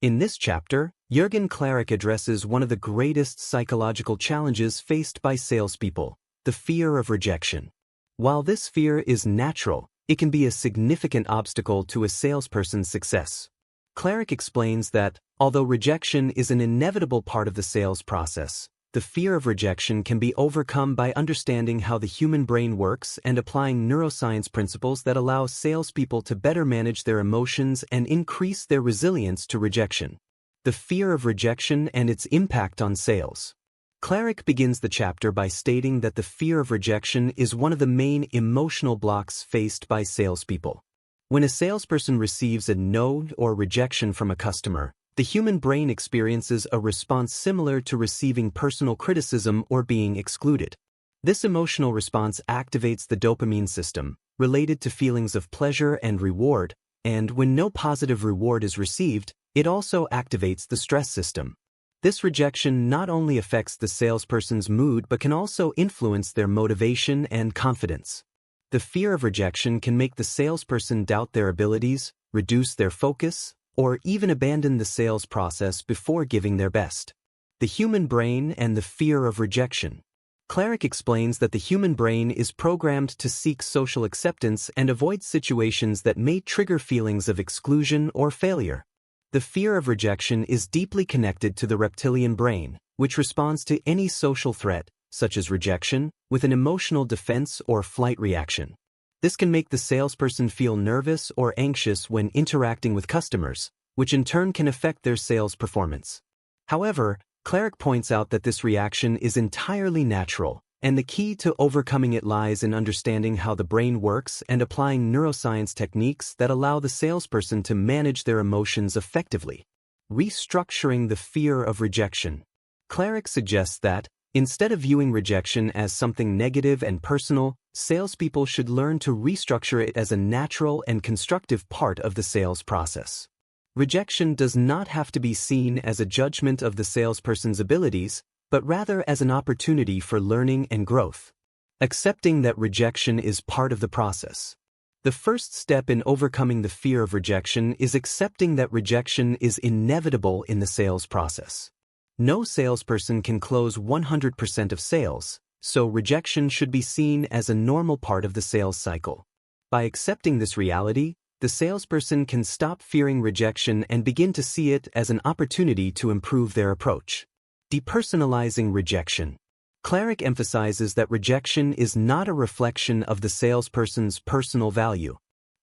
In this chapter, Jürgen Klaric addresses one of the greatest psychological challenges faced by salespeople, the fear of rejection. While this fear is natural, it can be a significant obstacle to a salesperson's success. Klaric explains that, although rejection is an inevitable part of the sales process, the fear of rejection can be overcome by understanding how the human brain works and applying neuroscience principles that allow salespeople to better manage their emotions and increase their resilience to rejection. The fear of rejection and its impact on sales. Klaric begins the chapter by stating that the fear of rejection is one of the main emotional blocks faced by salespeople. When a salesperson receives a no or rejection from a customer, the human brain experiences a response similar to receiving personal criticism or being excluded. This emotional response activates the dopamine system, related to feelings of pleasure and reward, and when no positive reward is received, it also activates the stress system. This rejection not only affects the salesperson's mood but can also influence their motivation and confidence. The fear of rejection can make the salesperson doubt their abilities, reduce their focus, or even abandon the sales process before giving their best. The human brain and the fear of rejection. Klaric explains that the human brain is programmed to seek social acceptance and avoid situations that may trigger feelings of exclusion or failure. The fear of rejection is deeply connected to the reptilian brain, which responds to any social threat, such as rejection, with an emotional defense or flight reaction. This can make the salesperson feel nervous or anxious when interacting with customers, which in turn can affect their sales performance. However, Klaric points out that this reaction is entirely natural, and the key to overcoming it lies in understanding how the brain works and applying neuroscience techniques that allow the salesperson to manage their emotions effectively. Restructuring the fear of rejection. Klaric suggests that, instead of viewing rejection as something negative and personal, salespeople should learn to restructure it as a natural and constructive part of the sales process. Rejection does not have to be seen as a judgment of the salesperson's abilities, but rather as an opportunity for learning and growth. Accepting that rejection is part of the process. The first step in overcoming the fear of rejection is accepting that rejection is inevitable in the sales process. No salesperson can close 100% of sales, so rejection should be seen as a normal part of the sales cycle. By accepting this reality, the salesperson can stop fearing rejection and begin to see it as an opportunity to improve their approach. Depersonalizing rejection. Klaric emphasizes that rejection is not a reflection of the salesperson's personal value.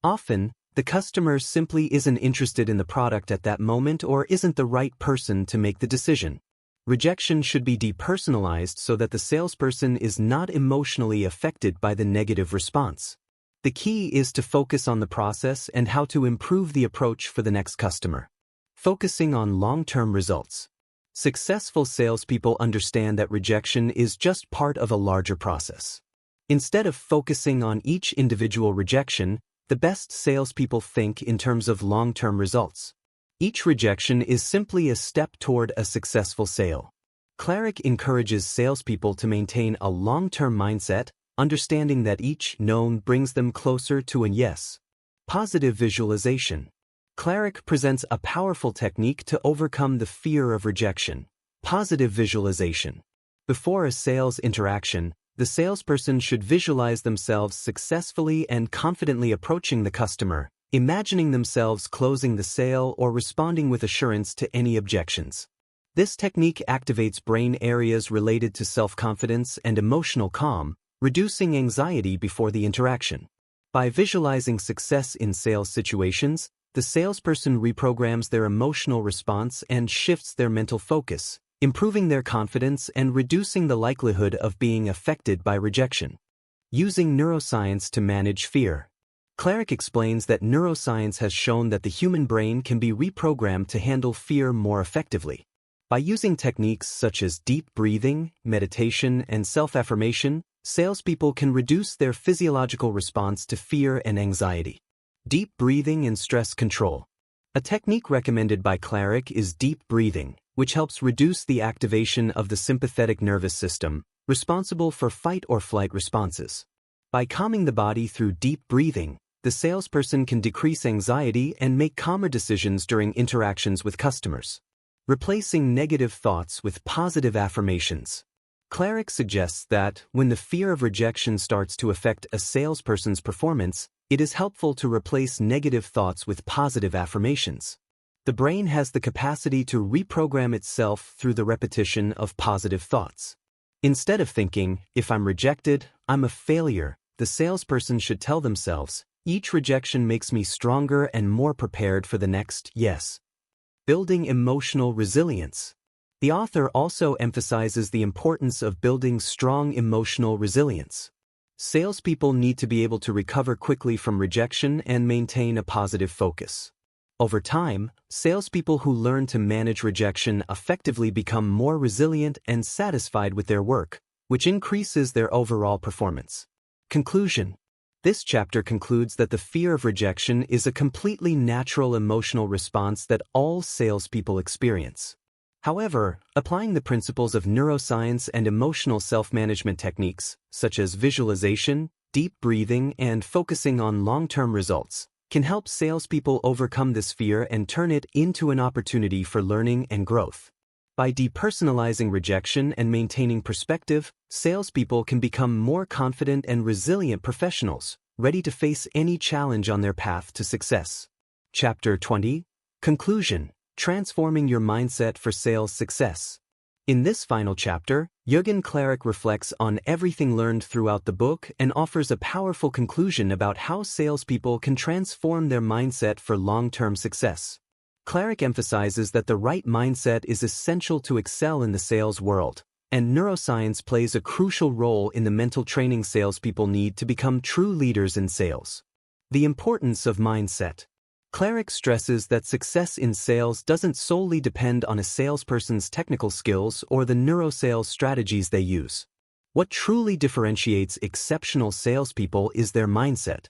Often, the customer simply isn't interested in the product at that moment or isn't the right person to make the decision. Rejection should be depersonalized so that the salesperson is not emotionally affected by the negative response. The key is to focus on the process and how to improve the approach for the next customer. Focusing on long-term results. Successful salespeople understand that rejection is just part of a larger process. Instead of focusing on each individual rejection, the best salespeople think in terms of long-term results. Each rejection is simply a step toward a successful sale. Klaric encourages salespeople to maintain a long-term mindset, understanding that each no brings them closer to a yes. Positive visualization. Klaric presents a powerful technique to overcome the fear of rejection. Positive visualization. Before a sales interaction, the salesperson should visualize themselves successfully and confidently approaching the customer, imagining themselves closing the sale or responding with assurance to any objections. This technique activates brain areas related to self-confidence and emotional calm, reducing anxiety before the interaction. By visualizing success in sales situations, the salesperson reprograms their emotional response and shifts their mental focus, improving their confidence and reducing the likelihood of being affected by rejection. Using neuroscience to manage fear. Klaric explains that neuroscience has shown that the human brain can be reprogrammed to handle fear more effectively. By using techniques such as deep breathing, meditation, and self-affirmation, salespeople can reduce their physiological response to fear and anxiety. Deep breathing and stress control. A technique recommended by Klaric is deep breathing, which helps reduce the activation of the sympathetic nervous system, responsible for fight or flight responses. By calming the body through deep breathing, the salesperson can decrease anxiety and make calmer decisions during interactions with customers. Replacing negative thoughts with positive affirmations. Klaric suggests that, when the fear of rejection starts to affect a salesperson's performance, it is helpful to replace negative thoughts with positive affirmations. The brain has the capacity to reprogram itself through the repetition of positive thoughts. Instead of thinking, "If I'm rejected, I'm a failure," the salesperson should tell themselves, "Each rejection makes me stronger and more prepared for the next yes." Building emotional resilience. The author also emphasizes the importance of building strong emotional resilience. Salespeople need to be able to recover quickly from rejection and maintain a positive focus. Over time, salespeople who learn to manage rejection effectively become more resilient and satisfied with their work, which increases their overall performance. Conclusion. This chapter concludes that the fear of rejection is a completely natural emotional response that all salespeople experience. However, applying the principles of neuroscience and emotional self-management techniques, such as visualization, deep breathing, and focusing on long-term results, can help salespeople overcome this fear and turn it into an opportunity for learning and growth. By depersonalizing rejection and maintaining perspective, salespeople can become more confident and resilient professionals, ready to face any challenge on their path to success. Chapter 20. Conclusion. Transforming your mindset for sales success. In this final chapter, Jürgen Klaric reflects on everything learned throughout the book and offers a powerful conclusion about how salespeople can transform their mindset for long-term success. Klaric emphasizes that the right mindset is essential to excel in the sales world, and neuroscience plays a crucial role in the mental training salespeople need to become true leaders in sales. The importance of mindset. Klaric stresses that success in sales doesn't solely depend on a salesperson's technical skills or the neurosales strategies they use. What truly differentiates exceptional salespeople is their mindset.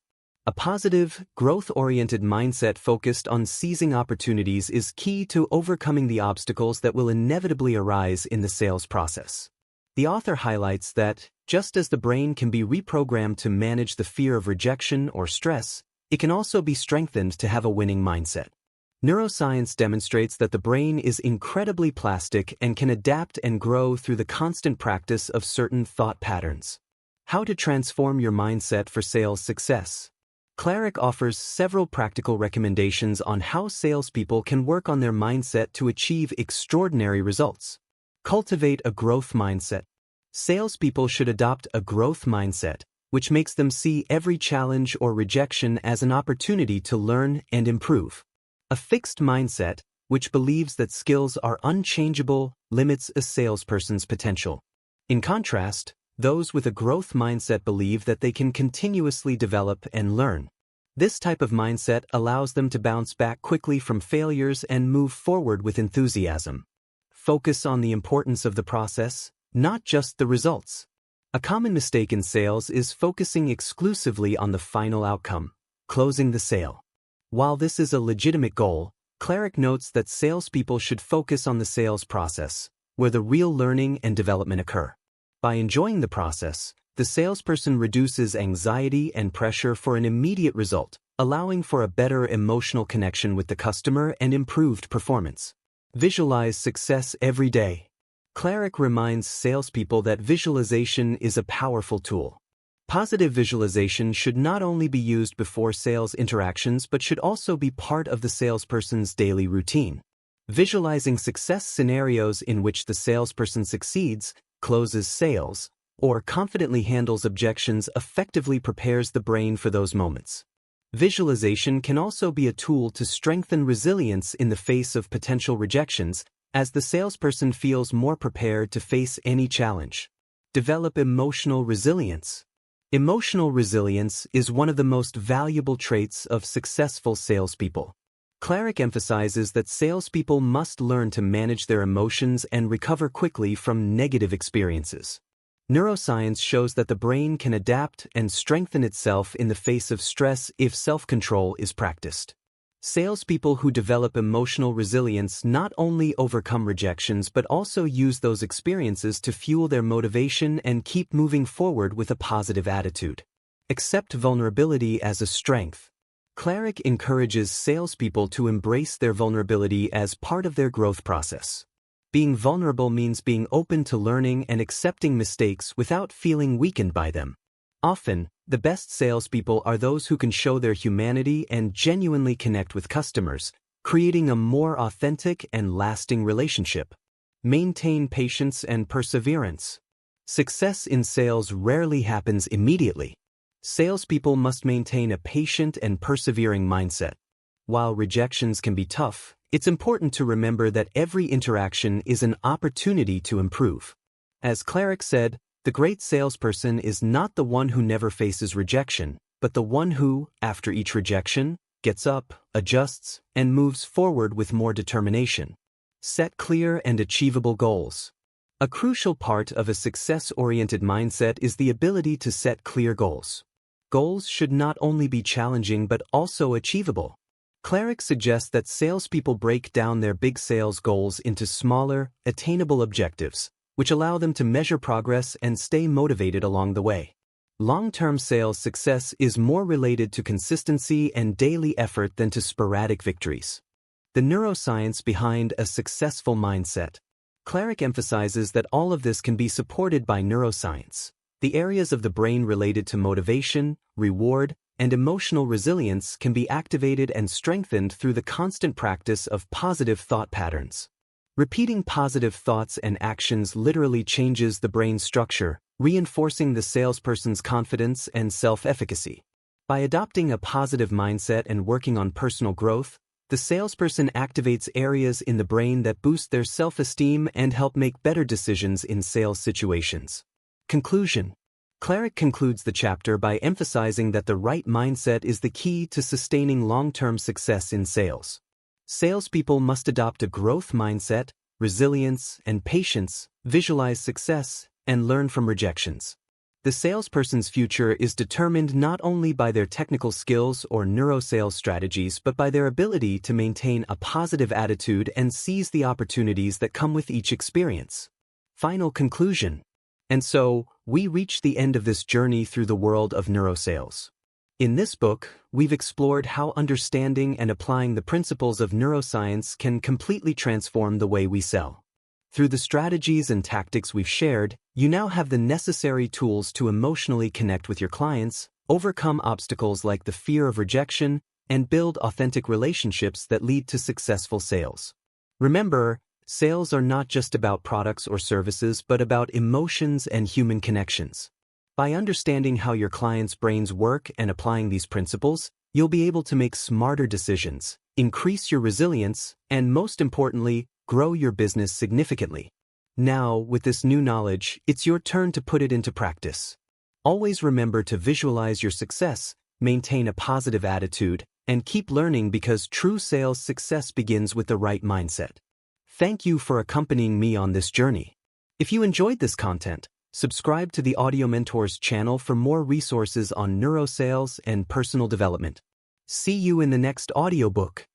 A positive, growth-oriented mindset focused on seizing opportunities is key to overcoming the obstacles that will inevitably arise in the sales process. The author highlights that, just as the brain can be reprogrammed to manage the fear of rejection or stress, it can also be strengthened to have a winning mindset. Neuroscience demonstrates that the brain is incredibly plastic and can adapt and grow through the constant practice of certain thought patterns. How to transform your mindset for sales success. Klaric offers several practical recommendations on how salespeople can work on their mindset to achieve extraordinary results. Cultivate a growth mindset. Salespeople should adopt a growth mindset, which makes them see every challenge or rejection as an opportunity to learn and improve. A fixed mindset, which believes that skills are unchangeable, limits a salesperson's potential. In contrast, those with a growth mindset believe that they can continuously develop and learn. This type of mindset allows them to bounce back quickly from failures and move forward with enthusiasm. Focus on the importance of the process, not just the results. A common mistake in sales is focusing exclusively on the final outcome, closing the sale. While this is a legitimate goal, Klaric notes that salespeople should focus on the sales process, where the real learning and development occur. By enjoying the process, the salesperson reduces anxiety and pressure for an immediate result, allowing for a better emotional connection with the customer and improved performance. Visualize success every day. Klaric reminds salespeople that visualization is a powerful tool. Positive visualization should not only be used before sales interactions but should also be part of the salesperson's daily routine. Visualizing success scenarios in which the salesperson succeeds, closes sales, or confidently handles objections effectively prepares the brain for those moments. Visualization can also be a tool to strengthen resilience in the face of potential rejections, as the salesperson feels more prepared to face any challenge. Develop emotional resilience. Emotional resilience is one of the most valuable traits of successful salespeople. Klaric emphasizes that salespeople must learn to manage their emotions and recover quickly from negative experiences. Neuroscience shows that the brain can adapt and strengthen itself in the face of stress if self-control is practiced. Salespeople who develop emotional resilience not only overcome rejections but also use those experiences to fuel their motivation and keep moving forward with a positive attitude. Accept vulnerability as a strength. Klaric encourages salespeople to embrace their vulnerability as part of their growth process. Being vulnerable means being open to learning and accepting mistakes without feeling weakened by them. Often, the best salespeople are those who can show their humanity and genuinely connect with customers, creating a more authentic and lasting relationship. Maintain patience and perseverance. Success in sales rarely happens immediately. Salespeople must maintain a patient and persevering mindset. While rejections can be tough, it's important to remember that every interaction is an opportunity to improve. As Klaric said, the great salesperson is not the one who never faces rejection, but the one who, after each rejection, gets up, adjusts, and moves forward with more determination. Set clear and achievable goals. A crucial part of a success-oriented mindset is the ability to set clear goals. Goals should not only be challenging but also achievable. Klaric suggests that salespeople break down their big sales goals into smaller, attainable objectives, which allow them to measure progress and stay motivated along the way. Long-term sales success is more related to consistency and daily effort than to sporadic victories. The neuroscience behind a successful mindset. Klaric emphasizes that all of this can be supported by neuroscience. The areas of the brain related to motivation, reward, and emotional resilience can be activated and strengthened through the constant practice of positive thought patterns. Repeating positive thoughts and actions literally changes the brain's structure, reinforcing the salesperson's confidence and self-efficacy. By adopting a positive mindset and working on personal growth, the salesperson activates areas in the brain that boost their self-esteem and help make better decisions in sales situations. Conclusion. Klaric concludes the chapter by emphasizing that the right mindset is the key to sustaining long-term success in sales. Salespeople must adopt a growth mindset, resilience, and patience, visualize success, and learn from rejections. The salesperson's future is determined not only by their technical skills or neurosales strategies but by their ability to maintain a positive attitude and seize the opportunities that come with each experience. Final conclusion. And so, we reach the end of this journey through the world of neurosales. In this book, we've explored how understanding and applying the principles of neuroscience can completely transform the way we sell. Through the strategies and tactics we've shared, you now have the necessary tools to emotionally connect with your clients, overcome obstacles like the fear of rejection, and build authentic relationships that lead to successful sales. Remember, sales are not just about products or services but about emotions and human connections. By understanding how your clients' brains work and applying these principles, you'll be able to make smarter decisions, increase your resilience, and most importantly, grow your business significantly. Now, with this new knowledge, it's your turn to put it into practice. Always remember to visualize your success, maintain a positive attitude, and keep learning because true sales success begins with the right mindset. Thank you for accompanying me on this journey. If you enjoyed this content, subscribe to the Audio Mentors channel for more resources on neurosales and personal development. See you in the next audiobook.